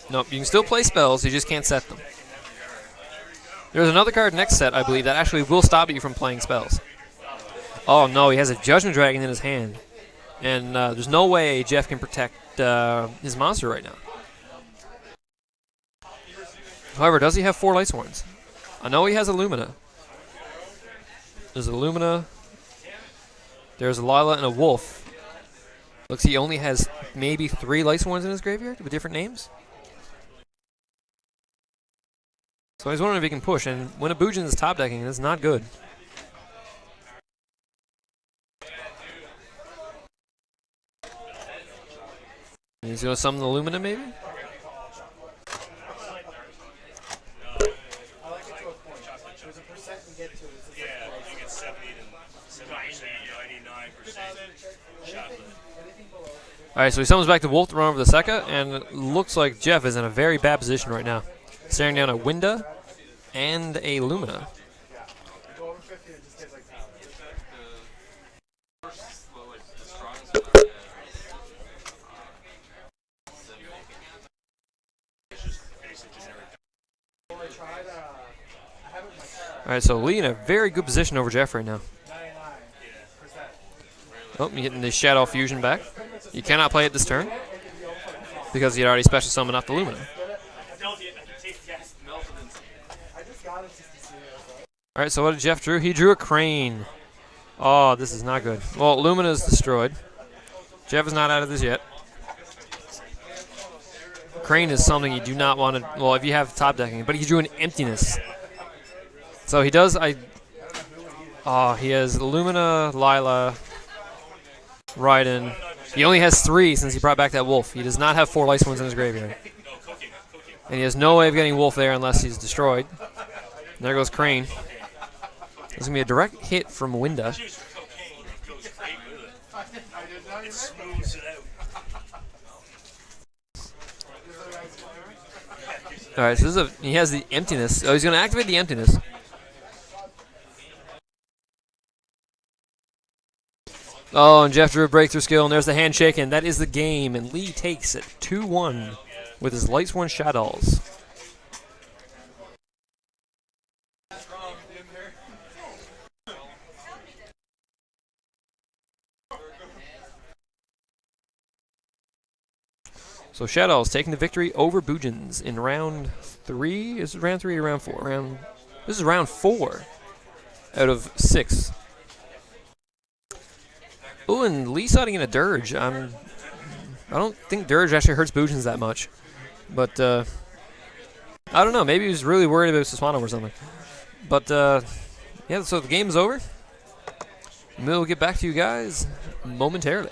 Speaker 3: Nope, you can still play spells, you just can't set them. There's another card next set, I believe, that actually will stop you from playing spells. Oh no, he has a Judgment Dragon in his hand. And there's no way Jeff can protect his monster right now. However, does he have 4 Light Sworns? I know he has a Lumina. There's a Lumina. There's a Lila and a Wolf. Looks he only has maybe 3 Light Sworns in his graveyard with different names. So I was wondering if he can push, and when a Bujin is top decking, it's not good. And he's going to summon the Lumina, maybe? Alright, so he summons back the Wolf to run over the Sekka, and it looks like Jeff is in a very bad position right now. Staring down a Winda and a Lumina. Alright, so Lee in a very good position over Jeff right now. Oh, you're getting the Shadow Fusion back. You cannot play it this turn because he had already special summoned off the Lumina. Alright, so what did Jeff drew? He drew a Crane. Oh, this is not good. Well, Lumina is destroyed. Jeff is not out of this yet. Crane is something you do not want to... Well, if you have top decking, but he drew an Emptiness. So he does... he has Lumina, Lila, Raiden. He only has 3 since he brought back that Wolf. He does not have 4 Light Sworns in his graveyard. And he has no way of getting Wolf there unless he's destroyed. And there goes Crane. There's going to be a direct hit from Winda. Alright, so this is he has the Emptiness. Oh, he's going to activate the Emptiness. Oh, and Jeff drew a breakthrough skill, and there's the handshake, and that is the game. And Lee takes it 2-1 with his Light Sworn Shadows. So Shadows taking the victory over Bujins in round 3. Is it round 3 or round 4? This is round 4 out of 6. Ooh, and Lee siding in a Dirge. I don't think Dirge actually hurts Bujins that much. But, I don't know. Maybe he was really worried about Suswano or something. But, yeah, so the game's over. We'll get back to you guys momentarily.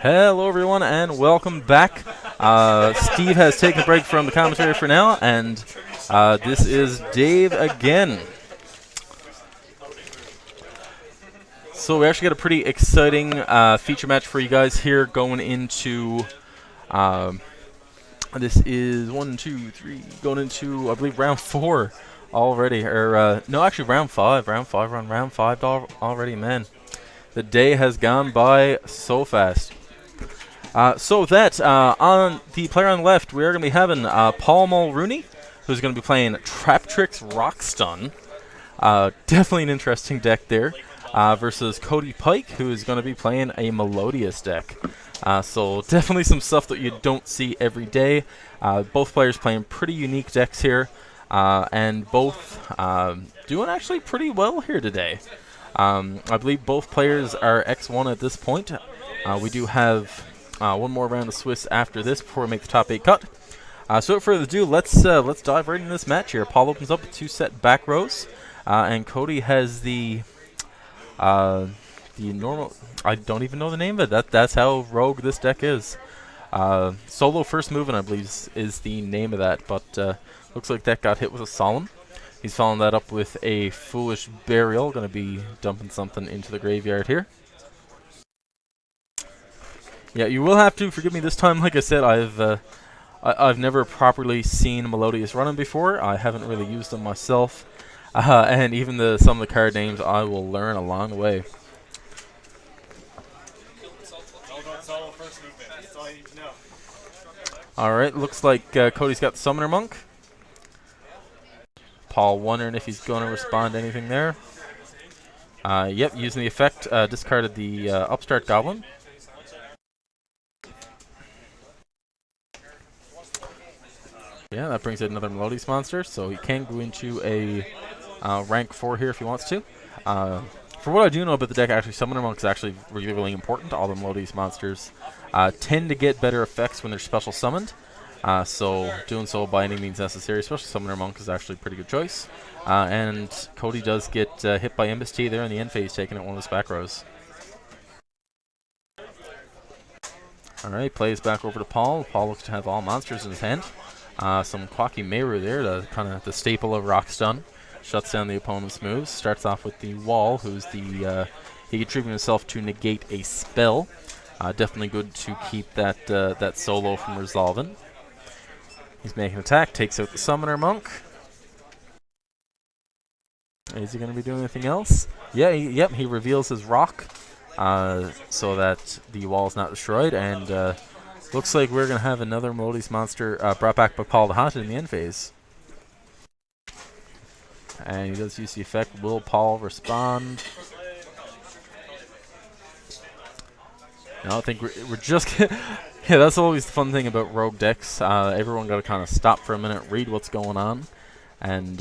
Speaker 1: Hello, everyone, and welcome back. Steve has taken a break from the commentary for now, and this is Dave again. So we actually got a pretty exciting feature match for you guys here going into. This is 1, 2, 3, going into I believe round 4 already, or no, actually round 5. We're on round 5 already, man. The day has gone by so fast. So that on the player on the left, we're going to be having Paul Mulrooney, who's going to be playing Trap Tricks Rockstun. Definitely an interesting deck there. Versus Cody Pike, who is going to be playing a Melodious deck. So definitely some stuff that you don't see every day. Both players playing pretty unique decks here, and both doing actually pretty well here today. I believe both players are X1 at this point. We do have one more round of Swiss after this before we make the top 8 cut. So without further ado, let's dive right into this match here. Paul opens up with 2 set back rows, and Cody has the normal. I don't even know the name of it. That's how rogue this deck is. Solo first movement, I believe, is the name of that. But looks like that got hit with a solemn. He's following that up with a foolish burial. Going to be dumping something into the graveyard here. Yeah, you will have to forgive me this time. Like I said, I've never properly seen Melodious running before. I haven't really used them myself. And even some of the card names I will learn along the way. Alright, looks like Cody's got the Summoner Monk. Paul wondering if he's going to respond to anything there. Yep, using the effect, discarded the Upstart Goblin. Yeah, that brings in another Melodious monster, so he can go into a rank 4 here if he wants to. For what I do know about the deck, actually, Summoner Monk is actually really, really important. All the Melodious monsters tend to get better effects when they're special summoned. So doing so by any means necessary, especially Summoner Monk, is actually a pretty good choice. And Cody does get hit by Imbus T there in the end phase, taking out one of his back rows. Alright, plays back over to Paul. Paul looks to have all monsters in his hand. Some Quacky Meru there, kind of the staple of Rockstun. Shuts down the opponent's moves. Starts off with the Wall, who's the he contributed himself to negate a spell. Definitely good to keep that solo from resolving. He's making an attack, takes out the Summoner Monk. Is he going to be doing anything else? Yeah, he reveals his rock so that the wall is not destroyed, and looks like we're going to have another Melodious monster brought back by Paul the Haunted in the end phase. And he does use the effect. Will Paul respond? No, I think we're just... yeah, that's always the fun thing about rogue decks. Everyone got to kind of stop for a minute, read what's going on. And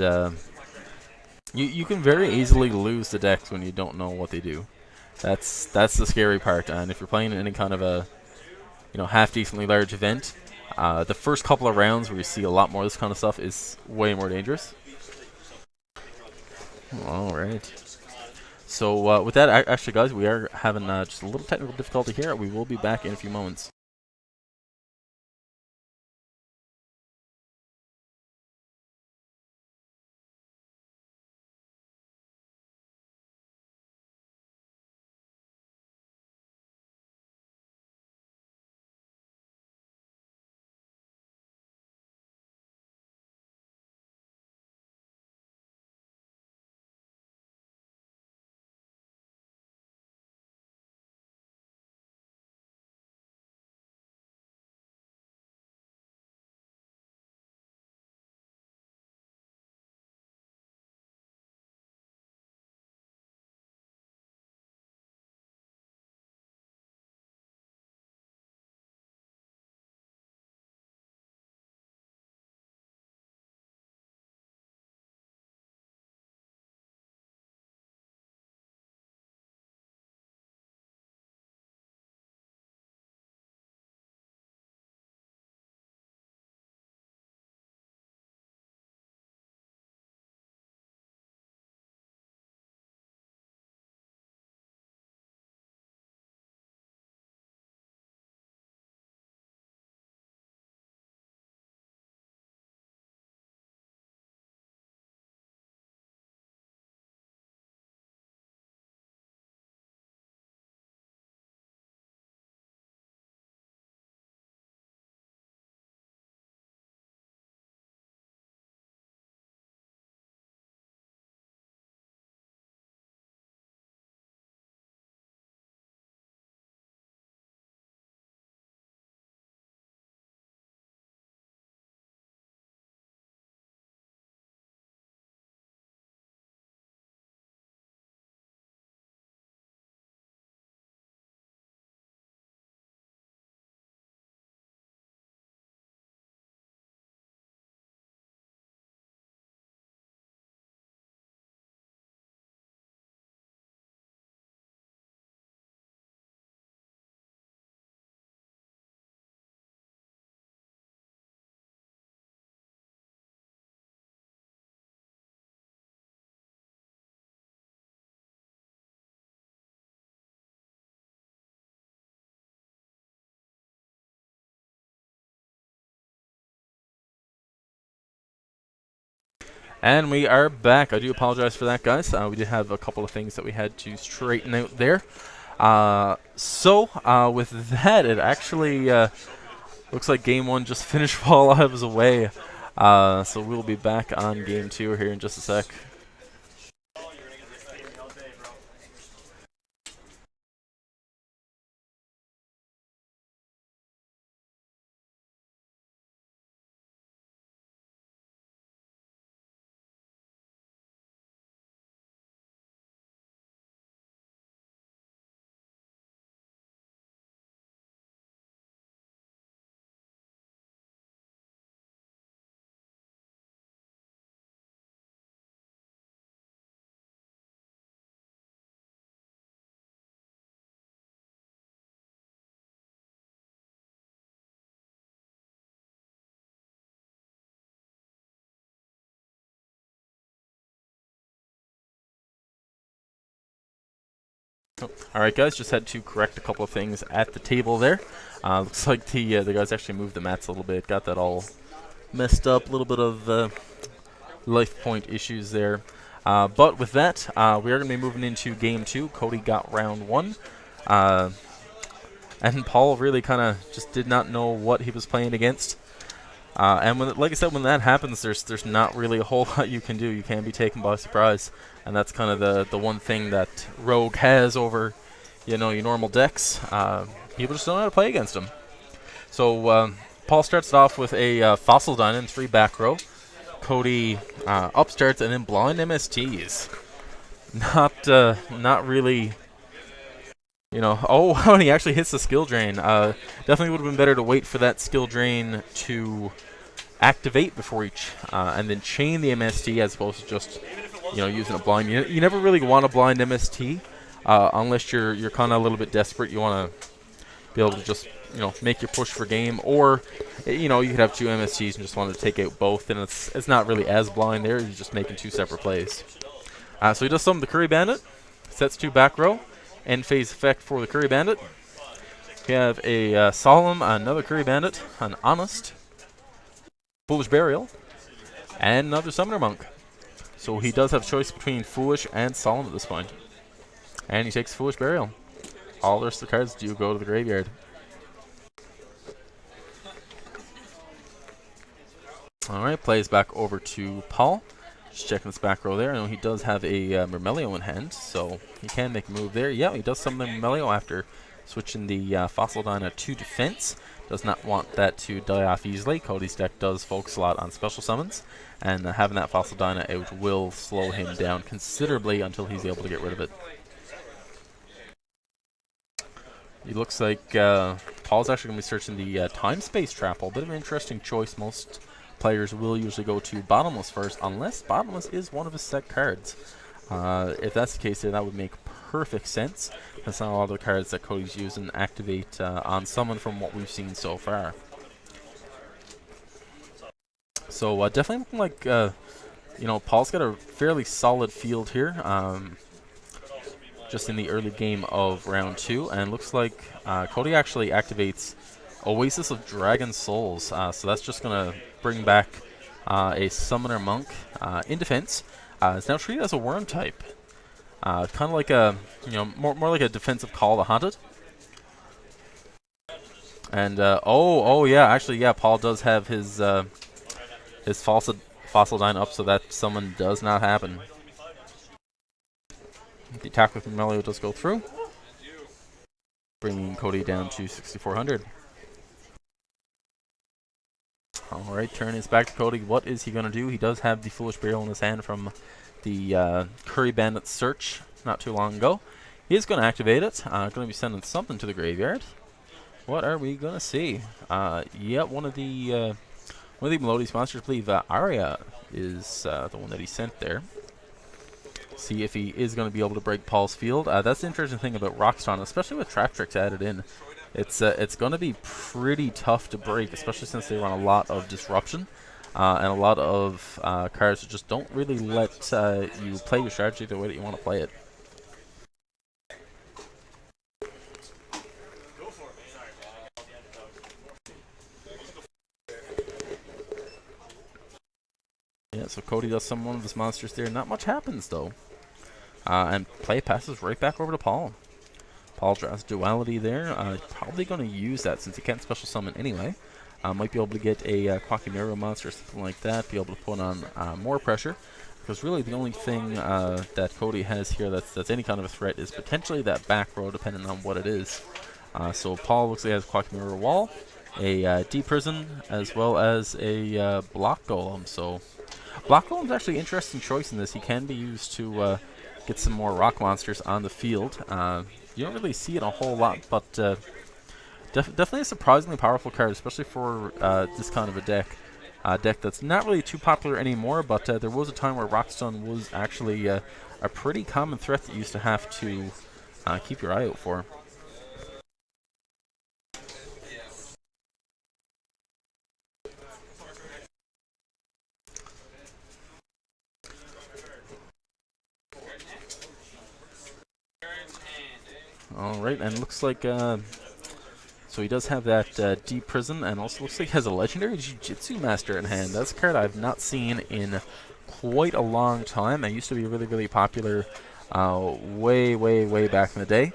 Speaker 1: you can very easily lose the decks when you don't know what they do. That's the scary part. And if you're playing in any kind of a half-decently large event, the first couple of rounds where you see a lot more of this kind of stuff is way more dangerous. All right. So with that, actually, guys, we are having just a little technical difficulty here. We will be back in a few moments. And we are back. I do apologize for that, guys. We did have a couple of things that we had to straighten out there. With that, it actually looks like game 1 just finished while I was away. So we'll be back on game 2 here in just a sec. Alright, guys, just had to correct a couple of things at the table there. Looks like the guys actually moved the mats a little bit, got that all messed up, a little bit of life point issues there. But with that, we are going to be moving into game 2. Cody got round 1. And Paul really kind of just did not know what he was playing against. And like I said, when that happens, there's not really a whole lot you can do. You can be taken by surprise, and that's kind of the one thing that Rogue has over, your normal decks. People just don't know how to play against him. So Paul starts off with a Fossil Dyna in 3 back row. Cody upstarts and then blind MSTs. Not really. Oh, and he actually hits the skill drain. Definitely would have been better to wait for that skill drain to activate before each, and then chain the MST as opposed to just, using a blind. You never really want a blind MST unless you're kind of a little bit desperate. You want to be able to just, make your push for game, or, you could have 2 MSTs and just want to take out both, and it's not really as blind there. You're just making 2 separate plays. So he does some of the Curry Bandit, sets 2 back row. End phase effect for the Curry Bandit. We have a Solemn, another Curry Bandit, an Honest, Foolish Burial, and another Summoner Monk. So he does have choice between Foolish and Solemn at this point. And he takes Foolish Burial. All the rest of the cards do go to the graveyard. Alright, plays back over to Paul. Just checking this back row there. I know he does have a Myrmelio in hand, so he can make a move there. Yeah, he does summon the Myrmelio after switching the Fossil Dyna to defense. Does not want that to die off easily. Cody's deck does focus a lot on special summons, and having that Fossil Dyna out will slow him down considerably until he's able to get rid of it. It looks like Paul's actually going to be searching the Time-Space Trap. A bit of an interesting choice. Most players will usually go to Bottomless first, unless Bottomless is one of his set cards. If that's the case, then that would make perfect sense. That's not a lot of the cards that Cody's using activate on someone from what we've seen so far. So definitely looking like Paul's got a fairly solid field here. Just in the early game of round 2, and looks like Cody actually activates Oasis of Dragon Souls. So that's just gonna bring back a Summoner Monk in defense. It's now treated as a worm type. Kind of like a, more like a defensive Call of the Haunted. And yeah, Paul does have his Fossil Dyna up, so that summon does not happen. The attack with Myrmelio does go through, bringing Cody down to 6,400. Alright, turn is back to Cody. What is he going to do? He does have the Foolish Burial in his hand from the Curry Bandit search not too long ago. He is going to activate it. Going to be sending something to the graveyard. What are we going to see? Yeah, one of the Melodious monsters, I believe Arya is the one that he sent there. See if he is going to be able to break Paul's field. That's the interesting thing about Rockstone, especially with Trap Tricks added in. It's going to be pretty tough to break, especially since they run a lot of disruption and a lot of cards that just don't really let you play your strategy the way that you want to play it. Yeah, So Cody does summon one of his monsters there. Not much happens, though. And play passes right back over to Paul. Paul draws Duality there. Probably going to use that since he can't special summon anyway. Might be able to get a Quackimero monster or something like that. Be able to put on more pressure. Because really the only thing that Cody has here that's any kind of a threat is potentially that back row, depending on what it is. So Paul looks like he has Quackimero Wall, a Deep Prison, as well as a Block Golem. So Block Golem's actually an interesting choice in this. He can be used to get some more rock monsters on the field. You don't really see it a whole lot, but definitely a surprisingly powerful card, especially for this kind of a deck. Deck that's not really too popular anymore, but there was a time where Rockstone was actually a pretty common threat that you used to have to keep your eye out for. Alright, and looks like so he does have that Deep Prison, and also looks like he has a Legendary Jiu-Jitsu Master in hand. That's a card I've not seen in quite a long time. It used to be really, really popular way back in the day,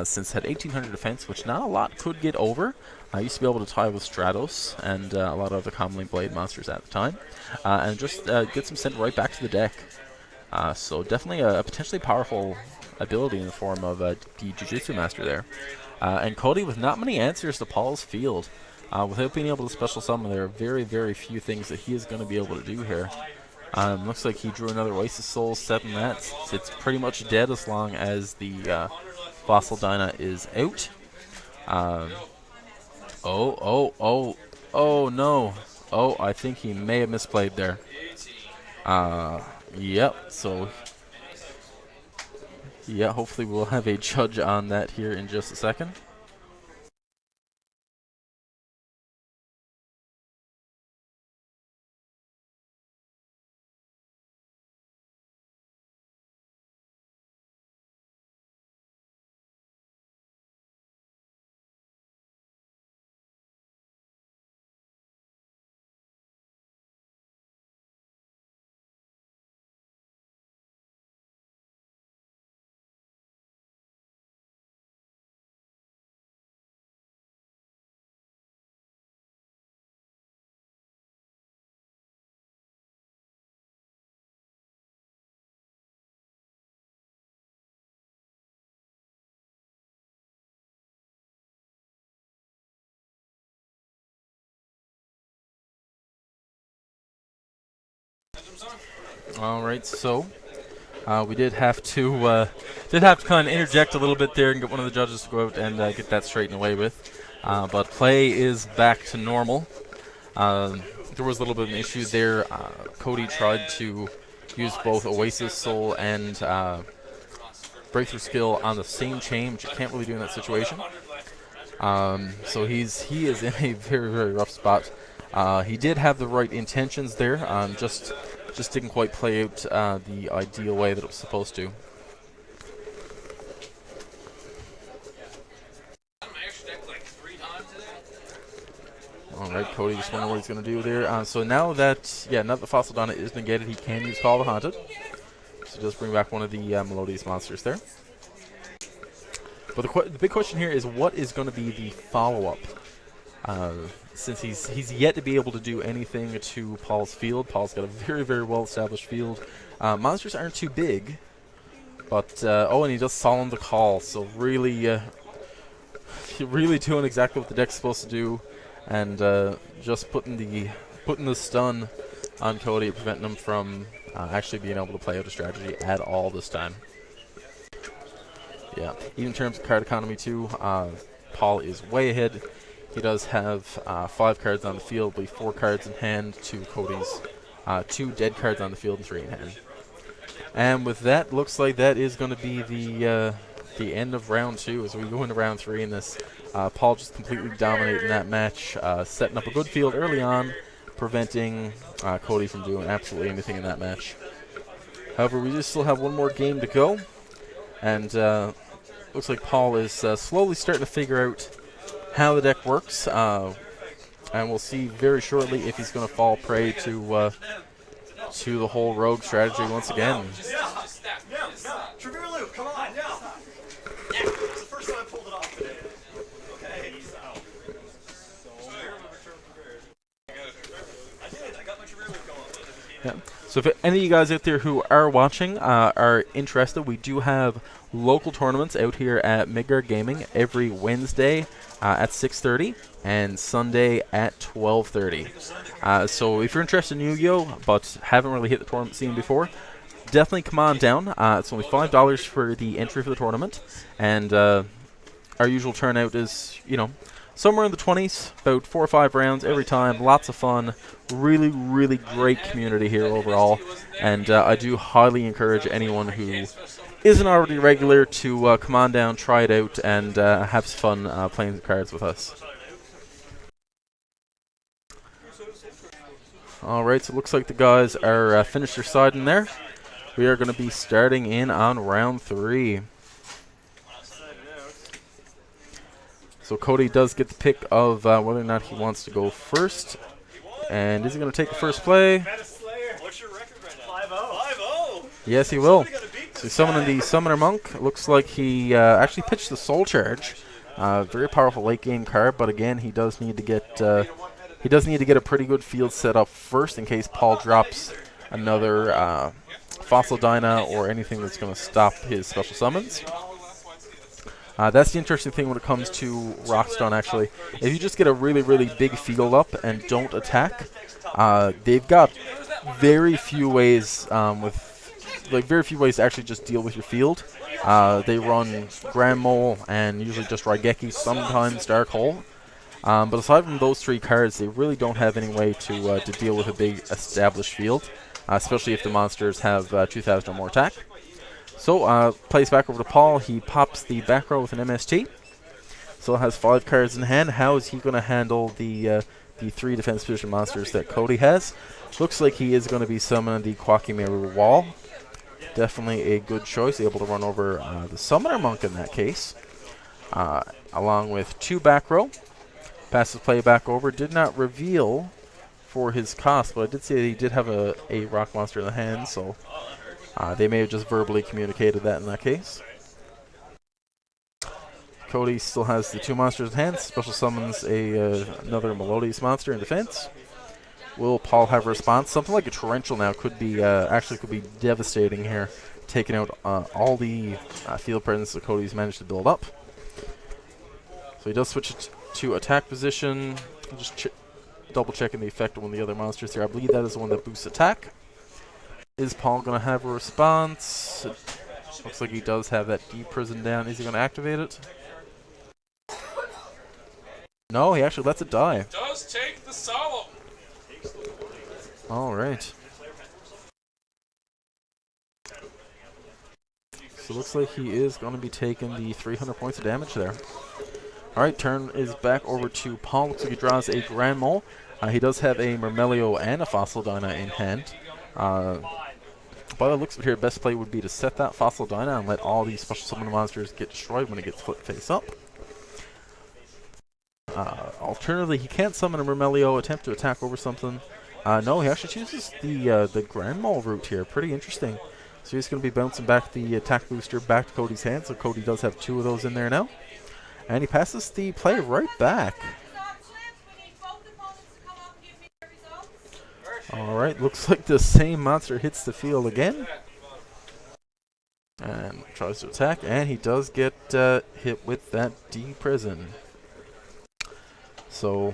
Speaker 1: since it had 1800 defense, which not a lot could get over. I used to be able to tie with Stratos and a lot of other commonly played monsters at the time, and just get them sent right back to the deck. So definitely a potentially powerful ability in the form of the Jiu-Jitsu Master there. And Cody with not many answers to Paul's field. Without being able to special summon, there are very few things that he is going to be able to do here. Looks like he drew another Oasis Soul, 7 mats. It's pretty much dead as long as the Fossil Dyna is out. Oh no. Oh, I think he may have misplayed there. Yep, so yeah, hopefully we'll have a judge on that here in just a second. Alright, so we did have to kind of interject a little bit there and get one of the judges to go out and get that straightened away with. But play is back to normal. There was a little bit of an issue there. Cody tried to use both Oasis Soul and Breakthrough Skill on the same chain, which you can't really do in that situation. So he is in a very rough spot. He did have the right intentions there, just didn't quite play out the ideal way that it was supposed to. Alright, Cody just wondering what he's going to do there. So now that the Fossil Donna is negated, he can use Call of the Haunted. So he does bring back one of the Melodious monsters there. But the big question here is what is going to be the follow-up? Since he's yet to be able to do anything to Paul's field. Paul's got a very well-established field. Monsters aren't too big, but and he does Solemn the Call, so really doing exactly what the deck's supposed to do, and just putting the stun on Cody, preventing him from actually being able to play out a strategy at all this time. Yeah, even in terms of card economy too, Paul is way ahead. He does have 5 cards on the field, but 4 cards in hand to Cody's 2 dead cards on the field and 3 in hand. And with that, looks like that is going to be the end of round 2 as we go into round 3 in this. Paul just completely dominating that match, setting up a good field early on, preventing Cody from doing absolutely anything in that match. However, we just still have one more game to go, and looks like Paul is slowly starting to figure out how the deck works, and we'll see very shortly if he's going to fall prey to to the whole rogue strategy once again.
Speaker 5: Trevor Luke, come on. Yeah, it's the first time I pulled it off today. Okay. I did. I got my Trevor Luke going.
Speaker 1: Yeah. So if any of you guys out there who are watching are interested, we do have local tournaments out here at Midgard Gaming every Wednesday at 6:30 and Sunday at 12:30. So if you're interested in Yu-Gi-Oh but haven't really hit the tournament scene before, definitely come on down. It's only $5 for the entry for the tournament, and our usual turnout is, somewhere in the 20s, about 4 or 5 rounds every time. Lots of fun. Really, really great community here overall. And I do highly encourage anyone who isn't already regular to come on down, try it out, and have some fun playing the cards with us. Alright, so it looks like the guys are finished their side in there. We are going to be starting in on round 3. So Cody does get the pick of whether or not he wants to go first. And is he going to take the first play?
Speaker 5: What's your record right now? 5-0. 5-0.
Speaker 1: Yes, he will. So he's summoning the Summoner Monk. Looks like he actually pitched the Soul Charge. Very powerful late game card, but again, he does need to get a pretty good field set up first in case Paul drops another Fossil Dyna or anything that's going to stop his special summons. That's the interesting thing when it comes to Rockstone, actually. If you just get a really, really big field up and don't attack, they've got very few ways to actually just deal with your field. They run Grand Mole and usually just Raigeki, sometimes Dark Hole. But aside from those 3 cards, they really don't have any way to deal with a big established field, especially if the monsters have 2,000 or more attack. So, plays back over to Paul. He pops the back row with an MST. Still has 5 cards in hand. How is he going to handle the 3 defense position monsters that Cody has? Looks like he is going to be summoning the Quakimeru Wall. Definitely a good choice. Able to run over the Summoner Monk in that case. Along with 2 back row. Passes play back over. Did not reveal for his cost, but I did see that he did have a rock monster in the hand, so they may have just verbally communicated that in that case. Cody still has the 2 monsters in hand. Special summons another Melodious monster in defense. Will Paul have a response? Something like a Torrential now could be devastating here, taking out all the field presence that Cody's managed to build up. So he does switch it to attack position. Just double checking the effect of one of the other monsters here. I believe that is the one that boosts attack. Is Paul going to have a response? It looks like he does have that deep prison down. Is he going to activate it? No, he actually lets it die.
Speaker 6: Does take the solemn.
Speaker 1: All right. So it looks like he is going to be taking the 300 points of damage there. All right, turn is back over to Paul. Looks like he draws a Grand Mole. He does have a Murmelio and a Fossil Dyna in hand. By the looks of it here, best play would be to set that Fossil Dyna and let all these special summon monsters get destroyed when it gets flipped face up. Alternatively, he can't summon a Murmelio, attempt to attack over something. No, he actually chooses the Grand Mole route here. Pretty interesting. So he's going to be bouncing back the attack booster back to Cody's hand. So Cody does have 2 of those in there now. And he passes the play right back. Alright, looks like the same monster hits the field again. And tries to attack, and he does get hit with that D-Prison. So,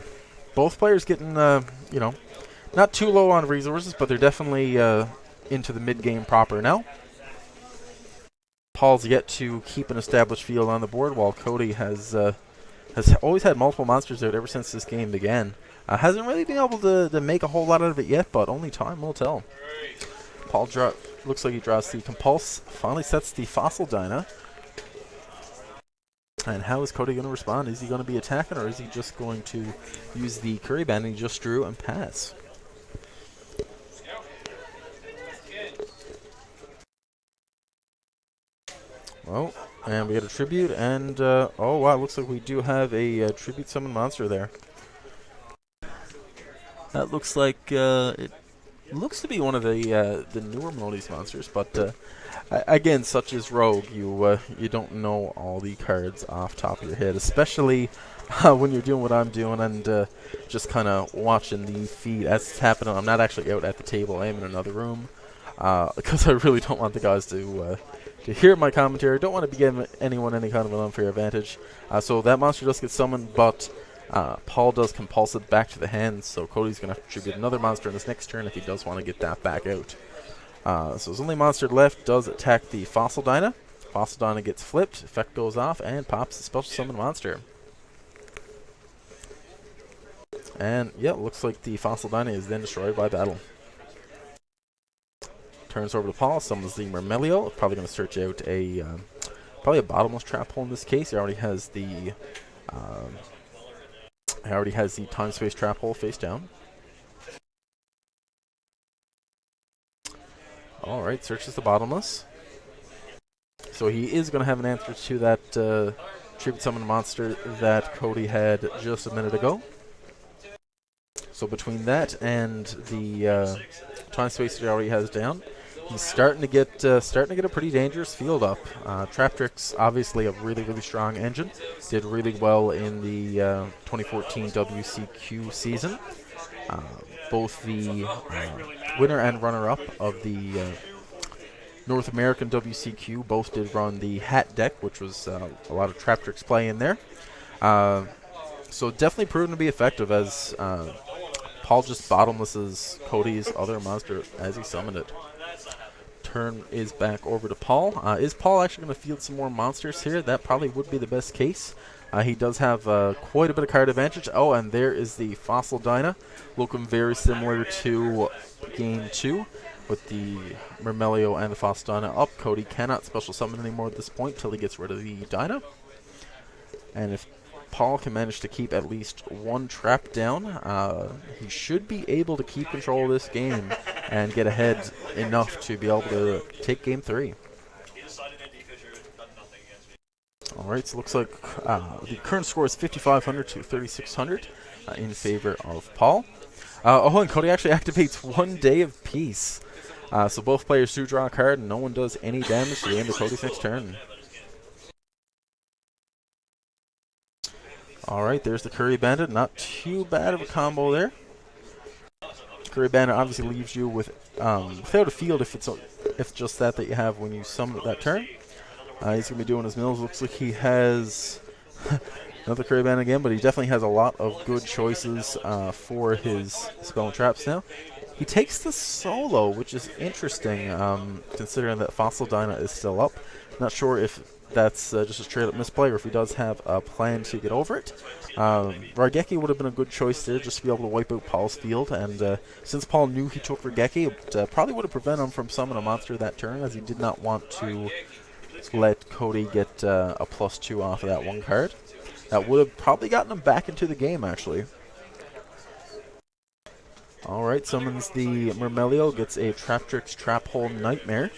Speaker 1: both players getting, not too low on resources, but they're definitely into the mid-game proper now. Paul's yet to keep an established field on the board, while Cody has always had multiple monsters out ever since this game began. Hasn't really been able to make a whole lot out of it yet, but only time will tell. Paul looks like he draws the Compulse, finally sets the Fossil Dyna. And how is Cody going to respond? Is he going to be attacking, or is he just going to use the Curry Band he just drew and pass? Well, and we get a tribute, and oh wow, looks like we do have a tribute summon monster there. That looks like it Looks to be one of the newer Melodies monsters, but again, such as Rogue, you don't know all the cards off top of your head, especially when you're doing what I'm doing and just kind of watching the feed as it's happening. I'm not actually out at the table; I am in another room because I really don't want the guys to hear my commentary. I don't want to be giving anyone any kind of an unfair advantage. So that monster does get summoned, but Paul does compulse it back to the hand, so Cody's going to have to tribute another monster in his next turn if he does want to get that back out. So his only monster left does attack the Fossil Dyna. Fossil Dyna gets flipped, effect goes off, and pops the special summon monster. And yeah, looks like the Fossil Dyna is then destroyed by battle. Turns over to Paul, summons the Mermelio. Probably going to search out probably a bottomless trap hole in this case. He already has the time space trap hole face down. Alright, searches the bottomless. So he is going to have an answer to that tribute summon monster that Cody had just a minute ago. So between that and the time space that he already has down, he's starting to get a pretty dangerous field up. Traptrix, obviously a really strong engine, did really well in the 2014 WCQ season. Both the winner and runner-up of the North American WCQ both did run the Hat deck, which was a lot of Traptrix play in there. So definitely proven to be effective as Paul just bottomlesses Cody's other monster as he summoned it. Turn is back over to Paul. Is Paul actually going to field some more monsters here? That probably would be the best case. He does have quite a bit of card advantage. Oh, and there is the Fossil Dyna, looking very similar to Game 2 with the Mermelio and the Fossil Dyna up. Cody cannot special summon anymore at this point till he gets rid of the Dyna. And if Paul can manage to keep at least one trap down, he should be able to keep control of this game and get ahead enough to be able to take Game 3. Alright, so it looks like the current score is 5,500 to 3,600 in favor of Paul. And Cody actually activates 1 Day of Peace. So both players do draw a card and no one does any damage to the end of Cody's next turn. Alright, there's the Curry Bandit. Not too bad of a combo there. Curry Bandit obviously leaves you with without a field if it's just that you have when you summon it that turn. He's going to be doing his mills. Looks like he has another Curry Bandit again, but he definitely has a lot of good choices for his spell and traps now. He takes the solo, which is interesting considering that Fossil Dyna is still up. Not sure if that's just a straight up misplay or if he does have a plan to get over it. Raigeki would have been a good choice there just to be able to wipe out Paul's field, and since Paul knew he took Raigeki, it probably would have prevented him from summoning a monster that turn, as he did not want to let Cody get a +2 off of that one card. That would have probably gotten him back into the game, actually. Alright, summons the Mermelio, gets a Traptrix Trap Hole Nightmare.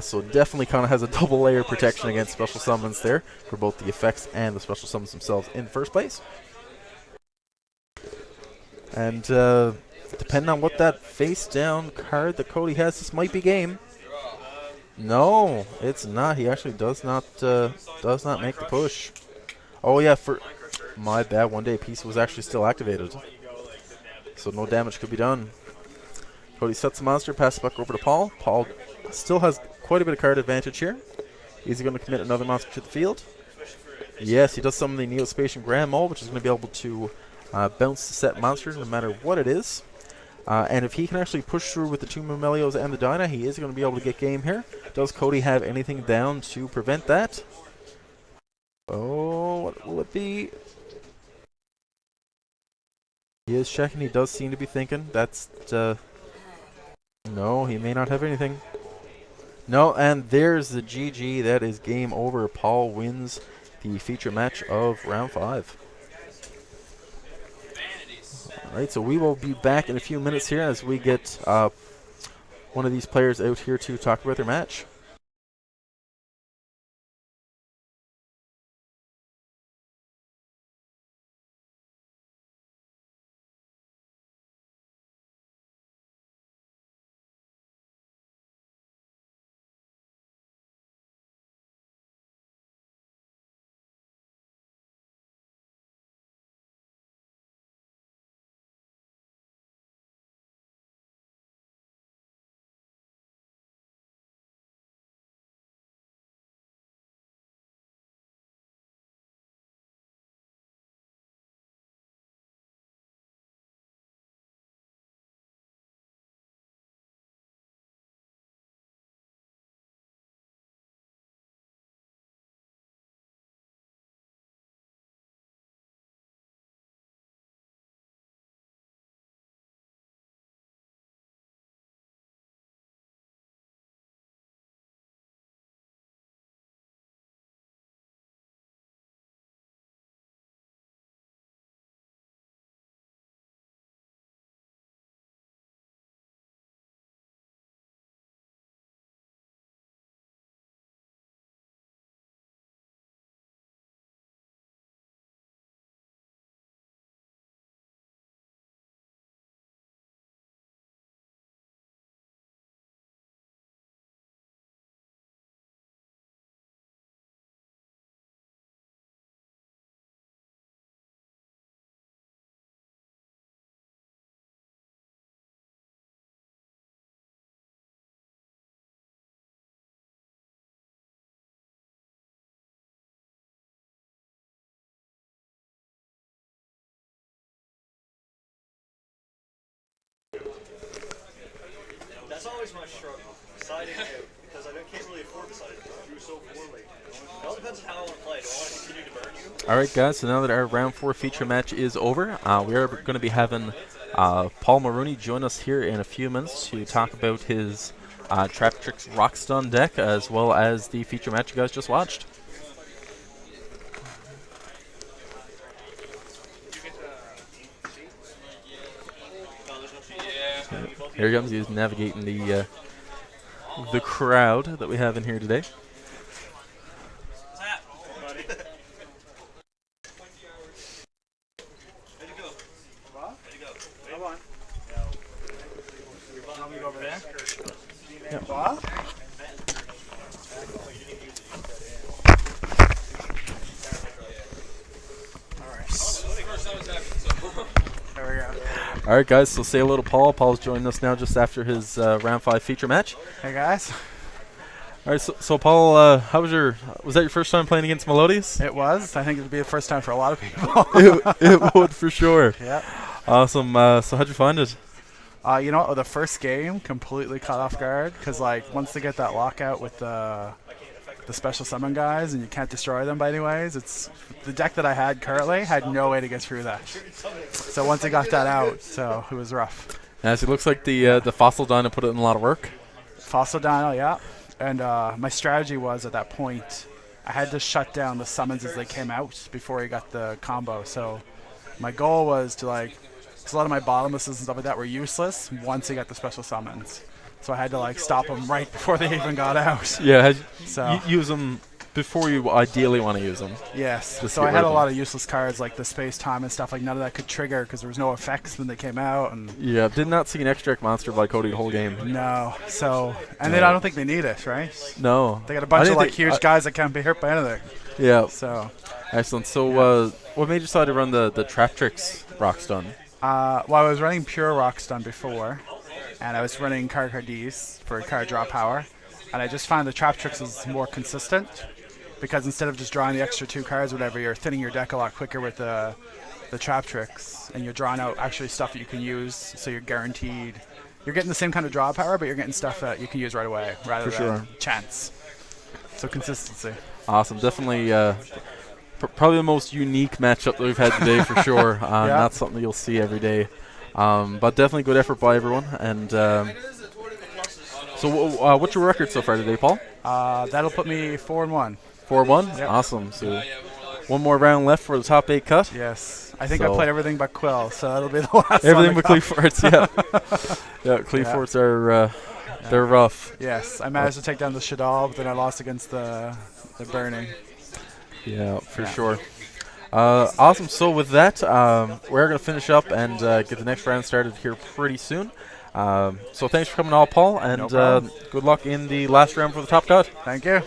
Speaker 1: So definitely kind of has a double layer protection against special summons there for both the effects and the special summons themselves in the first place. And depending on what that face down card that Cody has, this might be game. No, it's not. He actually does not make the push. Oh yeah, for my bad. 1 Day Peace was actually still activated, so no damage could be done. Cody sets the monster, passes back over to Paul. Paul still has quite a bit of card advantage here. Is he going to commit another monster to the field? Yes, he does summon the Neospatian Grand Mole, which is going to be able to bounce the set monster no matter what it is. And if he can actually push through with the 2 Mermelios and the Dyna, he is going to be able to get game here. Does Cody have anything down to prevent that? Oh, what will it be? He is checking. He does seem to be thinking. That's no, he may not have anything. No, and there's the GG. That is game over. Paul wins the feature match of round 5. Alright, so we will be back in a few minutes here as we get one of these players out here to talk about their match.
Speaker 5: always my struggle. Deciding because I can't really afford deciding to do so poorly. It all depends on how I want to play. Do I want to continue to burn you?
Speaker 1: All right, guys. So now that our round 4 feature match is over, we are going to be having Paul Maroney join us here in a few minutes to talk about his Trap Tricks Rock Stun deck, as well as the feature match you guys just watched. Here he comes. He's navigating the crowd that we have in here today. All right, guys. So say hello to Paul. Paul's joining us now just after his round 5 feature match.
Speaker 6: Hey guys,
Speaker 1: All right, so Paul, how was that your first time playing against Melodious?
Speaker 6: it was. I think it would be the first time for a lot of people.
Speaker 1: it would for sure.
Speaker 6: Yeah.
Speaker 1: Awesome. So how'd you find it?
Speaker 6: You know what? The first game completely caught off guard because like once they get that lockout with the special summon guys and you can't destroy them by any ways, it's the deck that I had currently had no way to get through that. So once they got that out, so it was rough.
Speaker 1: Yes, it looks like the Fossil Dino put in a lot of work.
Speaker 6: Fossil Dino, yeah. And my strategy was at that point, I had to shut down the summons as they came out before he got the combo. So my goal was to like, because a lot of my bottomlesses and stuff like that were useless once he got the special summons. So I had to like stop them right before they even got out.
Speaker 1: Yeah,
Speaker 6: So
Speaker 1: use them before you ideally want to use them.
Speaker 6: yes,
Speaker 1: Just
Speaker 6: so
Speaker 1: get
Speaker 6: I
Speaker 1: rid
Speaker 6: had a
Speaker 1: of
Speaker 6: lot
Speaker 1: them.
Speaker 6: of useless cards like the space time and stuff. Like none of that could trigger because there was no effects when they came out. And
Speaker 1: Yeah, did not see an extract monster by Cody the whole game.
Speaker 6: no, so and then I don't think they need it, right?
Speaker 1: No.
Speaker 6: They got a
Speaker 1: I
Speaker 6: bunch of
Speaker 1: didn't
Speaker 6: like
Speaker 1: think-
Speaker 6: huge guys that can't be hurt by anything.
Speaker 1: Yeah,
Speaker 6: So.
Speaker 1: excellent. So what made you decide to run the Trap Tricks Rock Stun?
Speaker 6: Well, I was running pure rock stun before, and I was running Carcardis for card draw power, and I just found the Trap Tricks is more consistent because instead of just drawing the extra 2 cards, or whatever, you're thinning your deck a lot quicker with the Trap Tricks, and you're drawing out actually stuff that you can use, so you're guaranteed. You're getting the same kind of draw power, but you're getting stuff that you can use right away rather
Speaker 1: For
Speaker 6: than
Speaker 1: sure.
Speaker 6: chance. So consistency.
Speaker 1: Awesome. Definitely probably the most unique matchup that we've had today for sure. Not something that you'll see every day. But definitely good effort by everyone. And so what's your record so far today, Paul?
Speaker 6: That'll put me 4-1.
Speaker 1: 4-1?
Speaker 6: Yep.
Speaker 1: Awesome. So one more round left for the top 8 cut.
Speaker 6: Yes. I think I
Speaker 1: So-
Speaker 6: played everything but Quill, so that'll be the last
Speaker 1: Everything
Speaker 6: one.
Speaker 1: but Cleaforts, yeah. Yeah, Cleaforts are they're rough.
Speaker 6: Yes, I managed to take down the Shadal, but then I lost against the Burning.
Speaker 1: Yeah, for
Speaker 6: Yeah.
Speaker 1: sure. Awesome. So with that, we're going to finish up and get the next round started here pretty soon. So thanks for coming on, Paul, and
Speaker 6: No problem.
Speaker 1: good luck in the last round for the top cut.
Speaker 6: Thank you.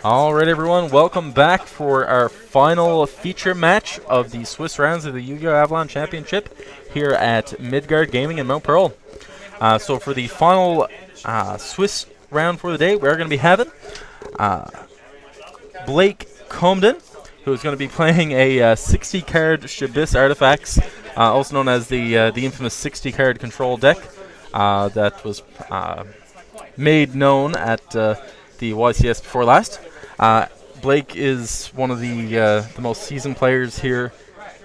Speaker 1: Alright everyone, welcome back for our final feature match of the Swiss rounds of the Yu-Gi-Oh! Avalon Championship here at Midgard Gaming in Mount Pearl. So for the final Swiss round for the day, we're going to be having Blake Comden, who's going to be playing a 60-card Shabis Artifacts, also known as the infamous 60-card control deck that was made known at the YCS before last. Blake is one of the most seasoned players here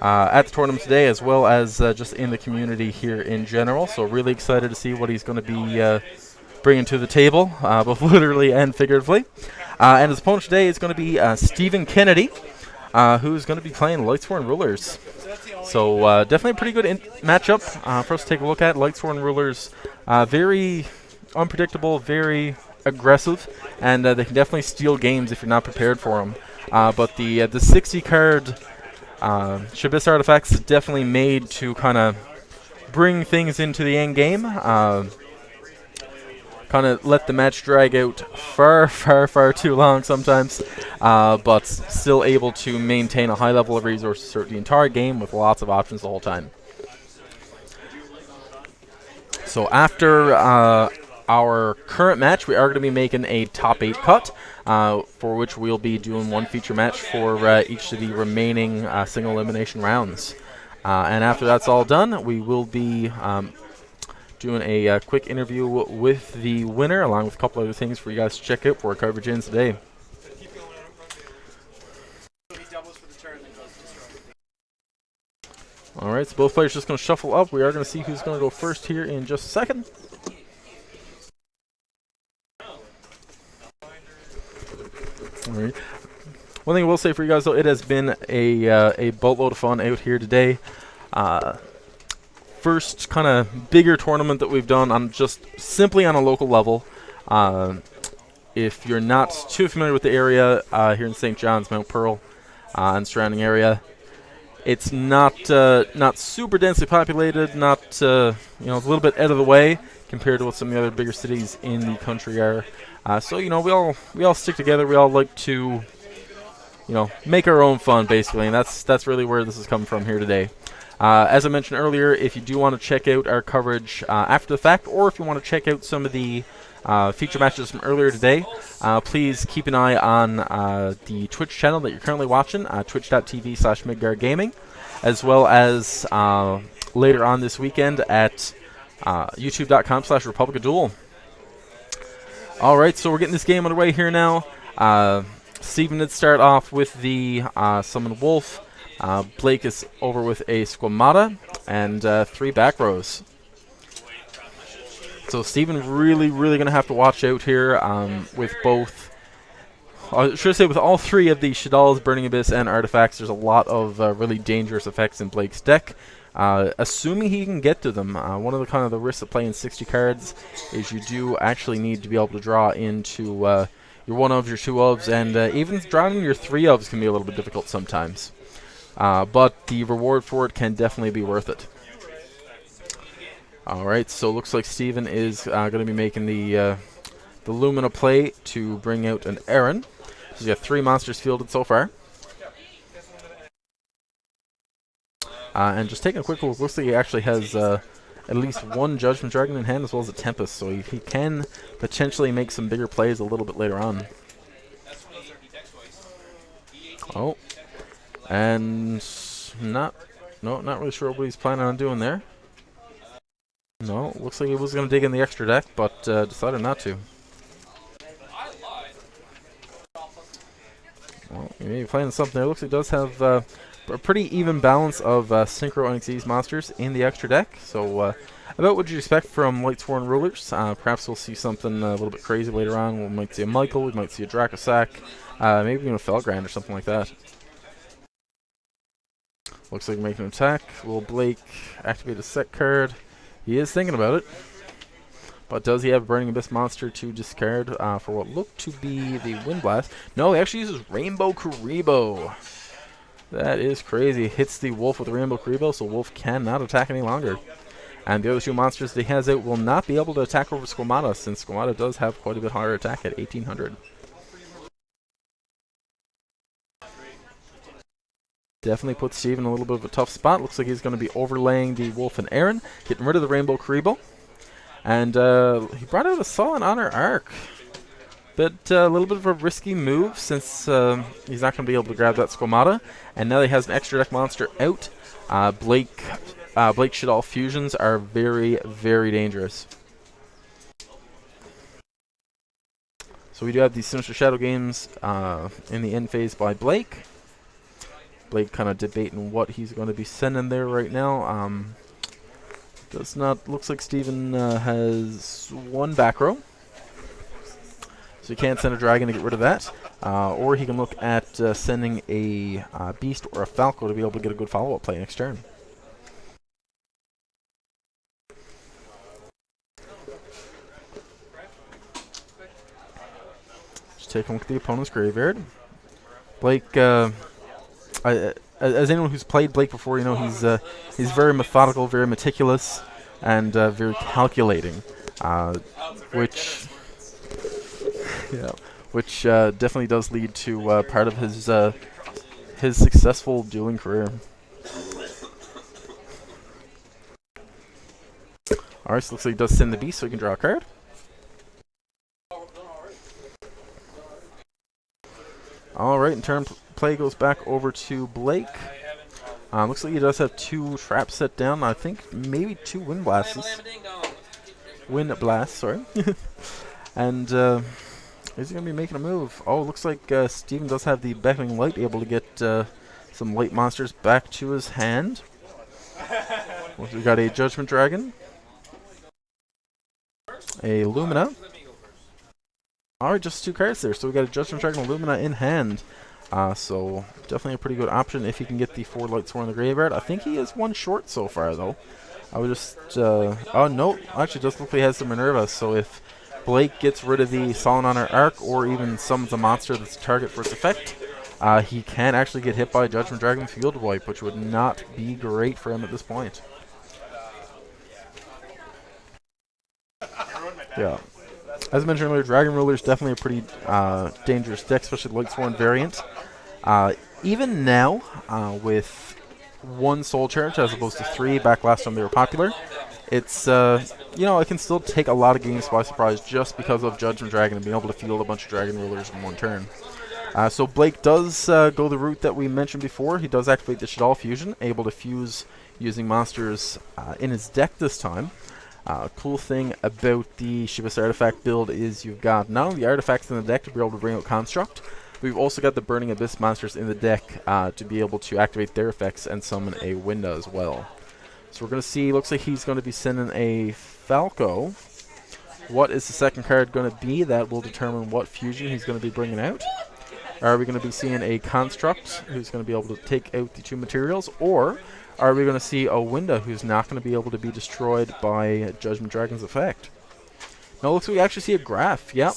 Speaker 1: at the tournament today, as well as just in the community here in general. So really excited to see what he's going to be bringing to the table, both literally and figuratively. And his opponent today is going to be Stephen Kennedy, who's going to be playing Lightsworn Rulers. So definitely a pretty good matchup for us to take a look at. Lightsworn Rulers, very unpredictable, very aggressive, and they can definitely steal games if you're not prepared for them. But the 60-card Shabis Artifacts is definitely made to kind of bring things into the end game. Kind of let the match drag out far, far, far too long sometimes, but still able to maintain a high level of resources throughout the entire game with lots of options the whole time. So after our current match, we are going to be making a top 8 cut, for which we'll be doing one feature match for each of the remaining single elimination rounds. And after that's all done, we will be doing a quick interview with the winner, along with a couple other things for you guys to check out for our coverage ends today. Alright, so both players just going to shuffle up. We are going to see who's going to go first here in just a second. Alright. One thing I will say for you guys, though, it has been a boatload of fun out here today. First kind of bigger tournament that we've done on just simply on a local level. If you're not too familiar with the area here in St. John's, Mount Pearl, and surrounding area, it's not super densely populated. Not it's a little bit out of the way compared to what some of the other bigger cities in the country are. So we all stick together. We all like to make our own fun, basically, and that's really where this is coming from here today. As I mentioned earlier, if you do want to check out our coverage after the fact, or if you want to check out some of the feature matches from earlier today, please keep an eye on the Twitch channel that you're currently watching, twitch.tv/MidgardGaming, as well as later on this weekend at youtube.com/RepublicaDuel. Alright, so we're getting this game underway here now. Steven did start off with the Summon Wolf. Blake is over with a Squamata and 3 back rows. So Steven really going to have to watch out here with both. I should say with all 3 of the Shadal's, Burning Abyss, and Artifacts. There's a lot of really dangerous effects in Blake's deck. Assuming he can get to them. One of the kind of the risks of playing 60 cards is you do actually need to be able to draw into your 1-ofs, your 2-ofs, and even drawing your 3-ofs can be a little bit difficult sometimes. But the reward for it can definitely be worth it. Alright, so looks like Steven is going to be making the Lumina play to bring out an Aaron. So he's got 3 monsters fielded so far. And just taking a quick look, looks like he actually has at least 1 Judgment Dragon in hand, as well as a Tempest, so he can potentially make some bigger plays a little bit later on. Oh, and not really sure what he's planning on doing there. No, looks like he was going to dig in the extra deck, but decided not to. Well, he may be playing something there. Looks like he does have a pretty even balance of Synchro NXE's monsters in the extra deck. So about what you'd expect from Lightsworn Rulers. Perhaps we'll see something a little bit crazy later on. We might see a Michael, we might see a Dracosac, maybe even a Felgrand or something like that. Looks like making an attack. Will Blake activate a set card? He is thinking about it. But does he have a Burning Abyss monster to discard for what looked to be the Wind Blast? No, he actually uses Rainbow Karibo. That is crazy. Hits the Wolf with Rainbow Karibo, so Wolf cannot attack any longer. And the other 2 monsters that he has out will not be able to attack over Squamata, since Squamata does have quite a bit higher attack at 1800. definitely puts Steven in a little bit of a tough spot. Looks like he's going to be overlaying the Wolf and Aaron, getting rid of the Rainbow Karibo. And he brought out a Sullen Honor Arc. But a little bit of a risky move since he's not going to be able to grab that Squamata. And now he has an extra deck monster out. Blake Shaddoll fusions are very, very dangerous. So we do have these Sinister Shadow games in the end phase by Blake. Blake kind of debating what he's going to be sending there right now. Looks like Steven has one back row. So he can't send a dragon to get rid of that. Or he can look at sending a beast or a Falco to be able to get a good follow-up play next turn. Take a look at the opponent's graveyard. Blake, as anyone who's played Blake before, you know he's very methodical, very meticulous, and very calculating, which definitely does lead to part of his successful dueling career. All right, so looks like he does send the beast, so he can draw a card. All right, in turn play goes back over to Blake. Looks like he does have 2 traps set down. I think maybe 2 Wind Blasts. Wind Blasts, sorry. And is he going to be making a move? Oh, looks like Steven does have the Beckoning Light, able to get some light monsters back to his hand. We got a Judgment Dragon. A Lumina. Alright, just 2 cards there. So we got a Judgment Dragon Lumina in hand. So definitely a pretty good option if he can get the 4 Light Sworn in the graveyard. I think he is 1 short so far though. I would just oh no, actually does look like he has the Minerva. So if Blake gets rid of the Sullen Honor Arc or even summons a monster that's a target for its effect, he can actually get hit by a Judgment Dragon Field Wipe, which would not be great for him at this point. Yeah. As I mentioned earlier, Dragon Ruler is definitely a pretty dangerous deck, especially the Light Sworn variant. Even now, with 1 Soul Charge as opposed to 3 back last time they were popular, it's, it can still take a lot of games by surprise just because of Judgment Dragon and being able to field a bunch of Dragon Rulers in 1 turn. So Blake does go the route that we mentioned before. He does activate the Shaddoll Fusion, able to fuse using monsters in his deck this time. Cool thing about the Shivas Artifact build is you've got not only the artifacts in the deck to be able to bring out Construct, but we've also got the Burning Abyss monsters in the deck to be able to activate their effects and summon a Winda as well. So we're going to see, looks like he's going to be sending a Falco. What is the second card going to be? That will determine what fusion he's going to be bringing out. Are we going to be seeing a Construct who's going to be able to take out the 2 materials, or are we going to see a Winda who's not going to be able to be destroyed by Judgment Dragon's effect? No, looks like we actually see a Graph. Yep.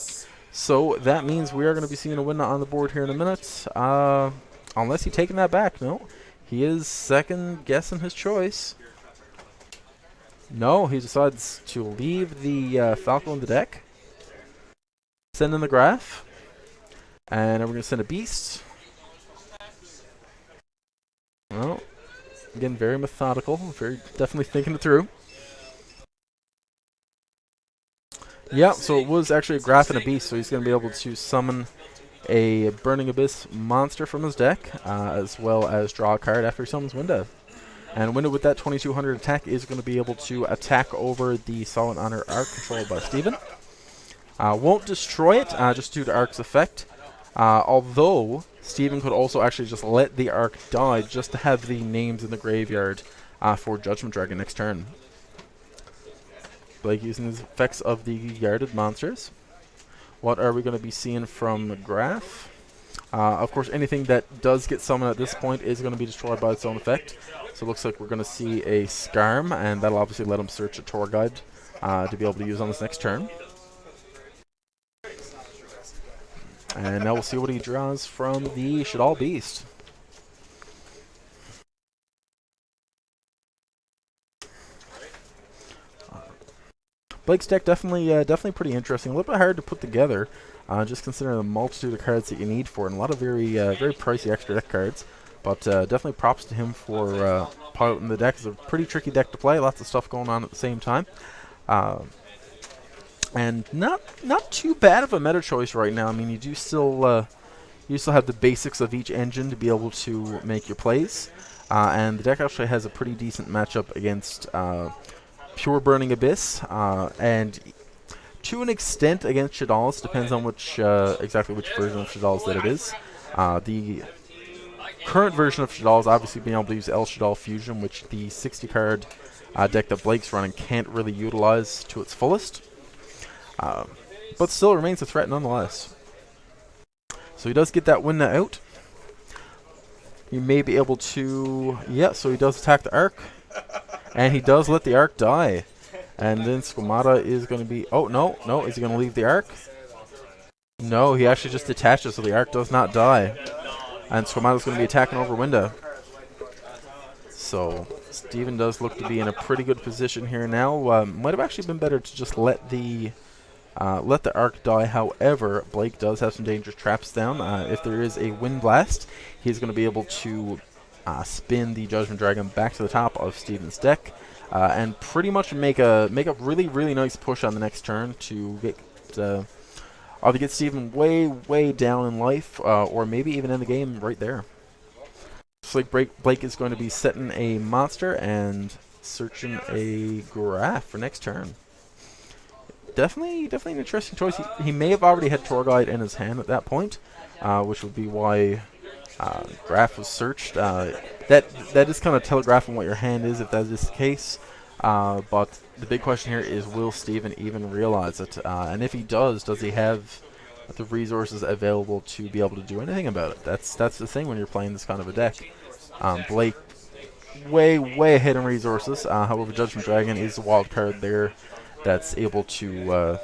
Speaker 1: So that means we are going to be seeing a Winda on the board here in a minute. Unless he's taking that back. No. He is second guessing his choice. No, he decides to leave the Falco in the deck. Send in the Graph. And then we're going to send a Beast. Well, again, very methodical, very definitely thinking it through. Yeah, so it was actually a Graph and a Beast, so he's going to be able to summon a Burning Abyss monster from his deck, as well as draw a card after he summons Winda. And Winda with that 2200 attack is going to be able to attack over the Sullen Honor Arc controlled by Steven. Won't destroy it, just due to Arc's effect. Although Steven could also actually just let the Arc die just to have the names in the graveyard for Judgment Dragon next turn. Blake using the effects of the yarded monsters. What are we going to be seeing from Graph? Of course, anything that does get summoned at this point is going to be destroyed by its own effect. So it looks like we're going to see a Skarm, and that'll obviously let him search a tour guide to be able to use on this next turn. And now we'll see what he draws from the Shaddoll Beast. Blake's deck definitely pretty interesting. A little bit hard to put together, just considering the multitude of cards that you need for it, and a lot of very pricey extra deck cards. But definitely props to him for piloting the deck. It's a pretty tricky deck to play. Lots of stuff going on at the same time. And not too bad of a meta choice right now. I mean, you still have the basics of each engine to be able to make your plays. And the deck actually has a pretty decent matchup against Pure Burning Abyss, and to an extent against Shadal's. Depends on exactly which version of Shadal's that it is. The current version of Shadal's obviously being able to use El Shadal Fusion, which the 60-card deck that Blake's running can't really utilize to its fullest. But still remains a threat nonetheless. So he does get that Winda out. He may be able to... Yeah, so he does attack the Arc. And he does let the Arc die. And then Squamata is going to be... Oh, no. Is he going to leave the Arc? No, he actually just detaches so the Arc does not die. And Squamata's going to be attacking over Winda. So Steven does look to be in a pretty good position here now. Might have actually been better to just let the Arc die. However, Blake does have some dangerous traps down. If there is a Wind Blast, he's going to be able to spin the Judgment Dragon back to the top of Steven's deck and pretty much make a really, really nice push on the next turn to get either get Steven way, way down in life or maybe even end the game right there. Looks like Blake is going to be setting a monster and searching a graph for next turn. Definitely an interesting choice. He may have already had Torguide in his hand at that point, which would be why graph was searched. That is kind of telegraphing what your hand is if that is the case. But the big question here is, will Steven even realize it? And if he does he have the resources available to be able to do anything about it? That's the thing when you're playing this kind of a deck. Blake way ahead in resources. However, Judgment Dragon is the wild card there that's able to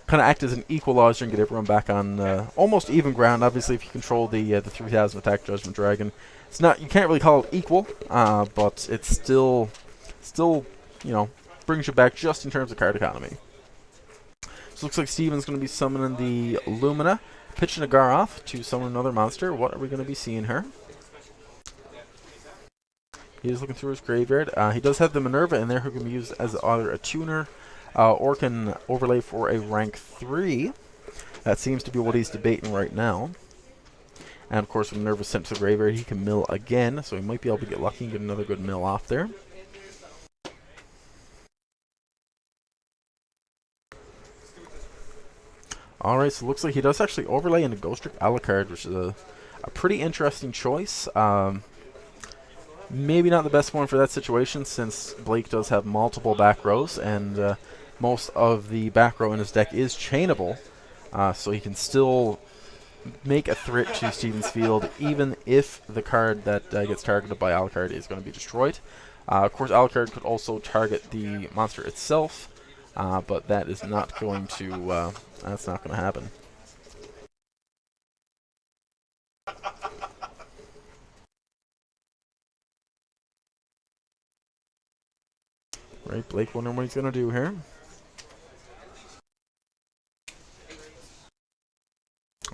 Speaker 1: kind of act as an equalizer and get everyone back on almost even ground. Obviously, if you control the 3000 attack Judgment Dragon, it's not, you can't really call it equal, but it's still brings you back just in terms of card economy. So looks like Steven's going to be summoning the Lumina, pitching a Garoth to summon another monster. What are we going to be seeing here? He is looking through his graveyard. He does have the Minerva in there, who can be used as either a tuner or can overlay for a rank 3. That seems to be what he's debating right now. And of course, when Minerva's sent to the graveyard, he can mill again, so he might be able to get lucky and get another good mill off there. Alright, so it looks like he does actually overlay into Ghost Trick Alucard, which is a pretty interesting choice. Maybe not the best one for that situation, since Blake does have multiple back rows, and most of the back row in his deck is chainable, so he can still make a threat to Steven's field, even if the card that gets targeted by Alucard is going to be destroyed. Of course, Alucard could also target the monster itself, but that is not going to happen. Right, Blake wondering what he's going to do here.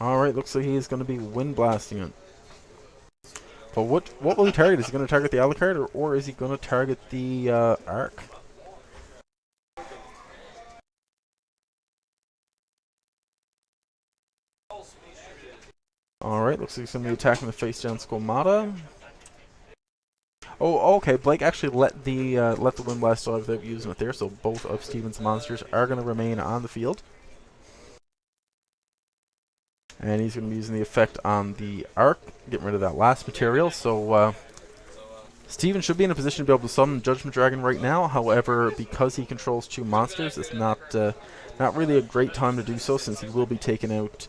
Speaker 1: Alright, looks like he's going to be Wind Blasting it. But what will he target? Is he going to target the Alucard, or is he going to target the Arc? Alright, looks like he's going to be attacking the face-down Squamata. Oh, okay. Blake actually let the Wind Blast out without using it there, so both of Steven's monsters are going to remain on the field. And he's going to be using the effect on the Arc, getting rid of that last material. So Steven should be in a position to be able to summon Judgment Dragon right now. However, because he controls 2 monsters, it's not really a great time to do so, since he will be taking out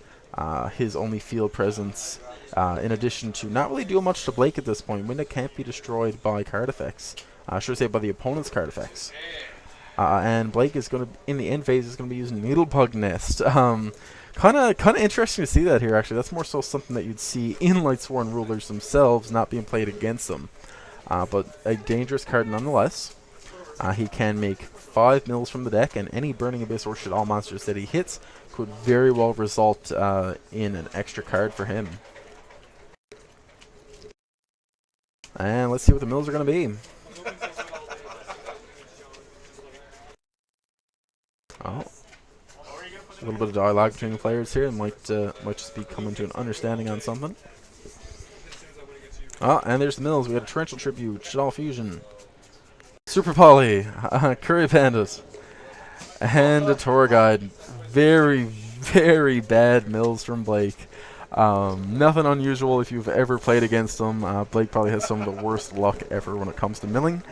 Speaker 1: his only field presence. In addition to not really doing much to Blake at this point. Winda can't be destroyed by card effects. I should say by the opponent's card effects. And Blake is going to, in the end phase, is going to be using Needlepug Nest. Kind of interesting to see that here, actually. That's more so something that you'd see in Lightsworn Rulers themselves, not being played against them. But a dangerous card nonetheless. He can make 5 mills from the deck, and any Burning Abyss or Shadal monsters that he hits could very well result in an extra card for him. And let's see what the mills are going to be. Oh. A little bit of dialogue between the players here. Might just be coming to an understanding on something. Oh, and there's the mills. We got a Torrential Tribute, Shadal Fusion, Super Poly, Curry Bandit, and a Tour Guide. Very, very bad mills from Blake. Nothing unusual if you've ever played against him. Blake probably has some of the worst luck ever when it comes to milling.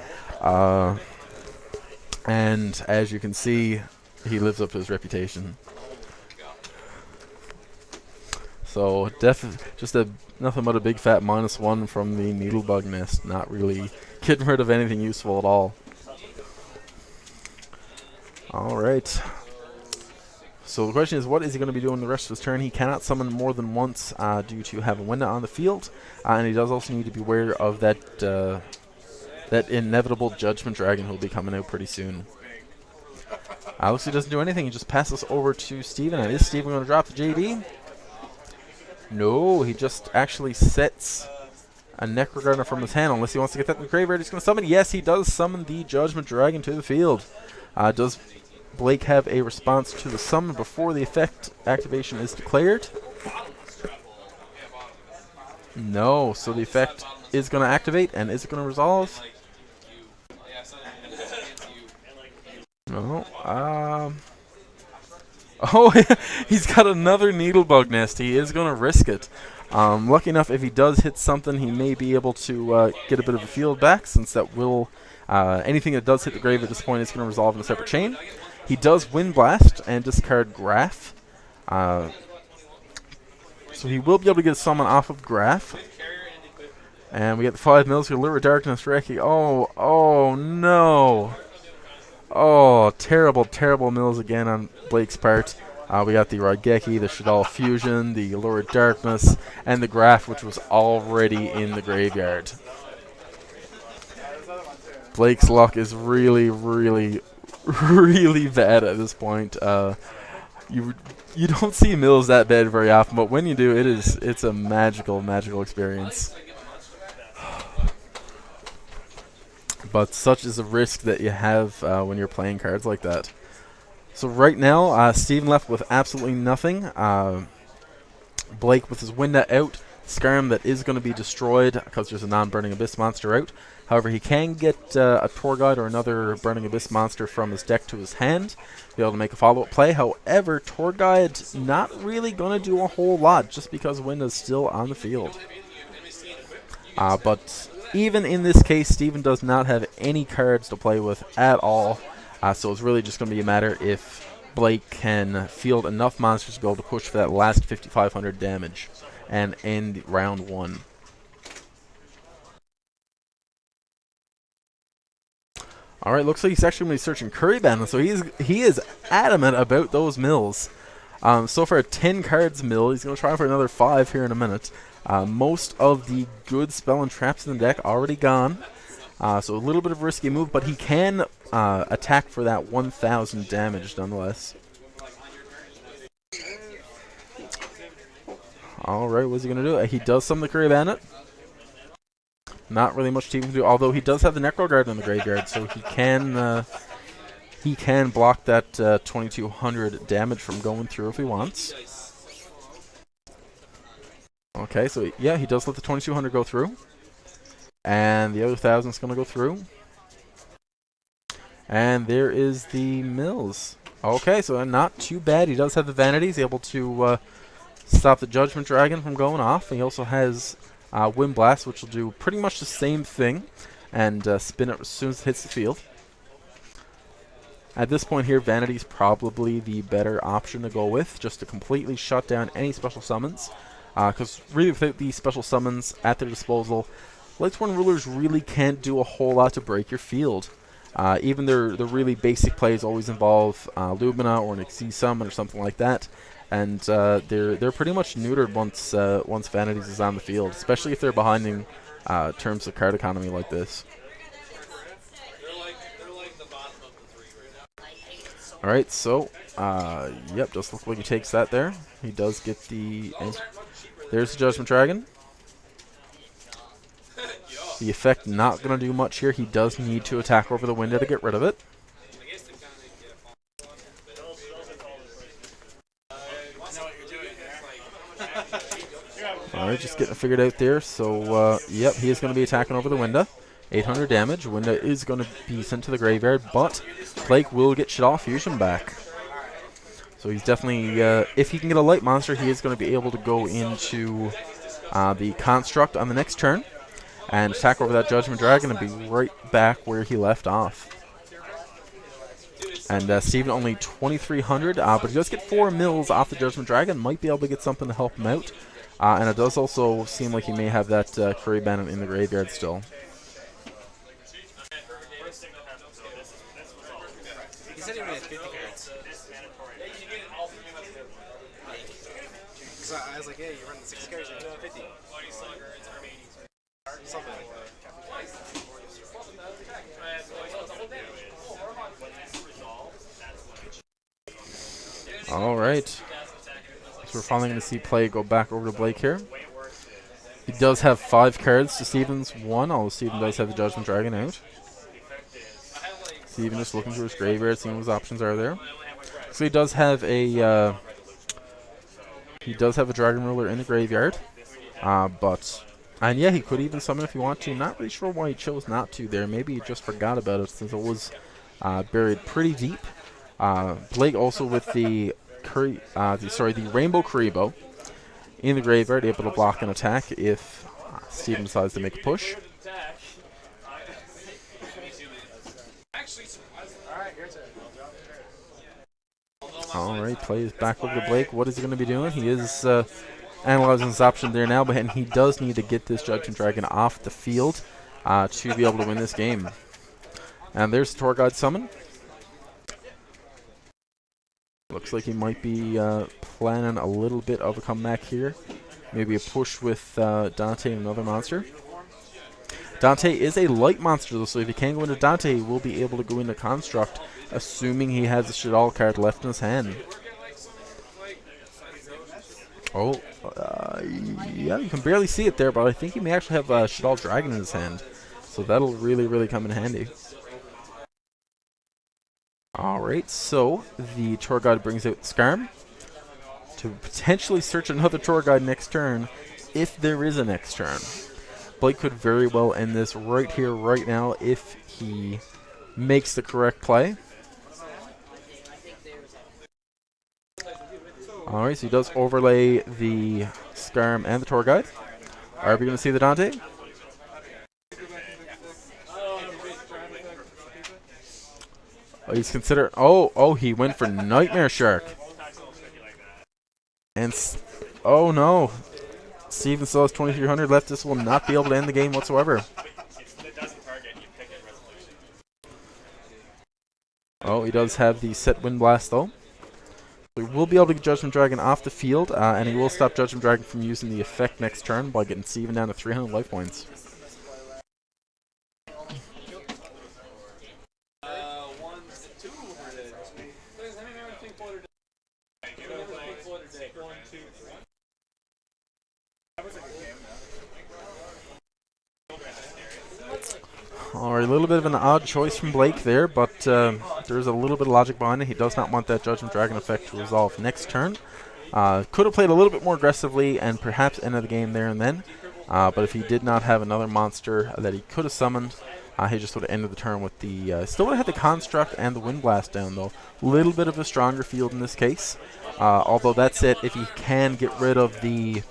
Speaker 1: And as you can see, he lives up to his reputation. So just nothing but a big fat -1 from the Needlebug Nest. Not really getting rid of anything useful at all. Alright. So the question is, what is he going to be doing the rest of his turn? He cannot summon more than once due to having Winda on the field. And he does also need to be aware of that that inevitable Judgment Dragon who will be coming out pretty soon. Looks like he doesn't do anything. He just passes over to Steven. And is Steven going to drop the JD? No, he just actually sets a Necrogardener from his hand. Unless he wants to get that in the graveyard, he's going to summon. Yes, he does summon the Judgment Dragon to the field. Does Blake have a response to the summon before the effect activation is declared? No, so the effect is going to activate, and is it going to resolve? No. Oh, he's got another Needlebug Nest. He is going to risk it. Lucky enough, if he does hit something, he may be able to get a bit of a field back, since that will anything that does hit the grave at this point is going to resolve in a separate chain. He does Wind Blast and discard Graph. So he will be able to get a summon off of Graph. And we get the 5 mills for Lure of Darkness, Reki. Oh no. Oh, terrible, terrible mills again on Blake's part. We got the Raigeki, the Shadal Fusion, the Lure of Darkness, and the Graph, which was already in the graveyard. Blake's luck is really, really, really bad at this point. You don't see mills that bad very often, but when you do, it's a magical, magical experience. But such is a risk that you have when you're playing cards like that. So right now, Steven left with absolutely nothing. Blake with his Winda out. Scarm that is going to be destroyed because there's a non-Burning Abyss monster out. However, he can get a Tour Guide or another Burning Abyss monster from his deck to his hand, be able to make a follow-up play. However, Tour Guide not really going to do a whole lot just because Winda's still on the field. But even in this case, Steven does not have any cards to play with at all. So it's really just going to be a matter if Blake can field enough monsters to be able to push for that last 5,500 damage and end round 1. Alright, looks like he's actually going to be searching Curry Bandit, so he is adamant about those mills. So for a 10 cards mill, he's going to try for another 5 here in a minute. Most of the good spell and traps in the deck already gone. So a little bit of a risky move, but he can attack for that 1,000 damage nonetheless. Alright, what's he going to do? He does summon the Curry Bandit. Not really much Steven can do, although he does have the Necrogarden in the graveyard, so he can block that 2,200 damage from going through if he wants. Okay, so yeah, he does let the 2,200 go through. And the other 1,000 is going to go through. And there is the mills. Okay, so not too bad. He does have the Vanity. He's able to stop the Judgment Dragon from going off. He also has Wind Blast, which will do pretty much the same thing. And spin it as soon as it hits the field. At this point here, Vanity is probably the better option to go with, just to completely shut down any special summons. Because really, without these special summons at their disposal, Lightsworn Rulers really can't do a whole lot to break your field. Even their really basic plays always involve Lumina or an Xyz Summon or something like that, and they're pretty much neutered once Vanities is on the field, especially if they're behind in terms of card economy like this. All right, so yep, just looks like he takes that there. He does get the. There's the Judgment Dragon. The effect not going to do much here. He does need to attack over the window to get rid of it. Alright, just getting it figured out there. So, yep, he is going to be attacking over the window. 800 damage. Window is going to be sent to the graveyard, but Blake will get Shaddoll Fusion back. So he's definitely, if he can get a light monster, he is going to be able to go into the Construct on the next turn and attack over that Judgment Dragon and be right back where he left off. And Steven only 2,300, but he does get 4 mils off the Judgment Dragon. Might be able to get something to help him out. And it does also seem like he may have that Curry Bandit in the graveyard still.
Speaker 7: He said he only had 50 cards. So I was like, yeah, you're running 6 cards, you're doing 50. Something like that.
Speaker 1: All right. So we're finally going to see play go back over to Blake here. He does have 5 cards to Steven's 1, although Steven does have the Judgment Dragon out. Steven just looking through his graveyard, seeing what his options are there. So he does have a Dragon Ruler in the graveyard, and yeah, he could even summon if he wanted to. Not really sure why he chose not to there. Maybe he just forgot about it since it was buried pretty deep. Blake also with the Rainbow Karibo in the graveyard, able to block an attack if Steven decides to make a push. Alright, play is back over to Blake. What is he going to be doing? He is analyzing his option there now, and he does need to get this Judgment Dragon off the field to be able to win this game. And there's the Tour Guide summon. Looks like he might be planning a little bit of a comeback here. Maybe a push with Dante and another monster. Dante is a light monster though, so if he can go into Dante, he will be able to go into Construct, assuming he has a Shaddoll card left in his hand. Oh, yeah, you can barely see it there, but I think he may actually have a Shaddoll Dragon in his hand. So that'll really, really come in handy. Alright, so the Tour Guide brings out Skarm to potentially search another Tour Guide next turn, if there is a next turn. Blake could very well end this right here, right now, if he makes the correct play. Alright, so he does overlay the Skarm and the Tour Guide. Are we going to see the Dante? Oh, he's considered. Oh, he went for Nightmare Shark. And oh no, Steven still has 2,300 left. This will not be able to end the game whatsoever. Oh, he does have the set Wind Blast though. So he will be able to get Judgment Dragon off the field, and he will stop Judgment Dragon from using the effect next turn by getting Steven down to 300 life points. Alright, a little bit of an odd choice from Blake there, but there's a little bit of logic behind it. He does not want that Judgment Dragon effect to resolve next turn. Could have played a little bit more aggressively and perhaps ended the game there and then. But if he did not have another monster that he could have summoned, he just would have ended the turn with the... still would have had the Construct and the Wind Blast down, though. A little bit of a stronger field in this case. Although that said, if he can get rid of the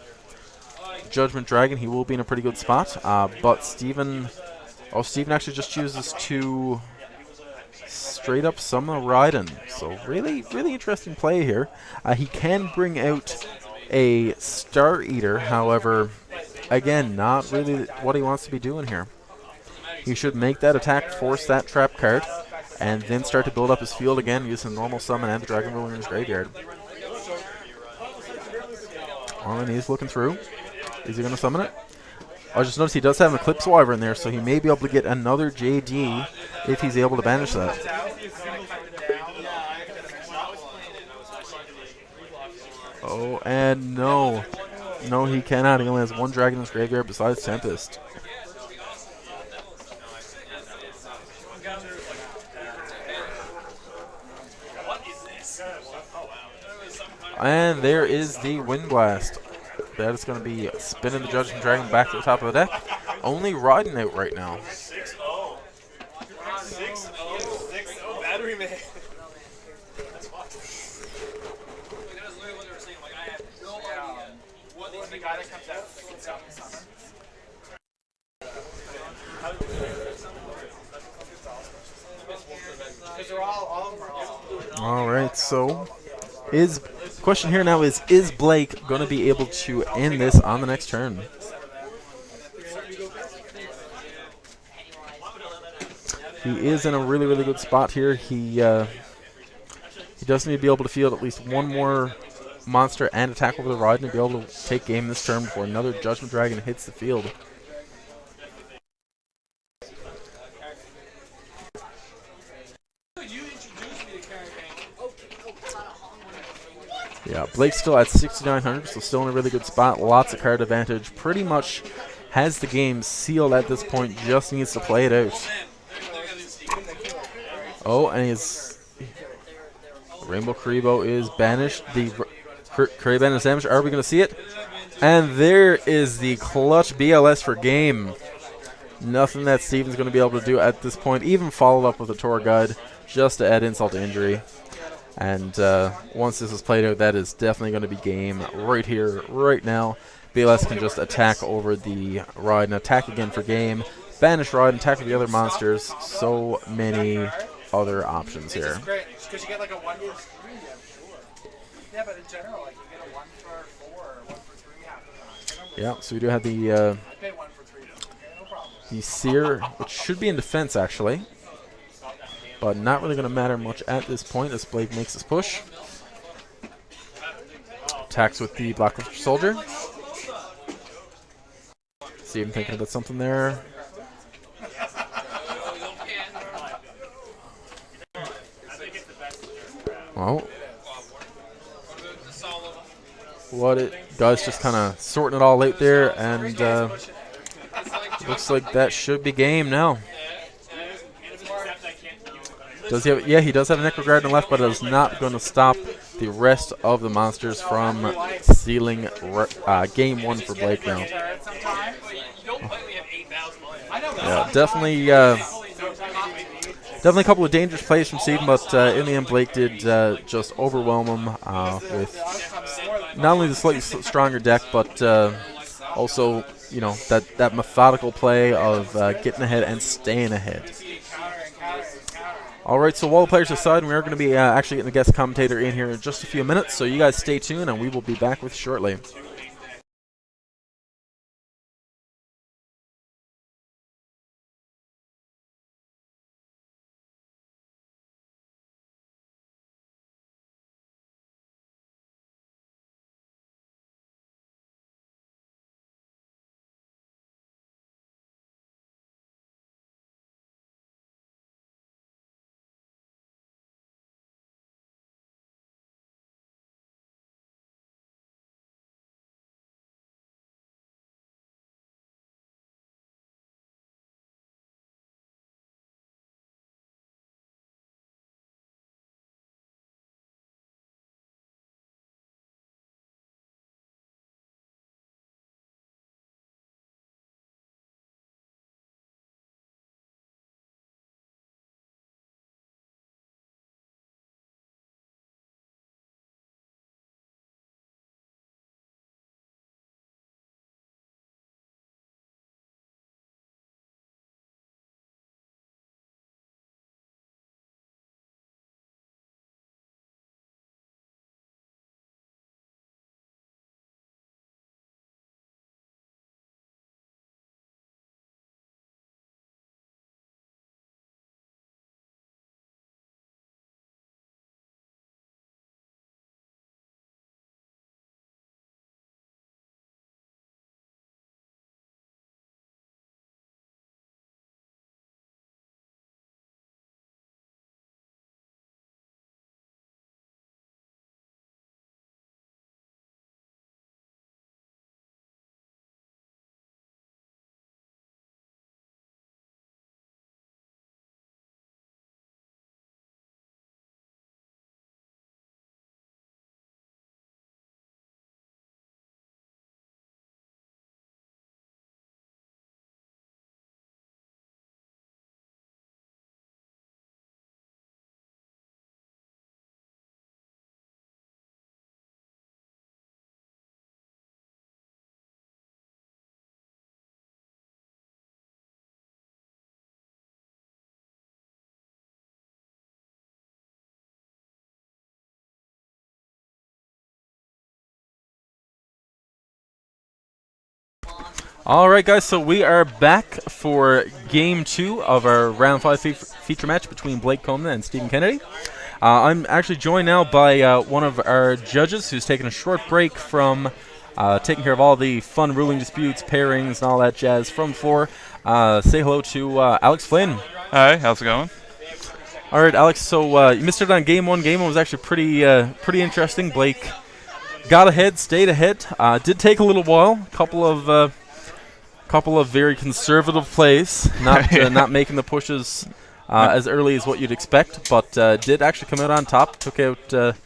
Speaker 1: Judgment Dragon, he will be in a pretty good spot. But Steven... Oh, Steven actually just chooses to straight up summon Raiden. So really, really interesting play here. He can bring out a Star Eater, however, again, not really what he wants to be doing here. He should make that attack, force that trap card, and then start to build up his field again using normal summon and the Dragon Ruler in his graveyard. Oh, and he's looking through. Is he going to summon it? I just noticed he does have an Eclipse Wyvern there, so he may be able to get another JD if he's able to banish that. Oh, and no. No, he cannot. He only has one dragon in his graveyard besides Tempest. And there is the Wind Blast. That is going to be spinning the Judgment Dragon back to the top of the deck. Only riding out right now.
Speaker 5: 6-0. 6-0 battery man. That's fucked.
Speaker 7: That was literally what they were saying. Like, I have no idea what these people are saying. Because they're all of them are all.
Speaker 1: All right, so question here now is Blake going to be able to end this on the next turn? He is in a really, really good spot here. He does need to be able to field at least one more monster and attack over the ride and be able to take game this turn before another Judgment Dragon hits the field. Yeah, Blake's still at 6,900, so still in a really good spot. Lots of card advantage. Pretty much has the game sealed at this point. Just needs to play it out. Oh, and his Rainbow Karibo is banished. The Kariban is damaged. Are we going to see it? And there is the clutch BLS for game. Nothing that Steven's going to be able to do at this point. Even followed up with a tour guide just to add insult to injury. And once this is played out, that is definitely going to be game right here, right now. BLS can just attack over the ride and attack again for game. Banish ride and attack with the other monsters. So many other options here.
Speaker 6: Great, because you get like a 1 for 3. Yeah, but in general, like you get a 1 for 4 or 1 for 3 half the time.
Speaker 1: Yeah, so we do have the
Speaker 6: I pay 1 for 3. Okay, no problem.
Speaker 1: the Seer, which should be in defense actually, but not really going to matter much at this point as Blake makes his push. Attacks with the Blacklist Soldier. Steven thinking about something there. Oh. What it does, just kind of sorting it all out there, and looks like that should be game now. Does he have? Yeah, he does have a Necroguard in the left, but it is not going to stop the rest of the monsters from sealing game 1 for Blake now. Yeah, definitely a couple of dangerous plays from Steven, but in the end, Blake did just overwhelm him with not only the slightly stronger deck, but also, you know, that methodical play of getting ahead and staying ahead. All right, so while the players decide, we are going to be actually getting the guest commentator in here in just a few minutes, so you guys stay tuned, and we will be back with you shortly. All right, guys. So we are back for Game 2 of our Round 5 feature match between Blake Coleman and Stephen Kennedy. I'm actually joined now by one of our judges who's taken a short break from taking care of all the fun ruling disputes, pairings, and all that jazz from floor. Say hello to Alex Flynn.
Speaker 8: Hi, how's it going?
Speaker 1: All right, Alex. So you missed it on Game 1. Game 1 was actually pretty interesting. Blake got ahead, stayed ahead. Did take a little while. Couple of very conservative plays, not making the pushes as early as what you'd expect, but did actually come out on top. Took out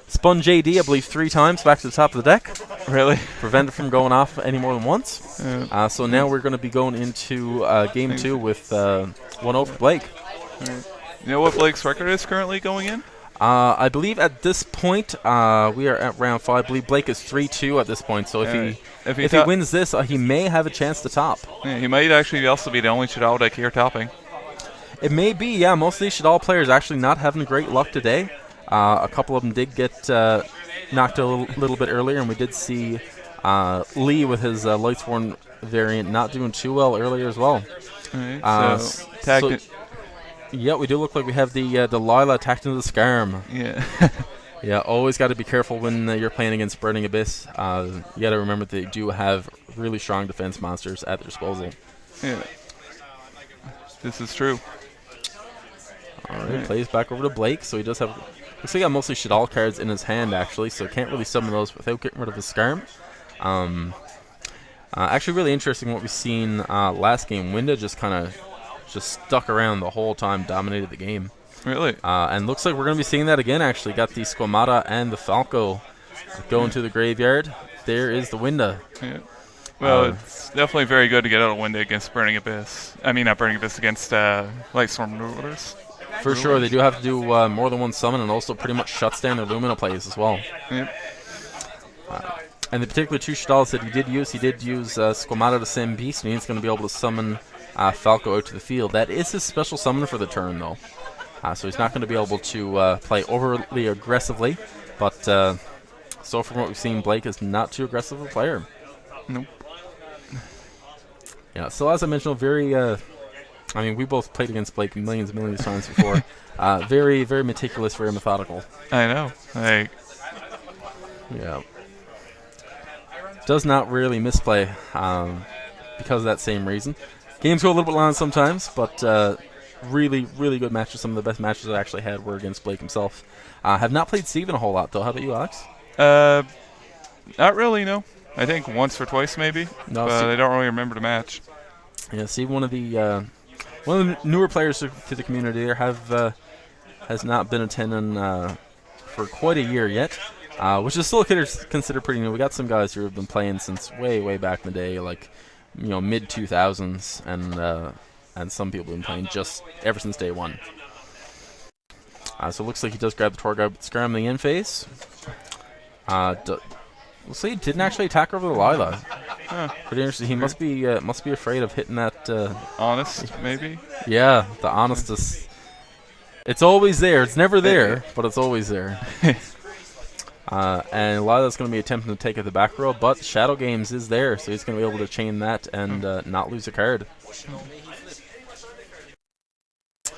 Speaker 1: spun JD, I believe, 3 times back to the top of the deck.
Speaker 8: Really?
Speaker 1: Prevented from going off any more than once. So now we're going to be going into Game 2 with 1-0 for Blake.
Speaker 8: You know what Blake's record is currently going in?
Speaker 1: I believe at this point, we are at round 5. I believe Blake is 3-2 at this point, so if he wins this, he may have a chance to top.
Speaker 8: Yeah, he might actually also be the only Shadal deck here topping.
Speaker 1: It may be, yeah. Most of these Shadal players actually not having great luck today. A couple of them did get knocked a little bit earlier, and we did see Lee with his Lightsworn variant not doing too well earlier as well.
Speaker 8: So
Speaker 1: yeah, we do look like we have the Lila attacked into the Scarm.
Speaker 8: Yeah.
Speaker 1: Yeah, always got to be careful when you're playing against Burning Abyss. You got to remember they do have really strong defense monsters at their disposal.
Speaker 8: Yeah. This is true.
Speaker 1: All right, plays back over to Blake, so he does have... Looks like he got mostly Shadal cards in his hand, actually, so can't really summon those without getting rid of his Scarm. Actually, really interesting what we've seen last game. Winda just stuck around the whole time, dominated the game.
Speaker 8: Really?
Speaker 1: And looks like we're going to be seeing that again, actually. Got the Squamata and the Falco going to the graveyard. There is the Winda.
Speaker 8: Yeah. Well, it's definitely very good to get out a Winda against Burning Abyss. I mean, not Burning Abyss, against Lightstorm Rulers.
Speaker 1: For sure, they do have to do more than one summon, and also pretty much shuts down their Lumina plays as well.
Speaker 8: Yep.
Speaker 1: And the particular 2 Shadals that he did use Squamata to send Beast, and he's going to be able to summon Falco out to the field. That is his special summon for the turn, though. So he's not going to be able to play overly aggressively, but so from what we've seen, Blake is not too aggressive a player.
Speaker 8: Nope.
Speaker 1: Yeah, so as I mentioned, we both played against Blake millions and millions of times before. Very, very meticulous, very methodical.
Speaker 8: I know.
Speaker 1: Yeah. Does not really misplay because of that same reason. Games go a little bit long sometimes, but really, really good matches. Some of the best matches I actually had were against Blake himself. Have not played Steven a whole lot, though. How about you, Alex?
Speaker 8: Not really, no. I think once or twice, maybe.
Speaker 1: No,
Speaker 8: but I don't really remember the match.
Speaker 1: Yeah, Steve, one of the newer players to the community there has not been attending for quite a year yet, which is still considered pretty new. We got some guys who have been playing since way back in the day, like mid 2000s, and some people have been playing just ever since day one. So it looks like he does grab the Torguard, Scarm in the end phase. Looks like he didn't actually attack over the Lila.
Speaker 8: Huh.
Speaker 1: Pretty interesting. He must be afraid of hitting that.
Speaker 8: Honest, maybe?
Speaker 1: Yeah, the honest is... It's always there. It's never there, but it's always there. And Lila's going to be attempting to take at the back row, but Shadow Games is there, so he's going to be able to chain that and not lose a card.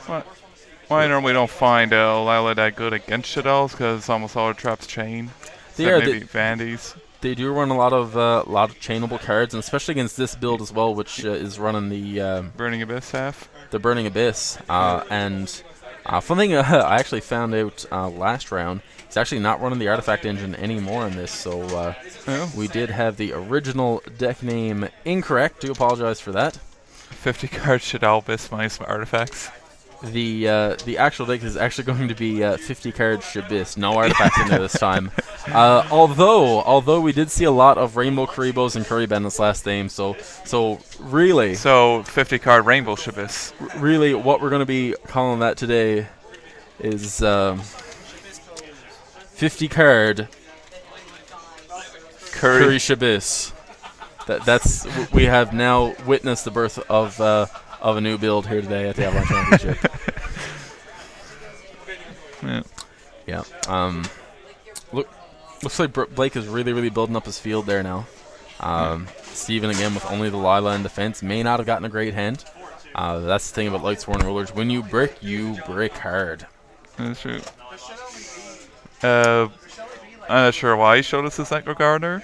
Speaker 8: Why I normally don't find Lila that good against Shadals, because almost all the traps chain. Maybe Vandy's.
Speaker 1: They do run a lot of chainable cards, and especially against this build as well, which is running the
Speaker 8: Burning Abyss half.
Speaker 1: The Burning Abyss, and fun thing I actually found out last round, it's actually not running the Artifact Engine anymore in this, so we did have the original deck name incorrect. Do apologize for that.
Speaker 8: 50 card Shadal Abyss minus my artifacts.
Speaker 1: The actual deck is actually going to be 50 card Shabis, no artifacts in there this time. Although we did see a lot of Rainbow Karibos and Kuriben this last game, so really.
Speaker 8: So 50 card Rainbow Shabis.
Speaker 1: Really, what we're going to be calling that today is 50 card Curry Shabis. We have now witnessed the birth of a new build here today at the Avalon Championship. Yeah. Looks like Blake is really building up his field there now. Steven, again, with only the Lila in defense, may not have gotten a great hand. That's the thing about Lightsworn Rulers. When you brick hard.
Speaker 8: That's true. I'm not sure why he showed us this Necro Gardener.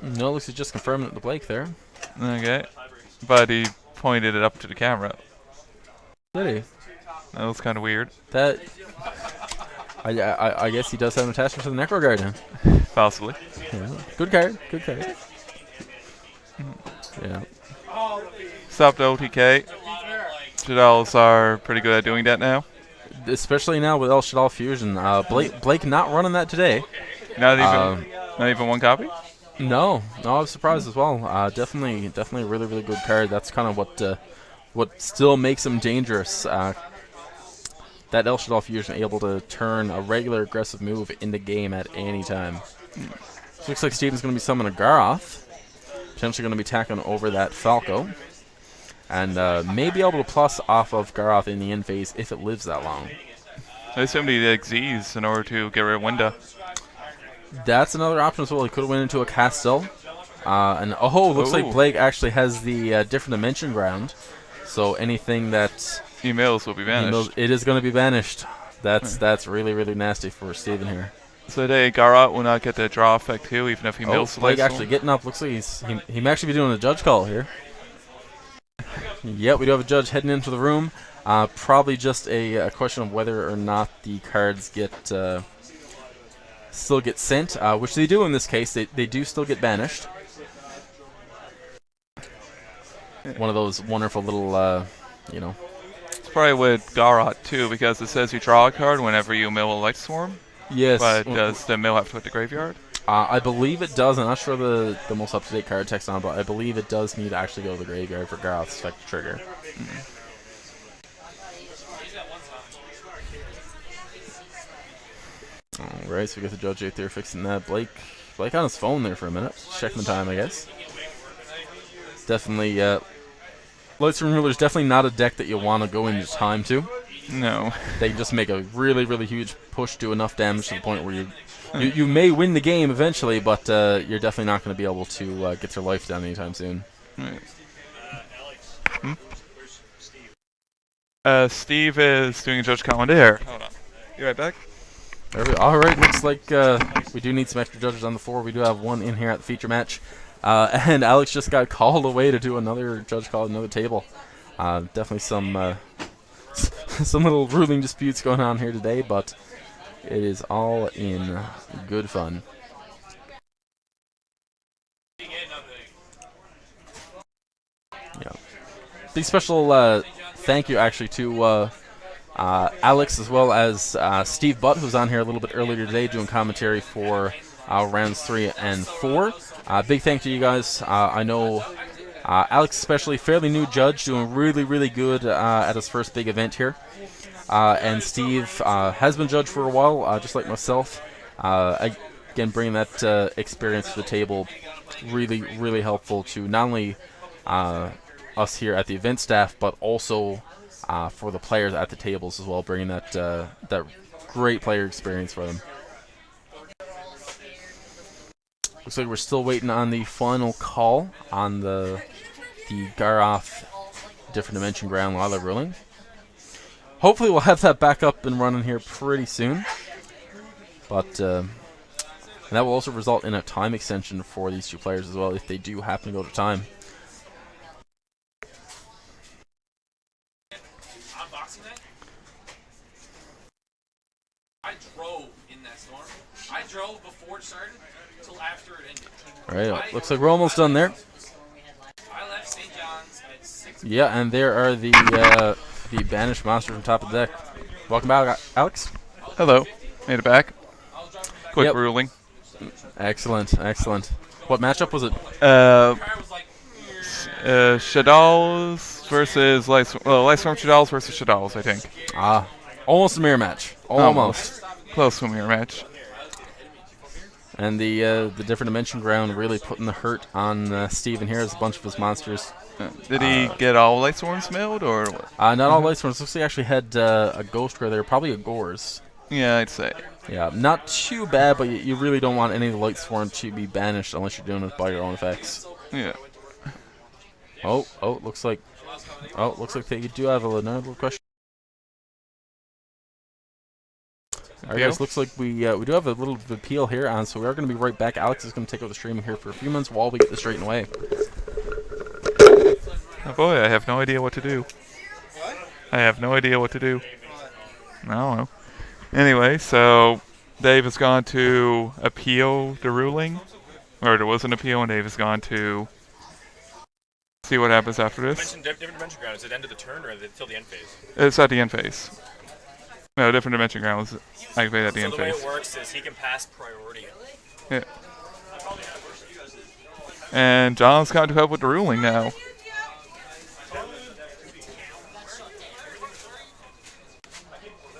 Speaker 1: No, looks like just confirming it to Blake there.
Speaker 8: Okay. But he pointed it up to the camera.
Speaker 1: Did he?
Speaker 8: That was kind of weird.
Speaker 1: That. I guess he does have an attachment to the Necro Garden.
Speaker 8: Possibly.
Speaker 1: Yeah. Good card. Good card. Yeah.
Speaker 8: Stopped OTK. Shadals are pretty good at doing that now.
Speaker 1: Especially now with El Shadal Fusion. Blake not running that today.
Speaker 8: Not even one copy?
Speaker 1: No, I was surprised as well. Definitely a really, really good card. That's kind of what still makes him dangerous. That El Shadal Fusion able to turn a regular aggressive move in the game at any time. So looks like Steven's going to be summoning a Garoth. Potentially going to be tacking over that Falco. And may be able to plus off of Garoth in the end phase if it lives that long.
Speaker 8: I assumed he did Xyz in order to get rid of Winda.
Speaker 1: That's another option as well. He could have went into a Castle. And looks like Blake actually has the different dimension ground. So anything that
Speaker 8: Emails will be banished.
Speaker 1: it is going to be banished. That's really, really nasty for Steven here.
Speaker 8: So today, Garoth will not get the draw effect too, even if he mills the
Speaker 1: Blake
Speaker 8: Lightsworn.
Speaker 1: actually getting up. Looks like he may actually be doing a judge call here. Yeah, we do have a judge heading into the room. Probably just a question of whether or not the cards still get sent, which they do in this case. They do still get banished. One of those wonderful little,
Speaker 8: It's probably with Garoth too, because it says you draw a card whenever you mill a Lightsworn.
Speaker 1: Yes.
Speaker 8: But does the mill have to hit the graveyard?
Speaker 1: I believe it does. I'm not sure the most up-to-date card text on it, but I believe it does need to actually go to the graveyard for Garoth's effect to trigger. Alright, so we got the judge right there fixing that. Blake on his phone there for a minute. Checking the time, I guess. Definitely, Lightsworn Ruler's definitely not a deck that you want to go into time to.
Speaker 8: No.
Speaker 1: They can just make a really, really huge push, do enough damage to the point where you may win the game eventually, but you're definitely not going to be able to get your life down anytime soon.
Speaker 8: Right. Steve is doing a judge calendar. Hold on. You right back?
Speaker 1: Alright, looks like we do need some extra judges on the floor. We do have one in here at the feature match. And Alex just got called away to do another judge call at another table. Definitely some some little ruling disputes going on here today, but it is all in good fun. Yeah. Big special thank you actually to Alex as well as Steve Butt, who's on here a little bit earlier today doing commentary for rounds 3 and 4. Big thank to you guys. I know Alex, especially, fairly new judge, doing really, really good at his first big event here. And Steve has been judged for a while, just like myself. Again, bringing that experience to the table, really, really helpful to not only us here at the event staff, but also for the players at the tables as well, bringing that great player experience for them. Looks like we're still waiting on the final call on the Garoth different dimension ground Lila ruling. Hopefully we'll have that back up and running here pretty soon. But and that will also result in a time extension for these two players as well if they do happen to go to time.
Speaker 7: I drove in that storm. I drove before it started until after it ended.
Speaker 1: Alright, looks like we're almost done there.
Speaker 7: I left St. John's at 6.
Speaker 1: Yeah, and there are the banished monsters on top of the deck. Welcome back, Alex.
Speaker 8: Hello. Made it back. Quick
Speaker 1: Yep.
Speaker 8: ruling.
Speaker 1: Excellent, excellent. What matchup was it?
Speaker 8: Shadals versus Lightsworm Shadals versus Shadals, I think.
Speaker 1: Almost a mirror match. Almost.
Speaker 8: Close to a mirror match.
Speaker 1: And the different dimension ground really putting the hurt on Steven here as a bunch of his monsters.
Speaker 8: Did he get all Lightsworms milled, or what?
Speaker 1: Not all Lightsworms. Looks like he actually had a Ghost Grey there, probably a Gores.
Speaker 8: Yeah, I'd say.
Speaker 1: Yeah, not too bad, but you really don't want any of the Light Swarm to be banished unless you're doing it by your own effects.
Speaker 8: Yeah.
Speaker 1: Looks like that you do have another question. Alright guys, looks like we do have a little bit of appeal here, so we are going to be right back. Alex is going to take over the stream here for a few minutes while we get this straightened away.
Speaker 8: Oh boy, I have no idea what to do. I have no idea what to do. I don't know. Anyway, so Dave has gone to appeal the ruling, or there was an appeal, and Dave has gone to see what happens after
Speaker 2: You
Speaker 8: this.
Speaker 2: mentioned different dimension ground. Is it end of the turn or is it till the end phase?
Speaker 8: It's at the end phase. No, different dimension ground was activated at the end
Speaker 2: So the way
Speaker 8: phase.
Speaker 2: it works is he can pass priority.
Speaker 8: Yeah. And John's got to help with the ruling now.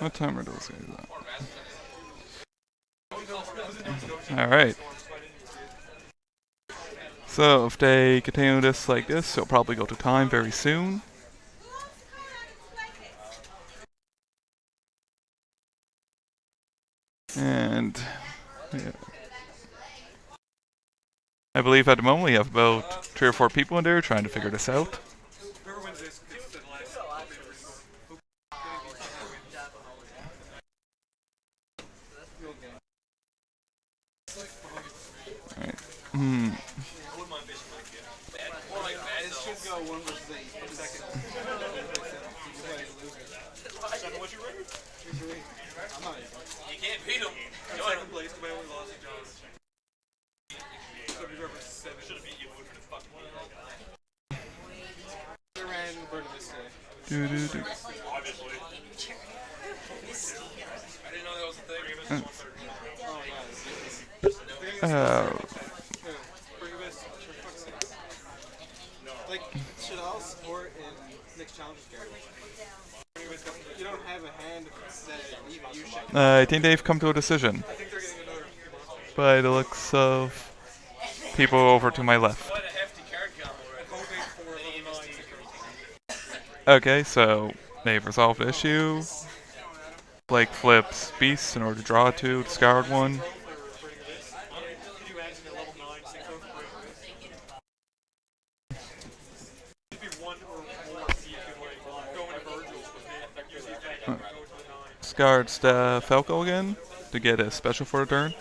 Speaker 8: What time are those guys at? Alright. So if they continue this like this, they'll probably go to time very soon. And yeah. I believe at the moment we have about 3 or 4 people in there trying to figure this out. Alright.
Speaker 7: You can't beat him. Second place, but I only lost to John. Should have beat you for the fucking
Speaker 8: Do do do.
Speaker 7: obviously. I didn't know that was a thing.
Speaker 5: Like, should all support in next challenges characters? You don't have a hand that even you should.
Speaker 8: I think they've come to a decision.
Speaker 5: I think they're getting another.
Speaker 8: By the looks of people over to my left.
Speaker 7: Quite a hefty card combo right there.
Speaker 8: Okay, so they've resolved the issue. Blake flips beasts in order to draw 2, discard 1. Discards the Falco again to get a special for a turn.
Speaker 5: I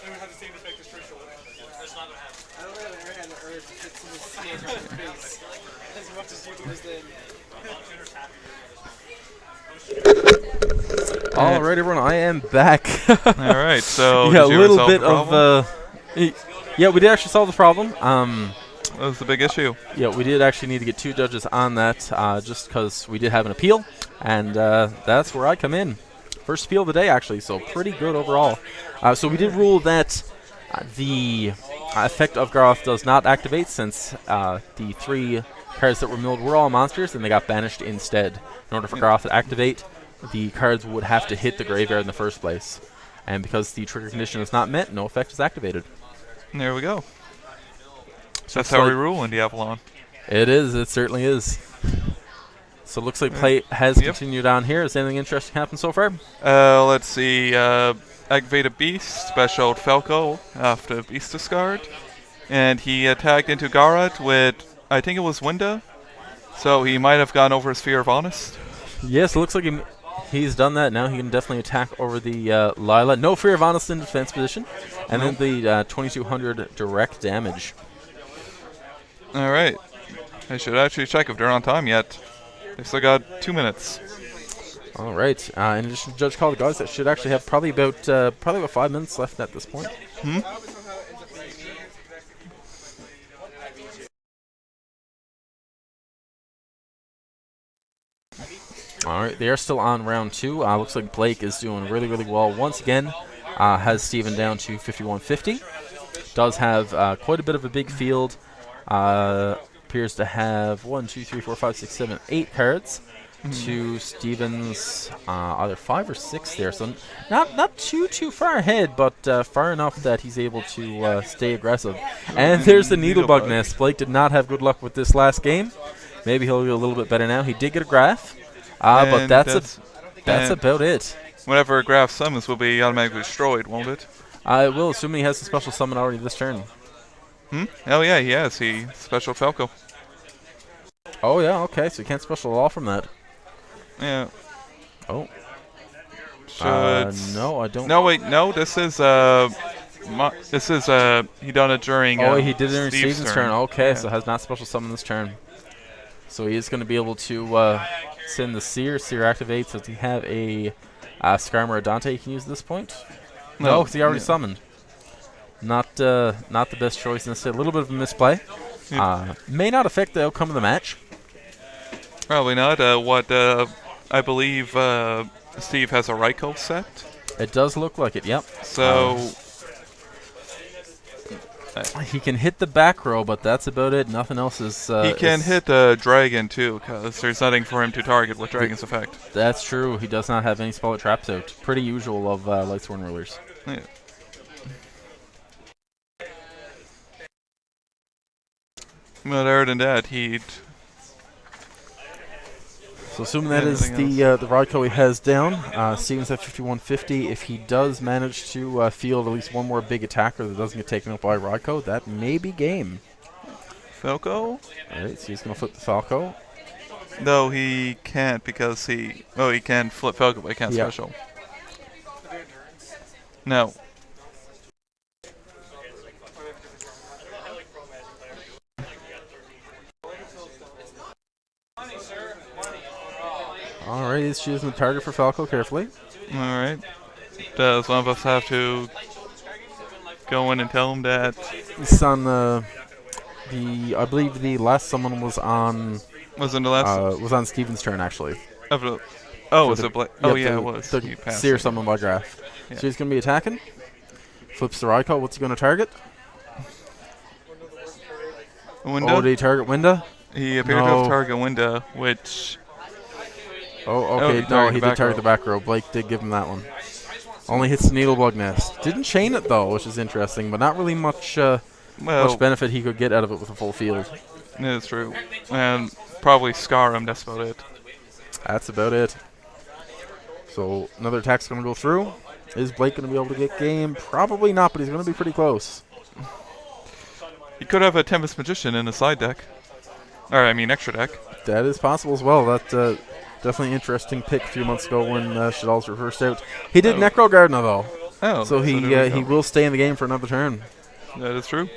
Speaker 5: don't have an airhead that urge to hit someone's face as much as you was then.
Speaker 1: Alright everyone, I am back.
Speaker 8: Alright, so
Speaker 1: yeah, a
Speaker 8: did you
Speaker 1: little
Speaker 8: resolve
Speaker 1: bit
Speaker 8: the problem?
Speaker 1: of yeah, we did actually solve the problem.
Speaker 8: That was the big issue.
Speaker 1: Yeah, we did actually need to get 2 judges on that, just because we did have an appeal, and that's where I come in. First appeal of the day, actually, so pretty good overall. So we did rule that the effect of Garth does not activate, since the 3 cards that were milled were all monsters, and they got banished instead. In order for Garth to activate, the cards would have to hit the graveyard in the first place. And because the trigger condition is not met, no effect is activated.
Speaker 8: And there we go.
Speaker 1: So
Speaker 8: That's how we rule in the Avalon.
Speaker 1: It is. It certainly is. So it looks like play has continued on here. Has anything interesting happened so far?
Speaker 8: Let's see. Activate a beast, special Falco after beast discard. And he attacked into Garat with, I think it was Winda. So he might have gone over his Fear of Honest.
Speaker 1: Yes, it looks like he's done that. Now he can definitely attack over the Lila. No Fear of Honest in defense position. And then the 2200 direct damage.
Speaker 8: Alright. I should actually check if they're on time yet. They've still got 2 minutes.
Speaker 1: All right. In addition to Judge Call the Gods, that should actually have probably about 5 minutes left at this point. All right, they are still on round 2. Looks like Blake is doing really, really well once again. Has Steven down to 5150. Does have quite a bit of a big field. Appears to have 1, 2, 3, 4, 5, 6, 7, 8 cards. To Steven's either 5 or 6 there, so not too far ahead, but far enough that he's able to stay aggressive. And there's the Needlebug Nest. Blake did not have good luck with this last game. Maybe he'll get a little bit better now. He did get a graph, but that's That's
Speaker 8: And
Speaker 1: about it.
Speaker 8: whenever Graf summons will be automatically destroyed, won't it?
Speaker 1: I will, assuming he has a special summon already this turn.
Speaker 8: Oh yeah, he has. He special Falco.
Speaker 1: Oh, yeah, okay, so you can't special at all from that.
Speaker 8: Yeah.
Speaker 1: Oh.
Speaker 8: Should
Speaker 1: No, I don't.
Speaker 8: No, wait, no. This is he done it during.
Speaker 1: Oh, he did it during
Speaker 8: Steve's
Speaker 1: Steven's turn. Okay,
Speaker 8: Yeah.
Speaker 1: so has not special summoned this turn. So he is going to be able to send the Seer. Seer activates. Does he have a Skarm or a Dante he can use at this point? No, because he already
Speaker 8: yeah.
Speaker 1: summoned. Not the best choice instead. A little bit of a misplay. May not affect the outcome of the match.
Speaker 8: Probably not. I believe Steve has a Raikou set.
Speaker 1: It does look like it, yep.
Speaker 8: So
Speaker 1: He can hit the back row, but that's about it. Nothing else is...
Speaker 8: he can
Speaker 1: is-
Speaker 8: hit a dragon too, because there's nothing for him to target with dragon's effect.
Speaker 1: That's true. He does not have any spell that traps out. Pretty usual of Lightsworn rulers.
Speaker 8: Yeah. But other than that, he'd.
Speaker 1: So assuming that is
Speaker 8: Anything
Speaker 1: the Raikou he has down, Stevens at 5150. If he does manage to field at least one more big attacker that doesn't get taken up by Raikou, that may be game.
Speaker 8: Falco?
Speaker 1: Alright, so he's going to flip the Falco.
Speaker 8: No, he can't because he. Oh, he can flip Falco, but he can't
Speaker 1: Yeah.
Speaker 8: special. No.
Speaker 1: Alright, he's choosing the target for Falco carefully.
Speaker 8: Alright. Does one of us have to go in and tell him that?
Speaker 1: It's on I believe the last summon was on
Speaker 8: Wasn't the last.
Speaker 1: was on Steven's turn actually.
Speaker 8: Oh,
Speaker 1: For
Speaker 8: was
Speaker 1: the-
Speaker 8: it? Oh,
Speaker 1: Yep,
Speaker 8: yeah,
Speaker 1: the-
Speaker 8: it was.
Speaker 1: The
Speaker 8: He passed
Speaker 1: Seer
Speaker 8: it.
Speaker 1: summon by Graf.
Speaker 8: Yeah.
Speaker 1: So he's going to be attacking. Flips the Raikou. What's he going to target?
Speaker 8: Winda?
Speaker 1: Oh, did he target Winda?
Speaker 8: He appeared to
Speaker 1: No.
Speaker 8: have target Winda, which.
Speaker 1: Oh,
Speaker 8: Oh,
Speaker 1: okay.
Speaker 8: he
Speaker 1: No,
Speaker 8: targeted
Speaker 1: he
Speaker 8: the
Speaker 1: did
Speaker 8: back
Speaker 1: target
Speaker 8: row.
Speaker 1: the back row. Blake did give him that one. Only hits the Needlebug Nest. Didn't chain it though, which is interesting, but not really much
Speaker 8: Well,
Speaker 1: benefit he could get out of it with a full field.
Speaker 8: it's true. And probably scar him, that's about it.
Speaker 1: That's about it. So another attack's going to go through. Is Blake going to be able to get game? Probably not, but he's going to be pretty close.
Speaker 8: He could have a Tempest Magician in his side deck. Or, I mean, extra deck.
Speaker 1: That is possible as well. That definitely interesting pick a few months ago when Shadal's were first out. He did Necro Gardener though,
Speaker 8: Oh,
Speaker 1: so
Speaker 8: there we
Speaker 1: he
Speaker 8: go.
Speaker 1: will stay in the game for another turn.
Speaker 8: That is true.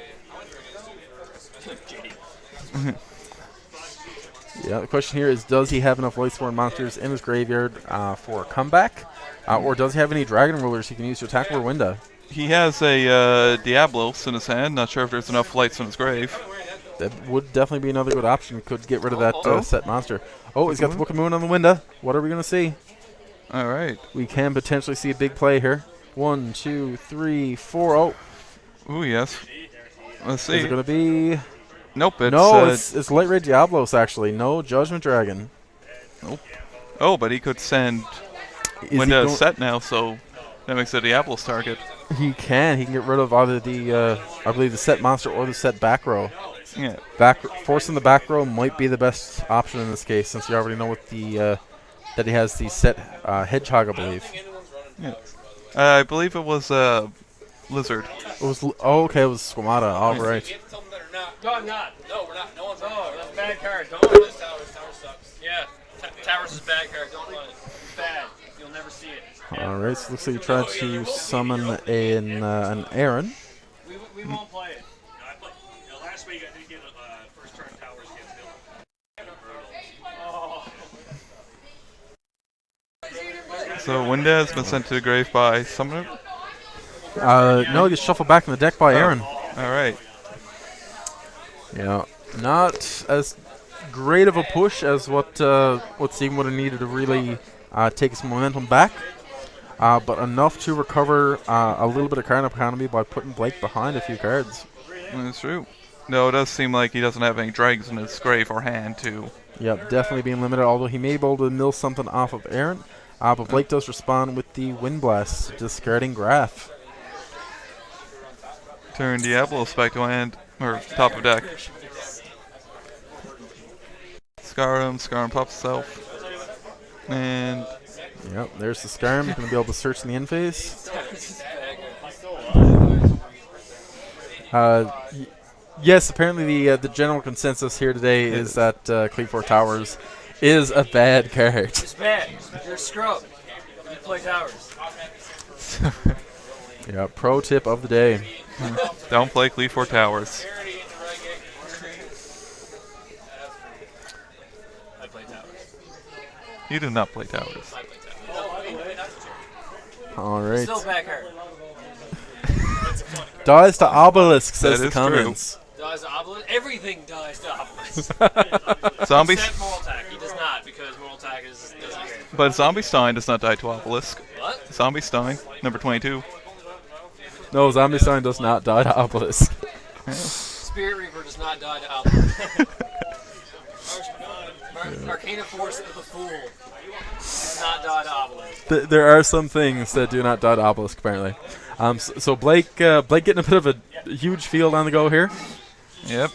Speaker 1: Yeah, the question here is, does he have enough Lightsworn monsters in his graveyard for a comeback? Or does he have any Dragon Rulers he can use to attack Winda?
Speaker 8: He has a Diablos in his hand. Not sure if there's enough lights in his grave.
Speaker 1: That would definitely be another good option. Could get rid of that
Speaker 8: Oh.
Speaker 1: set monster. Oh, he's got the Book of Moon on the Winda. What are we going to see?
Speaker 8: Alright.
Speaker 1: We can potentially see a big play here. 1, 2, 3, 4. Oh,
Speaker 8: Ooh, yes. Let's
Speaker 1: is
Speaker 8: see.
Speaker 1: it going to be...
Speaker 8: Nope, it's...
Speaker 1: No, it's Light Ray Diablos, actually. No Judgment Dragon.
Speaker 8: Oh, but he could send
Speaker 1: Is he
Speaker 8: Winda
Speaker 1: go-
Speaker 8: set now, so that makes it a Diablos target.
Speaker 1: He can. He can get rid of either the, I believe, the set monster or the set back row.
Speaker 8: Yeah.
Speaker 1: Forcing the back row might be the best option in this case, since you already know what the that he has the set hedgehog, I believe.
Speaker 8: I believe it was Lizard.
Speaker 1: It was okay. It was Squamata. All right.
Speaker 7: No, I'm not. No, we're not. No one's on. Oh, that's a bad card. Don't run this tower. This tower sucks. Yeah. Towers is a bad card. Don't run it. It's bad. You'll never see it.
Speaker 1: All right. So looks like you tried to summon an Aaron.
Speaker 7: We won't play it. Last week I did get first turn towers against him.
Speaker 8: So Winda has been sent to the grave by Summoner.
Speaker 1: No, he gets shuffled back in the deck by Aaron.
Speaker 8: Alright.
Speaker 1: Yeah, not as great of a push as what Steven would have needed to really take his momentum back, but enough to recover a little bit of card economy by putting Blake behind a few cards.
Speaker 8: That's true. No, it does seem like he doesn't have any dragons in his grave or hand, too.
Speaker 1: Yep, definitely being limited, although he may be able to mill something off of Aaron, but Blake does respond with the Wind Blast, discarding Graf.
Speaker 8: Turn Diablos back to hand, or top of deck. Scar him pops himself. And
Speaker 1: Yep, there's the Scarm. Going to be able to search in the end phase. Yes, apparently the general consensus here today is that Cleveland Towers is a bad card.
Speaker 7: It's bad. You're a scrub. You play towers.
Speaker 1: Yeah, pro tip of the day.
Speaker 8: Don't play Cleveland Towers.
Speaker 7: I play towers.
Speaker 8: You do not play towers.
Speaker 7: I play towers.
Speaker 1: All right.
Speaker 7: Still back card.
Speaker 1: Dies to Obelisk, says
Speaker 8: That
Speaker 1: the
Speaker 8: is true.
Speaker 1: comments.
Speaker 7: Dies to Obelisk. Everything dies to Obelisk.
Speaker 8: Zombie,
Speaker 7: Except Moral Attack. He does not, because Moral Attack doesn't care.
Speaker 8: but Zombie Stein does not die to Obelisk.
Speaker 7: What?
Speaker 8: Zombie Stein, number 22.
Speaker 1: No, Zombie Sign does not die to Obelisk.
Speaker 7: Spirit Reaper does not die to Obelisk. Arcana Force of the Fool does not die to Obelisk.
Speaker 1: There are some things that do not die to Obelisk, apparently. So Blake getting a bit of a huge field on the go here.
Speaker 8: Yep.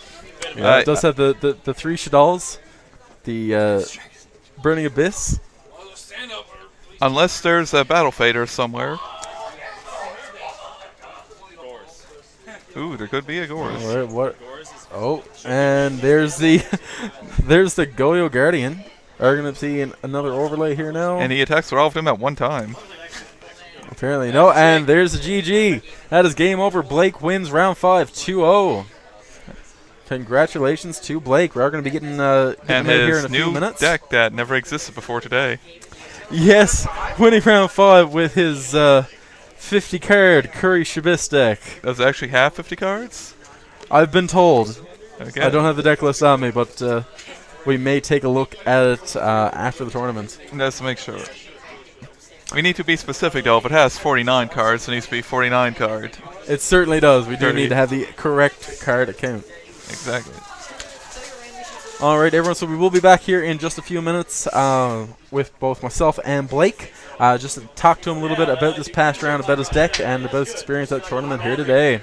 Speaker 1: Yeah, it does have the 3 Shadals, the Burning Abyss.
Speaker 8: Unless there's a Battle Fader somewhere. Ooh, there could be a Gorz.
Speaker 1: All right, what? Oh, and there's the there's the Goyo Guardian. Are going to see another overlay here now.
Speaker 8: And he attacks all of them at one time.
Speaker 1: Apparently no, and there's the GG. That is game over. Blake wins round 5, 2-0. Congratulations to Blake. We're going to be getting
Speaker 8: And
Speaker 1: him in here in
Speaker 8: his
Speaker 1: a few
Speaker 8: new
Speaker 1: minutes.
Speaker 8: deck that never existed before today.
Speaker 1: Yes, winning round 5 with his 50 card Curry Shabis deck.
Speaker 8: Does it actually have 50 cards?
Speaker 1: I've been told.
Speaker 8: Okay.
Speaker 1: I don't have the deck list on me, but we may take a look at it after the tournament.
Speaker 8: Let's make sure. We need to be specific though. If it has 49 cards, it needs to be 49 card.
Speaker 1: It certainly does. We do
Speaker 8: 30.
Speaker 1: need to have the correct card account.
Speaker 8: Exactly.
Speaker 1: All right, everyone. So we will be back here in just a few minutes with both myself and Blake, just to talk to him a little bit about this past round, about his deck, and about his experience at the tournament here today.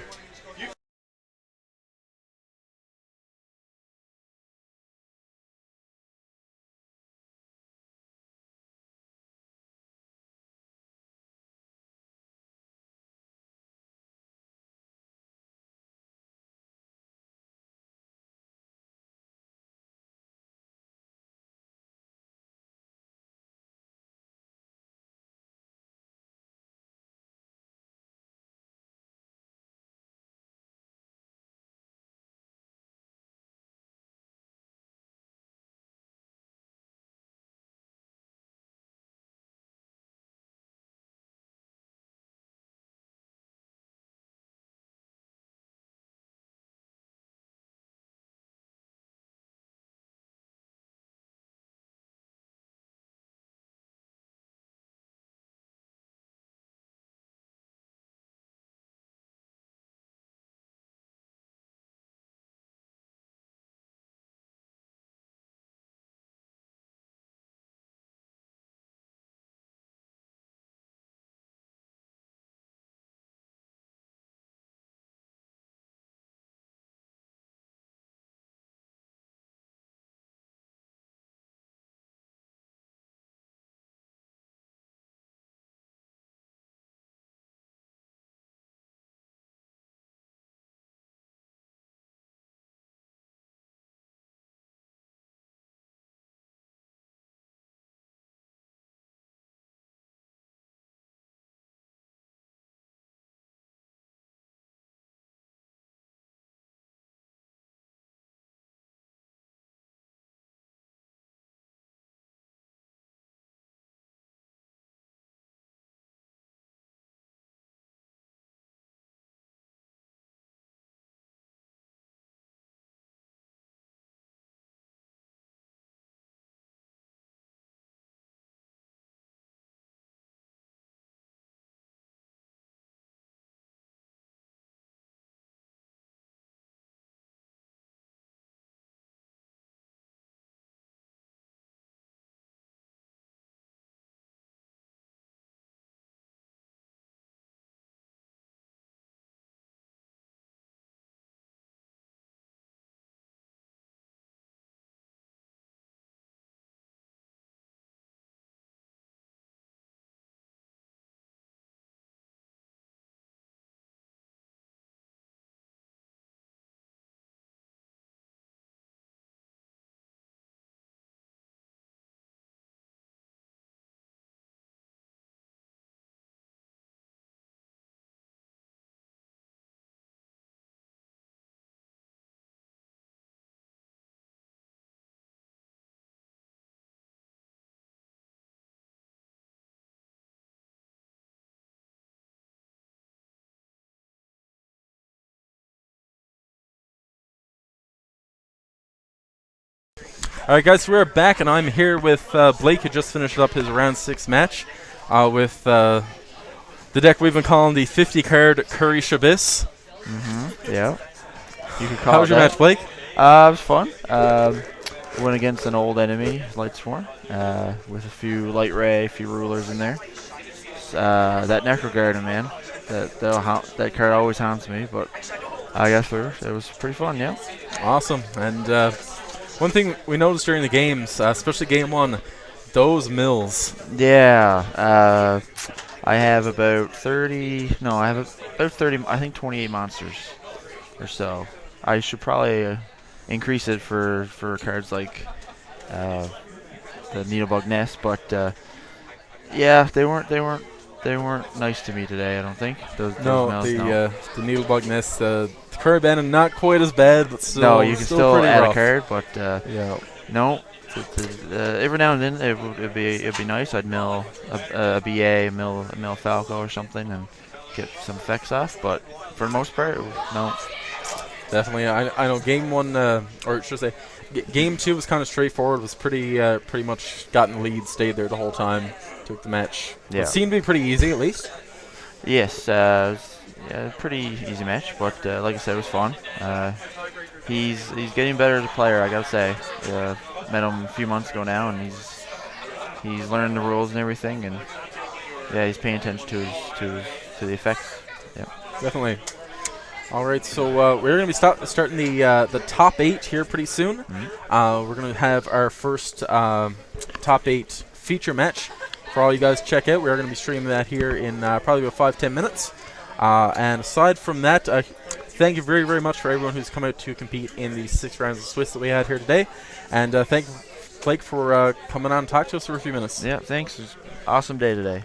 Speaker 1: All right, guys, we're back, and I'm here with Blake, who just finished up his round 6 match with the deck we've been calling the 50-card Curry Shabis.
Speaker 9: Yeah. You could call
Speaker 1: How
Speaker 9: it
Speaker 1: was your
Speaker 9: that.
Speaker 1: match, Blake?
Speaker 9: It was fun. Went against an old enemy, Light Swarm, with a few Light Ray, a few rulers in there. That Necro Garden, man, that card always haunts me, but I guess it was pretty fun, yeah.
Speaker 1: Awesome. And one thing we noticed during the games, especially game 1, those mills.
Speaker 9: Yeah. I have about 30. No, I have about 30. I think 28 monsters or so. I should probably increase it for cards like the Needlebug Nest, but yeah, they weren't nice to me today. I don't think those mills.
Speaker 1: The Needlebug Nest, the Curry Bandit, not quite as bad, but still,
Speaker 9: No, you can still
Speaker 1: pretty
Speaker 9: add
Speaker 1: rough.
Speaker 9: a card, but
Speaker 1: Yeah.
Speaker 9: no. Every now and then it'd be nice. I'd mill a BA, mill Falco or something, and get some effects off. But for the most part, no.
Speaker 1: Definitely. I know game 1, or should I say, game 2 was kind of straightforward. Was pretty much got in the lead, stayed there the whole time, took the match.
Speaker 9: Yeah.
Speaker 1: It seemed to be pretty easy, at least.
Speaker 9: Yes, pretty easy match, but like I said, it was fun. He's getting better as a player, I gotta say. Met him a few months ago now, and he's learning the rules and everything, and yeah, he's paying attention to the effects. Yeah.
Speaker 1: Definitely. All right, so we're going to be starting the top 8 here pretty soon. We're going to have our first top 8 feature match for all you guys to check out. We're going to be streaming that here in probably about 5-10 minutes. And aside from that, thank you very, very much for everyone who's come out to compete in the 6 rounds of Swiss that we had here today. And thank Blake for coming on and talk to us for a few minutes.
Speaker 9: Yeah, thanks. It was an awesome day today.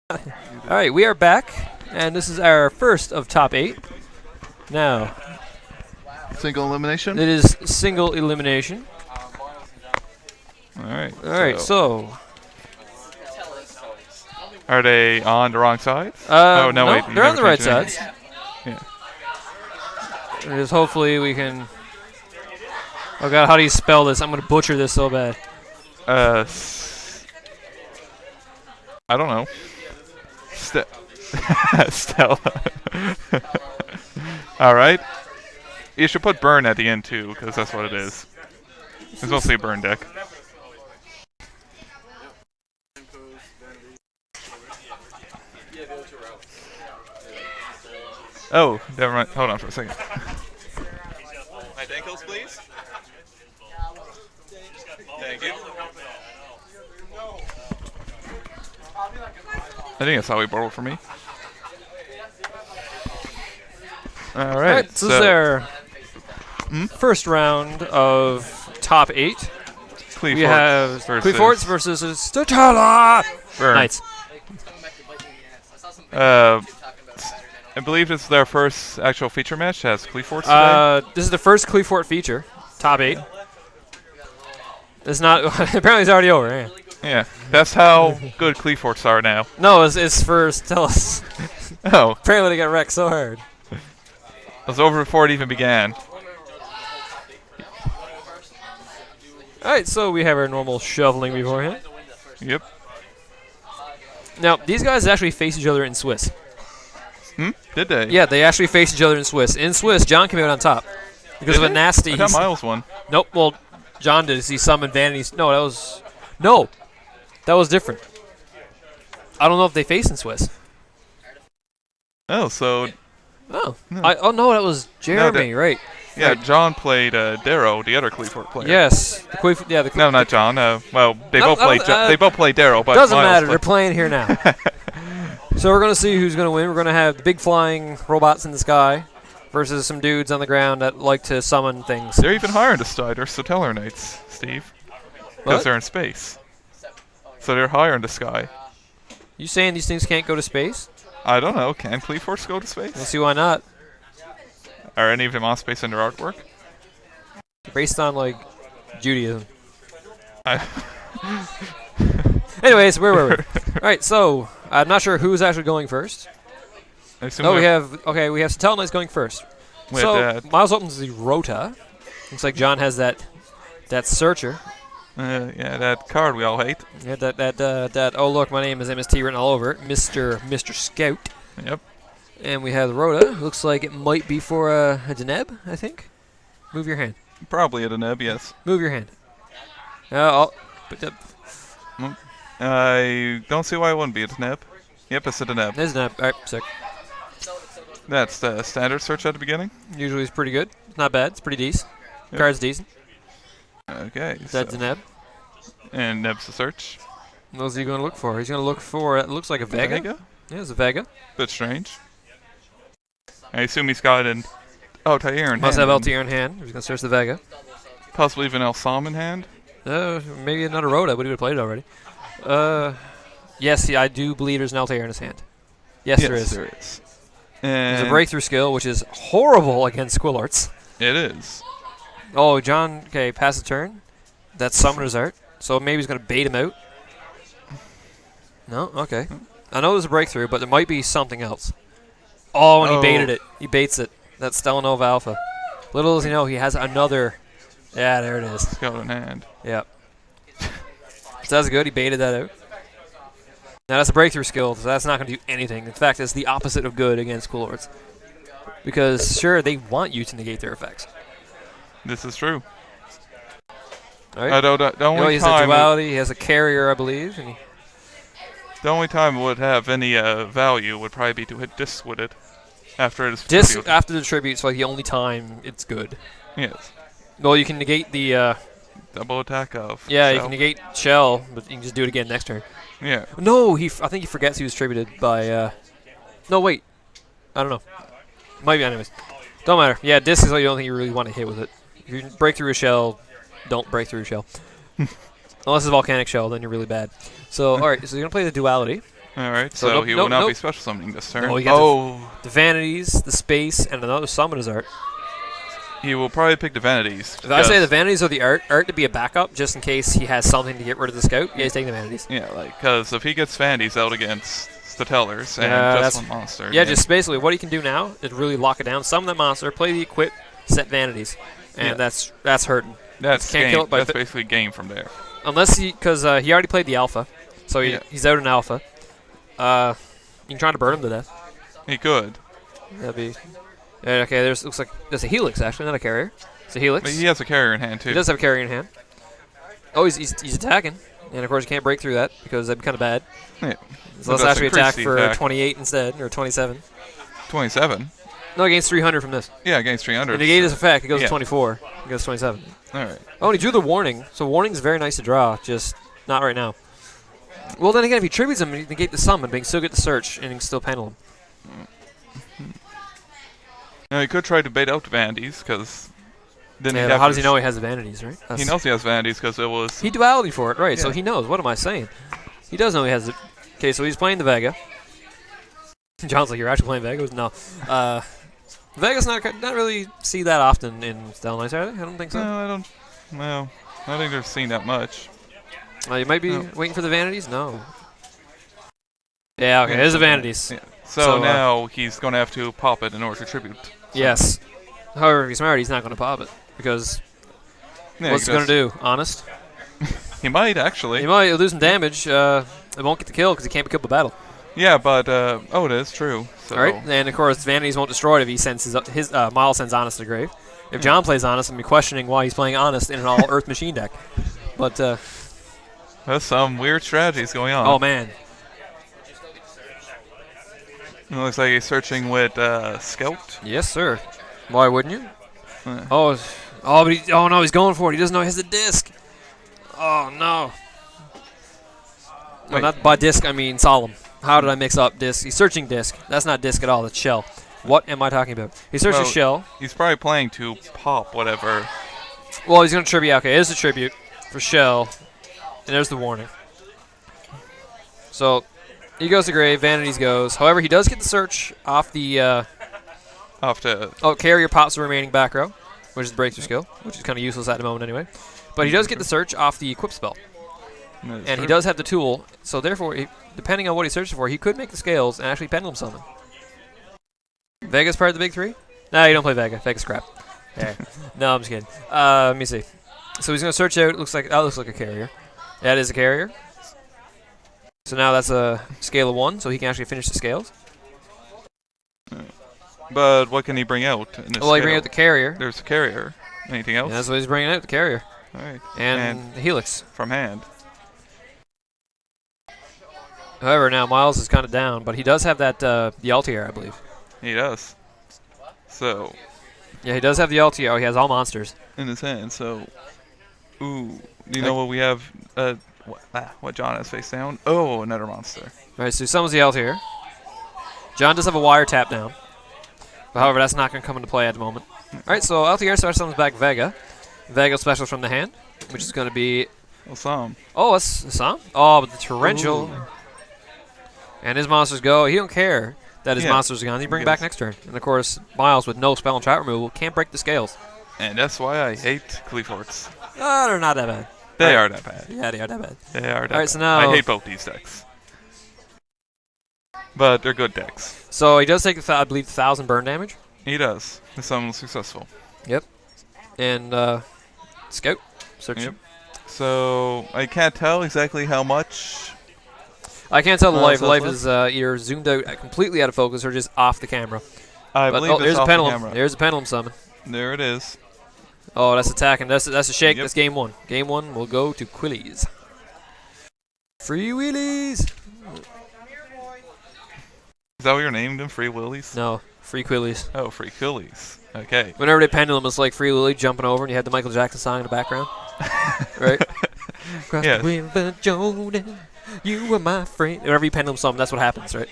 Speaker 3: All right, we are back, and this is our first of top 8. Now,
Speaker 8: Single elimination?
Speaker 3: it is single elimination.
Speaker 8: All right.
Speaker 3: All right, so
Speaker 8: Are they on the wrong side?
Speaker 3: no,
Speaker 8: wait. you
Speaker 3: they're on
Speaker 8: never
Speaker 3: the right
Speaker 8: changed anything.
Speaker 3: sides.
Speaker 8: Yeah.
Speaker 3: Just hopefully we can. Oh God, how do you spell this? I'm gonna butcher this so bad.
Speaker 8: I don't know. Stella. All right. You should put burn at the end too, because that's what it is. It's mostly a burn deck. Oh, never mind. Hold on for a second. My ankles, please. Thank you. I think that's how he borrowed for me. All right.
Speaker 3: So this is our first round of top 8. We have Cleforts versus Stutala Knights.
Speaker 8: I believe it's their first actual feature match as Cleforts today.
Speaker 3: This is the first Clefort feature, top 8. It's not. Apparently, it's already over. Yeah.
Speaker 8: Yeah, that's how good Cleforts are now.
Speaker 3: No, it's for Stellas.
Speaker 8: Oh,
Speaker 3: Apparently, they got wrecked so hard.
Speaker 8: it was over before it even began.
Speaker 3: All right, so we have our normal shoveling beforehand.
Speaker 8: Yep.
Speaker 3: Now, these guys actually face each other in Swiss.
Speaker 8: Did they?
Speaker 3: Yeah, they actually face each other in Swiss. In Swiss, John came out on top because of a nasty.
Speaker 8: I thought Miles won.
Speaker 3: Nope. Well, John did. He summoned Vanity's. No, that was different. I don't know if they face in Swiss.
Speaker 8: Oh, so
Speaker 3: Oh.
Speaker 8: No.
Speaker 3: No, that was Jeremy, right?
Speaker 8: yeah,
Speaker 3: Right.
Speaker 8: John played Darrow, the other Cleefort player.
Speaker 3: Yes.
Speaker 8: No, not John. Well, they
Speaker 3: No,
Speaker 8: both played. They both played Darrow, but
Speaker 3: doesn't
Speaker 8: Miles
Speaker 3: matter.
Speaker 8: played-
Speaker 3: They're playing here now. So we're gonna see who's gonna win. We're gonna have the big flying robots in the sky versus some dudes on the ground that like to summon things.
Speaker 8: They're even higher in the sky. They're Stellar Knights, Steve,
Speaker 3: What?
Speaker 8: because they're in space. So they're higher in the sky.
Speaker 3: You saying these things can't go to space?
Speaker 8: I don't know. Can Cleeforts go to space?
Speaker 3: Let's see why not.
Speaker 8: Are any of them on space in their artwork?
Speaker 3: Based on like Judaism.
Speaker 8: I
Speaker 3: Anyways, where were we? All right, so I'm not sure who's actually going first.
Speaker 8: assume
Speaker 3: No, we
Speaker 8: they're
Speaker 3: have Satell Knights going first.
Speaker 8: with
Speaker 3: So Miles opens the Rota. Looks like John has that searcher.
Speaker 8: yeah, that card we all hate.
Speaker 3: Yeah, that. Oh look, my name is MST written all over it, Mr. Scout.
Speaker 8: Yep.
Speaker 3: And we have the Rota. Looks like it might be for a Deneb, I think. Move your hand.
Speaker 8: Probably at a neb, yes.
Speaker 3: Move your hand. I
Speaker 8: don't see why it wouldn't be a neb. Yep, it's a neb.
Speaker 3: There's Deneb. All right, sick.
Speaker 8: That's the standard search at the beginning.
Speaker 3: Usually it's pretty good. It's not bad. It's pretty decent.
Speaker 8: Yep.
Speaker 3: Card's decent.
Speaker 8: Okay.
Speaker 3: That's
Speaker 8: so-
Speaker 3: Deneb.
Speaker 8: And neb's the search.
Speaker 3: What's he going to look for? He's going to look for, it looks like a Vega. Yeah, it's a Vega.
Speaker 8: Bit strange. I assume he's got an Altair in
Speaker 3: Must
Speaker 8: hand.
Speaker 3: have Altair in hand. He's going to search the Vega.
Speaker 8: Possibly even El Sam in hand.
Speaker 3: Maybe another Rhoda, but he would have played it already. Yes, I do believe there's an Altair in his hand. Yes, there is.
Speaker 8: There is.
Speaker 3: There's
Speaker 8: And
Speaker 3: a breakthrough skill, which is horrible against Squillarts.
Speaker 8: it is.
Speaker 3: Oh, John, okay, pass the turn. That's Summoner's Art. So maybe he's going to bait him out. No? Okay. I know there's a breakthrough, but there might be something else. Oh, and he baited it. He baits it. That's Stellanova Alpha. Little does he know, he has another. Yeah, there it is.
Speaker 8: Got in hand.
Speaker 3: Yep. So that's good. He baited that out. Now that's a breakthrough skill, so that's not going to do anything. In fact, it's the opposite of good against Cool Lords. Because, sure, they want you to negate their effects.
Speaker 8: This is true.
Speaker 3: All right.
Speaker 8: The
Speaker 3: You know,
Speaker 8: only
Speaker 3: he has a
Speaker 8: time
Speaker 3: duality. He has a carrier, I believe. And
Speaker 8: the only time it would have any value would probably be to hit disc with it after it is
Speaker 3: Disc
Speaker 8: revealed.
Speaker 3: after the tribute, so like the only time it's good.
Speaker 8: Yes.
Speaker 3: Well, you can negate the.
Speaker 8: Double attack of.
Speaker 3: Yeah, you
Speaker 8: Shell.
Speaker 3: can negate Shell, but you can just do it again next turn.
Speaker 8: Yeah.
Speaker 3: No, I think he forgets he was tributed by. No, wait. I don't know. Might be, anyways. Don't matter. Yeah, disc is like the only thing you really want to hit with it. If you break through a shell, don't break through a shell. Unless it's a volcanic shell, then you're really bad. So, all right. So you're gonna play the duality.
Speaker 8: All right,
Speaker 3: So
Speaker 8: so
Speaker 3: nope,
Speaker 8: he
Speaker 3: nope,
Speaker 8: will not be
Speaker 3: nope.
Speaker 8: special summoning this turn.
Speaker 3: No, he gets
Speaker 8: Oh,
Speaker 3: the Vanities, the Space, and another Summoner's Art.
Speaker 8: he will probably pick the Vanities.
Speaker 3: If I say the
Speaker 8: because-
Speaker 3: Vanities or the Art to be a backup, just in case he has something to get rid of the Scout, yeah, he's taking the Vanities.
Speaker 8: Yeah, like, because if he gets Vanities out against the Tellers and
Speaker 3: Yeah,
Speaker 8: just
Speaker 3: that's-
Speaker 8: one monster.
Speaker 3: Yeah,
Speaker 8: then-
Speaker 3: just basically what he can do now is really lock it down. Summon that monster, play the equip, set Vanities. And
Speaker 8: Yeah.
Speaker 3: that's hurting.
Speaker 8: That's
Speaker 3: can't
Speaker 8: game.
Speaker 3: kill it by
Speaker 8: That's
Speaker 3: fi-
Speaker 8: basically game from there.
Speaker 3: Unless because he already played the Alpha. So
Speaker 8: Yeah.
Speaker 3: he's out in Alpha. You can try to burn him to death.
Speaker 8: He could,
Speaker 3: That'd be... okay, looks like there's a Helix, actually, not a Carrier. It's a Helix.
Speaker 8: but he has a carrier in hand too.
Speaker 3: He does have a Carrier in hand. Oh, he's attacking. And, of course, you can't break through that because that'd be kind of bad.
Speaker 8: Yeah.
Speaker 3: So let's
Speaker 8: does
Speaker 3: actually
Speaker 8: increase
Speaker 3: attack
Speaker 8: the
Speaker 3: for
Speaker 8: attack.
Speaker 3: 28 instead, or 27.
Speaker 8: 27.
Speaker 3: No, against 300 from this.
Speaker 8: Yeah, against 300.
Speaker 3: And negate his effect, it goes
Speaker 8: Yeah.
Speaker 3: to 24. It goes to 27.
Speaker 8: All right.
Speaker 3: Oh, and he drew the Warning. So Warning's very nice to draw, just not right now. Well, then again, if he tributes him, he can negate the summon, but he can still get the search, and he can still panel him.
Speaker 8: Now he could try to bait out the Vanities because then he'd
Speaker 3: Yeah,
Speaker 8: have
Speaker 3: how
Speaker 8: to
Speaker 3: does he know he has the Vanities, right?
Speaker 8: He knows he has Vanities because it was.
Speaker 3: He duality for it, right? So
Speaker 8: Yeah.
Speaker 3: he knows. What am I saying? He does know he has it. Okay, so he's playing the Vega. John's like, you're actually playing Vega? No. Vega's not really see that often in Stella Knights, are they? I don't think so.
Speaker 8: No, I don't. No, I don't think they've seen that much.
Speaker 3: You might be
Speaker 8: No.
Speaker 3: waiting for the Vanities? No. Yeah, okay,
Speaker 8: Yeah,
Speaker 3: there's the
Speaker 8: so-
Speaker 3: Vanities.
Speaker 8: Yeah. So,
Speaker 3: So,
Speaker 8: now he's going to have to pop it in order to tribute.
Speaker 3: Yes. However, if he's smart, he's not going to pop it. Because
Speaker 8: Yeah,
Speaker 3: what's he going to do? Honest?
Speaker 8: He might actually.
Speaker 3: He might lose some damage. It won't get the kill because he can't be killed by battle.
Speaker 8: Yeah, but oh, it is true. So
Speaker 3: All right, and of course, Vanities won't destroy it if he sends his Miles sends Honest to the grave. If John plays Honest, I'm be questioning why he's playing Honest in an all Earth machine deck. But
Speaker 8: there's some weird strategies going on.
Speaker 3: oh man,
Speaker 8: It looks like he's searching with Scout.
Speaker 3: yes sir. Why wouldn't you?
Speaker 8: Uh,
Speaker 3: Oh no, he's going for it. He doesn't know he has the disc. Oh no. No,
Speaker 8: Wait.
Speaker 3: not by disc. I mean solemn. How did I mix up disc? He's searching disc. That's not disc at all. That's shell. What am I talking about? He searches
Speaker 8: Well-
Speaker 3: shell.
Speaker 8: He's probably playing to pop whatever.
Speaker 3: Well, he's going to tribute. Okay, there's the tribute for shell, and there's the warning. So he goes to grave. Vanities goes. However, he does get the search off the.
Speaker 8: Off to
Speaker 3: Carrier pops the remaining back row, which is the breakthrough skill, which is kind of useless at the moment anyway. But he does get the search off the equip spell, and he does have the tool. So therefore, depending on what he searches for, he could make the scales and actually pendulum summon. Vega's part of the big three? Nah, you don't play Vega. Vega's crap. Yeah. No, I'm just kidding. Let me see. So he's gonna search out. Looks like a carrier. That is a carrier. So now that's a scale of 1, so he can actually finish the scales.
Speaker 8: But what can he bring out? In this
Speaker 3: Well, he bring
Speaker 8: scale?
Speaker 3: out the carrier.
Speaker 8: There's a carrier. Anything else?
Speaker 3: Yeah, that's what he's bringing out, the carrier.
Speaker 8: All right.
Speaker 3: And the Helix.
Speaker 8: From hand.
Speaker 3: However, now Miles is kind of down, but he does have that the Altair, I believe.
Speaker 8: He does. So
Speaker 3: Yeah, he does have the Altair. He has all monsters.
Speaker 8: in his hand. So, ooh, do you know what we have? What John has face down? Oh, another monster.
Speaker 3: All right, so he summons the Altair. John does have a wire tap down. But however, that's not going to come into play at the moment. All right, so Altair starts summons back Vega. Vega specials from the hand, which is going to be...
Speaker 8: Well, some.
Speaker 3: Oh, that's some? Oh, but the Torrential.
Speaker 8: Ooh.
Speaker 3: And his monsters go. He don't care that his
Speaker 8: Yeah.
Speaker 3: monsters are gone. He bring back
Speaker 8: Yes.
Speaker 3: next turn. And, of course, Miles, with no spell and trap removal, can't break the scales.
Speaker 8: And that's why I hate Cleaforts.
Speaker 3: They're not that bad.
Speaker 8: They
Speaker 3: All
Speaker 8: are that bad.
Speaker 3: Yeah, they are that bad.
Speaker 8: They are that
Speaker 3: All right,
Speaker 8: bad.
Speaker 3: so now-
Speaker 8: I hate both these decks. But they're good decks.
Speaker 3: So he does take, I believe, 1,000 burn damage.
Speaker 8: He does. If someone's successful.
Speaker 3: And Scout. Search.
Speaker 8: Yep. So I can't tell exactly how much.
Speaker 3: I can't tell the life.
Speaker 8: so
Speaker 3: Life
Speaker 8: far?
Speaker 3: is either zoomed out completely out of focus or just off the camera.
Speaker 8: I
Speaker 3: But,
Speaker 8: believe
Speaker 3: oh,
Speaker 8: it's
Speaker 3: there's a
Speaker 8: off the
Speaker 3: pendulum.
Speaker 8: camera.
Speaker 3: There's a pendulum summon.
Speaker 8: There it is.
Speaker 3: Oh, that's attacking. That's a shake.
Speaker 8: Yep.
Speaker 3: That's game 1. Game 1 will go to Quillies. Free Wheelies.
Speaker 8: Is that what you're named them? Free Willies?
Speaker 3: No, free Quillies.
Speaker 8: Oh, Free Killies. Okay.
Speaker 3: Whenever they pendulum, it's like Free Willy jumping over, and you had the Michael Jackson song in the background, right? Across
Speaker 8: Yes.
Speaker 3: the river Jordan, you were my friend. Whenever you pendulum summon, that's what happens, right?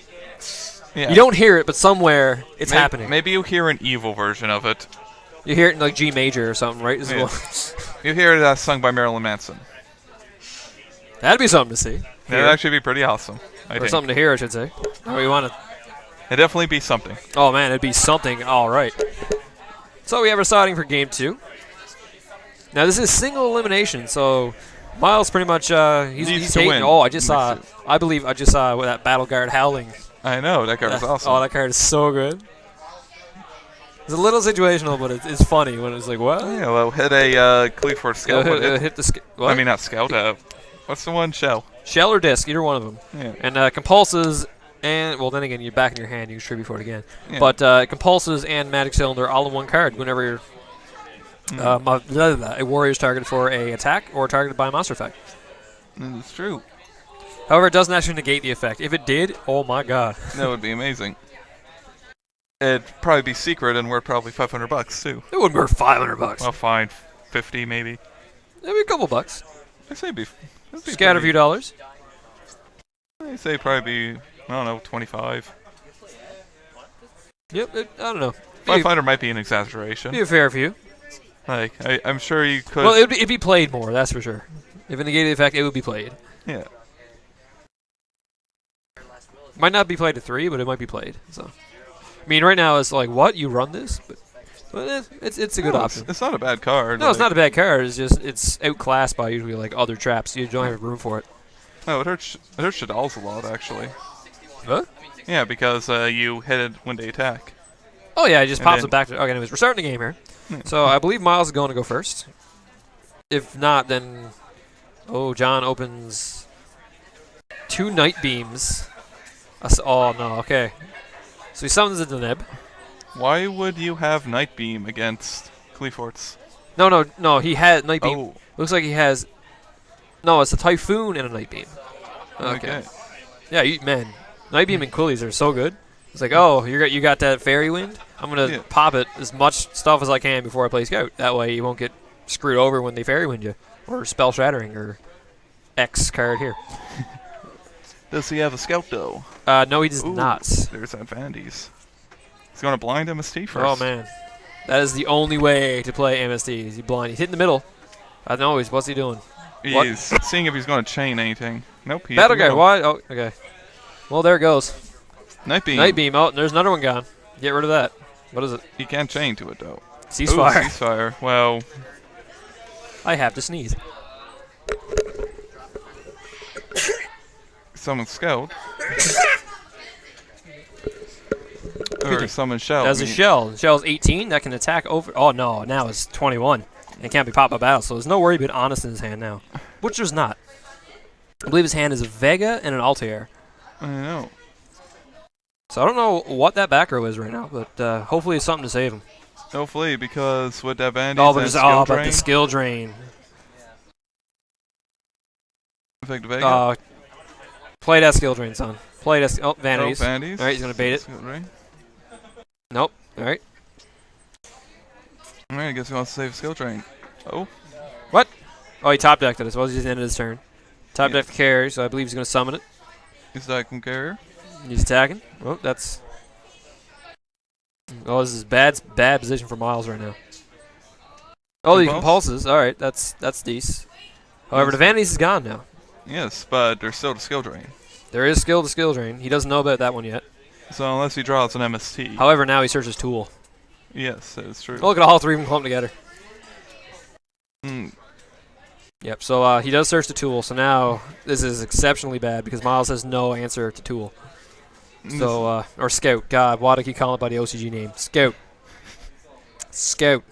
Speaker 8: Yeah.
Speaker 3: You don't hear it, but somewhere it's happening.
Speaker 8: Maybe you hear an evil version of it.
Speaker 3: You hear it in like G major or something, right? As
Speaker 8: Yeah.
Speaker 3: well.
Speaker 8: You hear it sung by Marilyn Manson.
Speaker 3: That'd be something to see.
Speaker 8: That'd
Speaker 3: Hear.
Speaker 8: actually be pretty awesome. I
Speaker 3: Or
Speaker 8: think.
Speaker 3: something to hear, I should say. Or you want to...
Speaker 8: It'd definitely be something.
Speaker 3: Oh, man, it'd be something. All right. So we have our starting for Game 2. Now, this is single elimination, so Miles pretty much, he's
Speaker 8: Needs to
Speaker 3: hating.
Speaker 8: win.
Speaker 3: Oh, I just saw, I believe I just saw that Battle Guard howling.
Speaker 8: I know, that card was awesome.
Speaker 3: Oh, that card is so good. It's a little situational, but it's funny when it's like, what?
Speaker 8: Yeah, well, hit a Cleveland Scout.
Speaker 3: Hit the what?
Speaker 8: I mean, not Scout. What's the one? Shell.
Speaker 3: Shell or disc, either one of them.
Speaker 8: Yeah.
Speaker 3: And compulses and, well, then again, you're back in your hand, you can tribute for it again.
Speaker 8: Yeah.
Speaker 3: But compulses and magic cylinder all in one card whenever you're a warrior is targeted for a attack or targeted by a monster effect.
Speaker 8: It's true.
Speaker 3: However, it doesn't actually negate the effect. If it did, oh my god.
Speaker 8: That would be amazing. It'd probably be secret and worth probably $500 too.
Speaker 3: It wouldn't worth $500.
Speaker 8: Well, fine, 50 maybe.
Speaker 3: It'd be a couple bucks.
Speaker 8: I'd say it'd be
Speaker 3: Scatter a few dollars.
Speaker 8: I'd say it'd probably be, I don't know, 25.
Speaker 3: Yep, I don't know.
Speaker 8: 500 might be an exaggeration.
Speaker 3: Be a fair few.
Speaker 8: Like, I'm sure you could.
Speaker 3: Well, it'd be played more, that's for sure. If it negated the effect, it would be played.
Speaker 8: Yeah.
Speaker 3: Might not be played at 3, but it might be played. So, I mean, right now it's like, what? You run this? But it's a good option.
Speaker 8: It's not a bad card.
Speaker 3: No, it's not a bad card. It's just it's outclassed by usually like other traps. You don't have room for it.
Speaker 8: No, it hurts Shadal's a lot actually.
Speaker 3: What?
Speaker 8: Yeah, because you hit it when they attack.
Speaker 3: Oh yeah, it just
Speaker 8: And
Speaker 3: pops
Speaker 8: then-
Speaker 3: it back to. Okay, anyways, we're starting the game here. So I believe Miles is going to go first. If not, then John opens 2 Night Beams. Oh no, okay. So he summons it to Neb.
Speaker 8: Why would you have Night Beam against Cleforts?
Speaker 3: No. He had Night Beam.
Speaker 8: Oh,
Speaker 3: Looks like he has. No, it's a Typhoon and a Night Beam. Okay. Yeah, man, Night Beam and Coolies are so good. It's like, oh, you got that Fairy Wind? I'm gonna pop it as much stuff as I can before I play Scout. That way you won't get screwed over when they Fairy Wind you, or Spell Shattering, or X card here.
Speaker 8: does he have a Scout though?
Speaker 3: No, he does not.
Speaker 8: There's that Vandy's. He's going to blind MST first.
Speaker 3: Oh man, that is the only way to play MST. Is he blind? He's hitting the middle. I know what's he doing?
Speaker 8: He's seeing if he's going to chain anything. Nope. He
Speaker 3: Battle Guy, what? Oh, okay. Well, there it goes.
Speaker 8: Night Beam.
Speaker 3: Night Beam. Oh, there's another one gone. Get rid of that. What is it?
Speaker 8: He can't chain to it though.
Speaker 3: Ceasefire.
Speaker 8: Ooh, ceasefire. Well,
Speaker 3: I have to sneeze.
Speaker 8: summon Scout. Or summon Shell.
Speaker 3: That's a shell. The shell's 18. That can attack over. Oh no, now it's 21. It can't be popped by battle. So there's no worry being honest in his hand now, which there's not. I believe his hand is a Vega and an Altair.
Speaker 8: I know.
Speaker 3: So I don't know what that back row is right now, but hopefully it's something to save him.
Speaker 8: Hopefully, because with that Vandy's
Speaker 3: Oh,
Speaker 8: and
Speaker 3: but
Speaker 8: skill
Speaker 3: but
Speaker 8: drain,
Speaker 3: the skill drain.
Speaker 8: effective Vega.
Speaker 3: Play that skill drain, son. Play that. Oh, Vanities.
Speaker 8: Oh, Vandy's.
Speaker 3: All right, he's gonna bait it.
Speaker 8: Skill drain.
Speaker 3: Nope. All right.
Speaker 8: All right, I guess he wants to save skill drain. Oh.
Speaker 3: What? Oh, he top decked it. I suppose he's ended his turn. Top decked the carry, so I believe he's gonna summon it.
Speaker 8: He's Dyken Carrier.
Speaker 3: He's attacking. Oh, that's. Oh, this is bad position for Miles right now. Oh, he compulses. All right, that's decent. However, the Vanities is gone now.
Speaker 8: Yes, but there's still the skill drain.
Speaker 3: There is skill to skill drain. He doesn't know about that one yet.
Speaker 8: So unless he draws an MST.
Speaker 3: However, now he searches Tool.
Speaker 8: Yes, that is true.
Speaker 3: Oh, look at all 3 of them clumped together.
Speaker 8: Hmm.
Speaker 3: Yep, so he does search the Tool, so now this is exceptionally bad because Miles has no answer to Tool. So, or Scout. God, why do I keep calling it by the OCG name? Scout. Scout.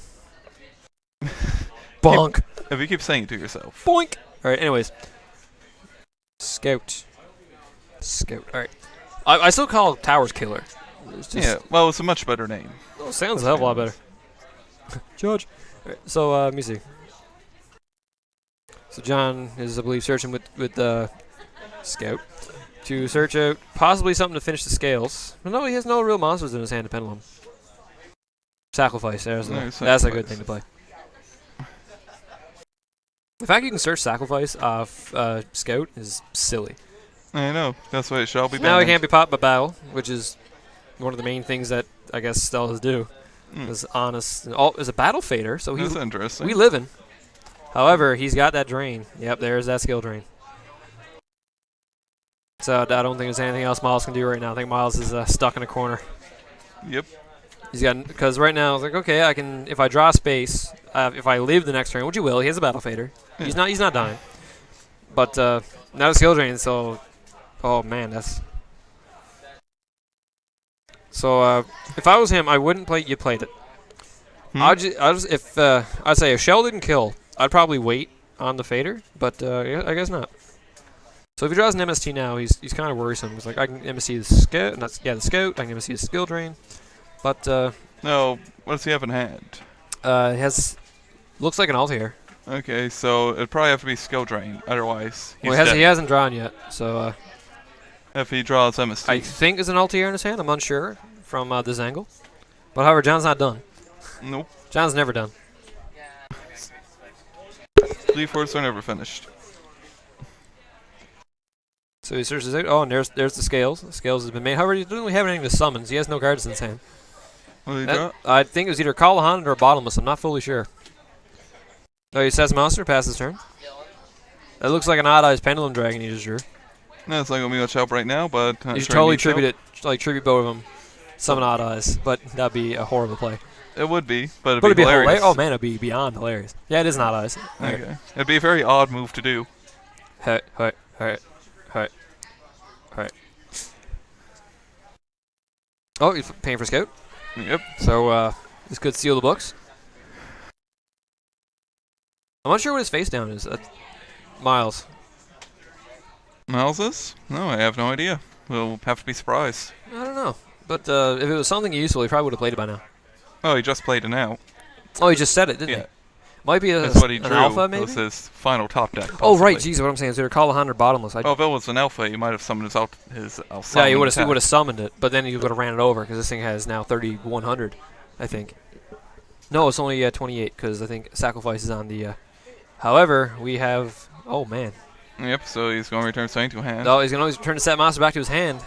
Speaker 3: Bonk.
Speaker 8: If you keep saying it to yourself.
Speaker 3: Boink. All right, anyways. Scout. Scout. All right. I still call Towers Killer. It's just,
Speaker 8: Yeah, well, it's a much better name.
Speaker 3: Oh, sounds a hell of a lot better. Judge. All right, so, let me see. So John is, I believe, searching with Scout to search out possibly something to finish the scales. But no, he has no real monsters in his hand to pendulum. Sacrifice. That's a good thing to play. The fact you can search Sacrifice off Scout is silly.
Speaker 8: I know. That's why it shall be banned.
Speaker 3: Now he can't be popped by battle, which is one of the main things that I guess Stella's do. Is honest. Is a battle fader, so
Speaker 8: That's interesting.
Speaker 3: we live in. However, he's got that drain. Yep, there's that skill drain. but I don't think there's anything else Miles can do right now. I think Miles is stuck in a corner.
Speaker 8: Yep.
Speaker 3: He's got because right now it's like okay, I can if I draw space, if I live the next turn, which he will, he has a battle fader.
Speaker 8: Yeah.
Speaker 3: He's not dying, but not a skill drain. So, oh man, that's so. If I was him, I wouldn't play. You played it. I'd just if I'd say if Shell didn't kill, I'd probably wait on the fader, but I guess not. So if he draws an MST now, he's kind of worrisome. He's like I can MST the scout, the scout. I can MST the skill drain. But
Speaker 8: no, what does he have in hand?
Speaker 3: It has looks like an Altair.
Speaker 8: Okay, so it'd probably have to be skill drain. Otherwise, he's
Speaker 3: Well,
Speaker 8: dead.
Speaker 3: he hasn't drawn yet. So
Speaker 8: If he draws MST.
Speaker 3: I think there's an Altair in his hand. I'm unsure from this angle. But however, John's not done.
Speaker 8: Nope.
Speaker 3: John's never done.
Speaker 8: 3 fourths are never finished.
Speaker 3: So he searches out. Oh, and there's the scales. The scales has been made. However, he doesn't really have anything to summon. So he has no cards in his hand.
Speaker 8: What did he draw?
Speaker 3: I think it was either Callahan or Bottomless. I'm not fully sure. Oh, he says Monster, passes turn. That looks like an Odd Eyes Pendulum Dragon he just drew.
Speaker 8: No, it's not going to be much help right now, but...
Speaker 3: You should totally tribute it, like tribute both of them. Summon Odd Eyes, but that'd be a horrible play.
Speaker 8: It would be, but it'd be hilarious.
Speaker 3: Oh man, it'd be beyond hilarious. Yeah, it is an Odd Eyes.
Speaker 8: Okay. It'd be a very odd move to do.
Speaker 3: Hey. Oh, he's paying for scout.
Speaker 8: Yep.
Speaker 3: So this could seal the books. I'm not sure what his face down is. Miles.
Speaker 8: Miles's? No, I have no idea. We'll have to be surprised.
Speaker 3: I don't know. But if it was something useful, he probably would have played it by now.
Speaker 8: Oh, he just played it now.
Speaker 3: Oh, he just said it, didn't
Speaker 8: Yeah.
Speaker 3: he? Might be
Speaker 8: That's what he
Speaker 3: an
Speaker 8: drew.
Speaker 3: alpha, maybe?
Speaker 8: Was his final top deck.
Speaker 3: Oh, right.
Speaker 8: possibly.
Speaker 3: Jeez, what I'm saying is either Callahan or Bottomless.
Speaker 8: Oh, if it was an alpha, he might have summoned his
Speaker 3: Yeah, he would have summoned it, but then he would have ran it over because this thing has now 3,100, I think. No, it's only 28 because I think Sacrifice is on the... However, we have... Oh, man.
Speaker 8: Yep, so he's going to return something to hand.
Speaker 3: No, he's going to always return the Set Monster back to his hand.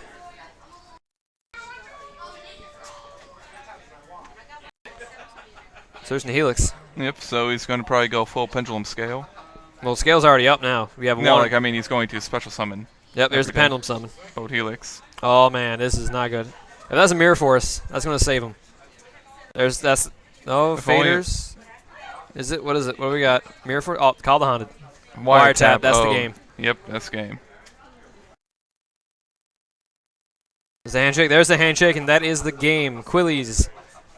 Speaker 3: So there's Nihilix.
Speaker 8: Yep, so he's going to probably go full pendulum scale.
Speaker 3: Well, the scale's already up now. We have
Speaker 8: No,
Speaker 3: one.
Speaker 8: like, I mean, he's going to special summon.
Speaker 3: Yep, there's the
Speaker 8: everything.
Speaker 3: Pendulum Summon.
Speaker 8: Old Helix.
Speaker 3: Oh, man, this is not good. If that's a Mirror Force, that's going to save him. That's... No,
Speaker 8: If only-
Speaker 3: Faders. Is it? What is it? What do we got? Mirror Force? Oh, Call the Haunted.
Speaker 8: Wiretap,
Speaker 3: that's the
Speaker 8: oh,
Speaker 3: game.
Speaker 8: Yep, that's game.
Speaker 3: There's the handshake. There's the handshake, and that is the game. Quillies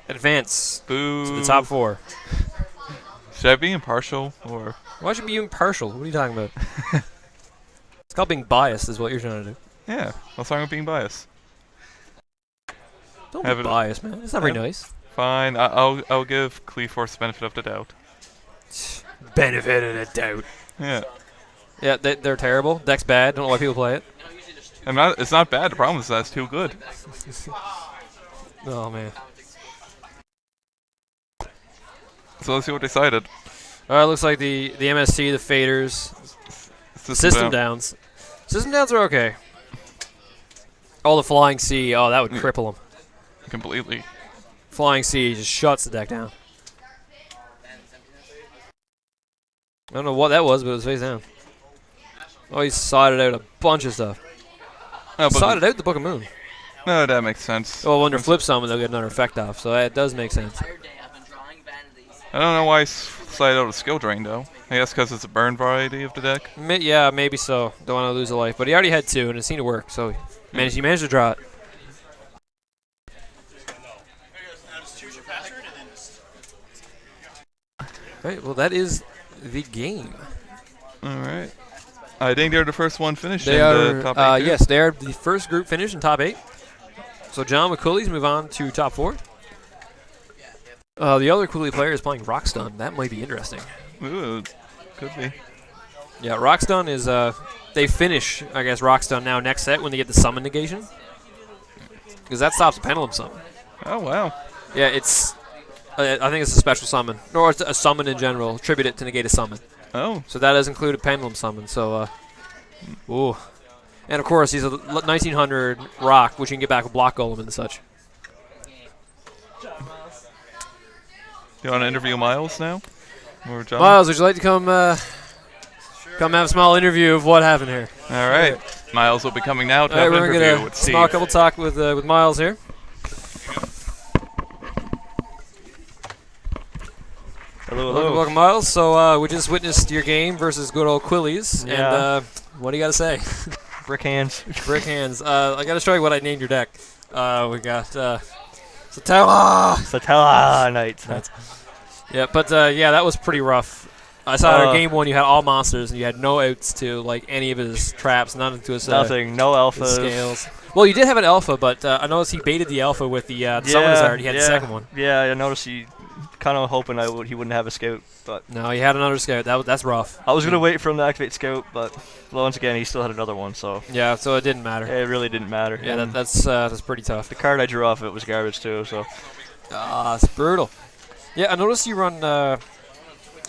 Speaker 3: advance
Speaker 8: Boo.
Speaker 3: to the top 4.
Speaker 8: Should I be impartial, or...
Speaker 3: Why should you be impartial? What are you talking about? It's called being biased is what you're trying to do.
Speaker 8: Yeah, what's wrong with being biased?
Speaker 3: Don't
Speaker 8: Have
Speaker 3: be
Speaker 8: it-
Speaker 3: biased, man. It's not very
Speaker 8: Yeah.
Speaker 3: nice.
Speaker 8: Fine, I'll give Cleaforce benefit of the doubt.
Speaker 3: Benefit of the doubt.
Speaker 8: Yeah.
Speaker 3: Yeah, they're terrible. Deck's bad. Don't know why people play it.
Speaker 8: It's not bad, the problem is that it's too good.
Speaker 3: Oh, man.
Speaker 8: So let's see what they decided.
Speaker 3: All right, looks like the MST, the faders, system downs. System downs are okay. Oh, the Flying Sea. Oh, that would cripple him.
Speaker 8: Completely.
Speaker 3: Flying Sea just shuts the deck down. I don't know what that was, but it was face down. Oh, he sided out a bunch of stuff.
Speaker 8: No, but
Speaker 3: Sided out the Book of Moon.
Speaker 8: no, that makes sense.
Speaker 3: Well, when they're flip summon, they'll get another effect off, so that does make sense.
Speaker 8: I don't know why he's slide out a skill drain, though. I guess because it's a burn variety of the deck.
Speaker 3: Yeah, maybe so. Don't want to lose a life, but he already had 2, and it seemed to work, so he managed to draw it. Right, well, that is the game.
Speaker 8: Alright. I think they're the first one finished
Speaker 3: They
Speaker 8: in
Speaker 3: are,
Speaker 8: the top 8. too.
Speaker 3: yes, they are the first group finished in top 8. So John with Coolies move on to top 4. The other Coolie player is playing Rockstun. That might be interesting.
Speaker 8: Ooh, could be.
Speaker 3: Yeah, Rockstun is, they finish, I guess, Rockstun now next set when they get the summon negation. Because that stops Pendulum Summon.
Speaker 8: Oh, wow.
Speaker 3: Yeah, it's, I think it's a special summon. Or it's a summon in general. Attribute it to negate a summon.
Speaker 8: Oh.
Speaker 3: So that does include a Pendulum Summon, so, ooh. And of course, he's a 1900 rock, which you can get back with Block Golem and such.
Speaker 8: You want to interview Miles now? Or John?
Speaker 3: Miles, would you like to come have a small interview of what happened here?
Speaker 8: All right. Miles will be coming now to
Speaker 3: All right,
Speaker 8: have an
Speaker 3: we're going to
Speaker 8: interview
Speaker 3: get
Speaker 8: with
Speaker 3: a
Speaker 8: Steve.
Speaker 3: small couple talk with Miles here.
Speaker 10: Hello,
Speaker 3: Welcome, Miles. So we just witnessed your game versus good old Quillies.
Speaker 10: Yeah.
Speaker 3: And what do you got to say?
Speaker 10: Brick hands.
Speaker 3: Brick hands. I got to show you what I named your deck. We got Satella.
Speaker 10: Satella Knights.
Speaker 3: Yeah, but yeah, that was pretty rough. I saw game one, you had all monsters, and you had no outs to like any of his traps, none to his
Speaker 10: Nothing. No
Speaker 3: his
Speaker 10: alphas.
Speaker 3: scales. Well, you did have an alpha, but I noticed he baited the alpha with the Summoners Art. He had the second one.
Speaker 10: Yeah, I noticed he kind of hoping he wouldn't have a scout, but
Speaker 3: No, he had another scout. That's rough.
Speaker 10: I was gonna wait for him to activate scout, but once again he still had another one, so
Speaker 3: Yeah, so it didn't matter.
Speaker 10: it really didn't matter.
Speaker 3: Yeah,
Speaker 10: And
Speaker 3: that's pretty tough.
Speaker 10: the card I drew off it was garbage too. So
Speaker 3: It's brutal. Yeah, I noticed you run.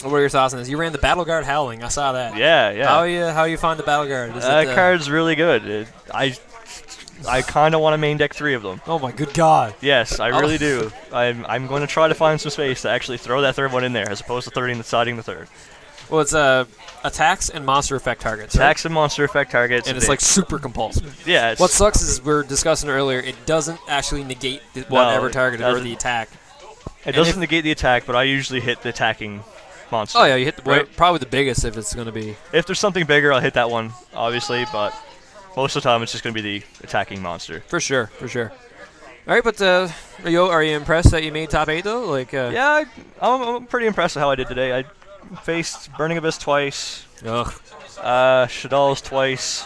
Speaker 3: What are your thoughts on this? You ran the Battle Guard Howling. I saw that.
Speaker 10: yeah.
Speaker 3: How you find the Battle Guard? Is
Speaker 10: That
Speaker 3: it,
Speaker 10: card's really good. I kind of want to main deck 3 of them.
Speaker 3: Oh my good God!
Speaker 10: Yes, I really do. I'm going to try to find some space to actually throw that third one in there, as opposed to deciding the third.
Speaker 3: Well, it's attacks and monster effect targets. Right?
Speaker 10: Attacks and monster effect targets.
Speaker 3: And it's like super compulsive.
Speaker 10: Yeah.
Speaker 3: What sucks is we were discussing earlier. It doesn't actually negate whatever target or the attack.
Speaker 10: It doesn't negate the attack, but I usually hit the attacking monster.
Speaker 3: Oh yeah, you hit the
Speaker 10: right?
Speaker 3: probably the biggest if it's going to be.
Speaker 10: If there's something bigger, I'll hit that one, obviously, but most of the time it's just going to be the attacking monster.
Speaker 3: For sure, for sure. All right, but are you impressed that you made top 8 though? Like.
Speaker 10: Yeah, I'm pretty impressed with how I did today. I faced Burning Abyss twice.
Speaker 3: Ugh.
Speaker 10: Shadal's twice.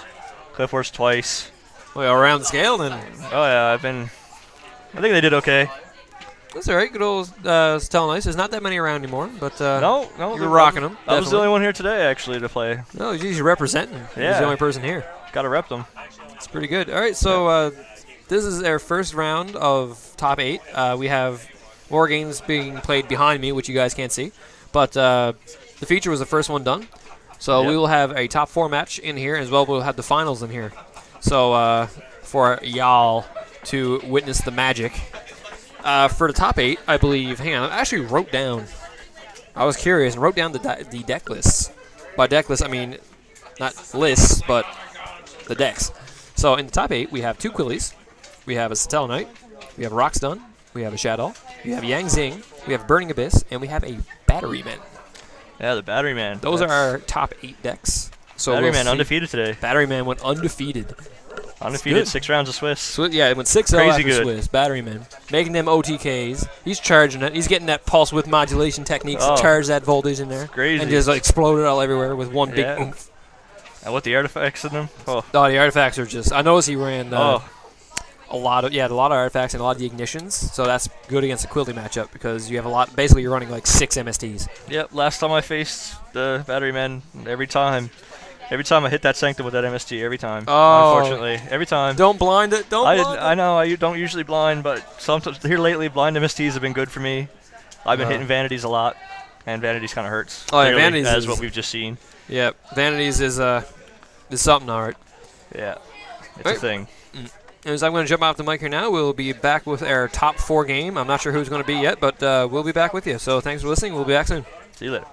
Speaker 10: Cliffworth twice.
Speaker 3: Well, around the scale then.
Speaker 10: Oh yeah, I think they did okay.
Speaker 3: That's all right. Good old Tell Nice. There's not that many around anymore, but
Speaker 10: no,
Speaker 3: you're rocking them.
Speaker 10: I was the only one here today actually to play.
Speaker 3: No, you're representing.
Speaker 10: Yeah.
Speaker 3: He's the only person here.
Speaker 10: Gotta rep them.
Speaker 3: It's pretty good. All right, so this is our first round of top 8. We have more games being played behind me, which you guys can't see, but the feature was the first one done. So we will have a top 4 match in here, as well we'll have the finals in here. So for y'all to witness the magic. For the top 8, I believe, hang on, I actually wrote down, I was curious, and wrote down the deck lists. By deck lists, I mean, not lists, but the decks. So in the top 8, we have 2 Quillies, we have a Satell Knight, we have a Rockstun, we have a Shadow, we have Yang Zing, we have Burning Abyss, and we have a Batteryman.
Speaker 10: Yeah, the Batteryman.
Speaker 3: Those are our top 8 decks. So
Speaker 10: Batteryman undefeated today.
Speaker 3: Batteryman went undefeated.
Speaker 10: Undefeated 6 rounds of Swiss.
Speaker 3: Yeah, it went 6-0
Speaker 10: Crazy
Speaker 3: after
Speaker 10: good.
Speaker 3: Swiss. Batteryman. Making them OTKs. He's charging it. He's getting that pulse width modulation techniques to charge that voltage in there.
Speaker 10: Crazy.
Speaker 3: And just explode it all everywhere with one big oomph.
Speaker 10: And with the artifacts in them. Oh,
Speaker 3: the artifacts are just... I noticed he ran a lot of artifacts and a lot of the ignitions. So that's good against a Quilly matchup because you have a lot... Basically, you're running like 6 MSTs.
Speaker 10: Yep, last time I faced the Batteryman, every time I hit that Sanctum with that MST, every time.
Speaker 3: Oh.
Speaker 10: Unfortunately, every time.
Speaker 3: Don't blind it.
Speaker 10: I know, I don't usually blind, but sometimes here lately, blind MSTs have been good for me. I've been hitting Vanities a lot, and Vanities kind of hurts.
Speaker 3: Oh, yeah, Vanities
Speaker 10: as
Speaker 3: is
Speaker 10: what we've just seen.
Speaker 3: Yeah, Vanities is something, all right.
Speaker 10: Yeah, it's a thing.
Speaker 3: As I'm going to jump off the mic here now, we'll be back with our top 4 game. I'm not sure who's going to be yet, but we'll be back with you. So thanks for listening. We'll be back soon.
Speaker 10: See you later.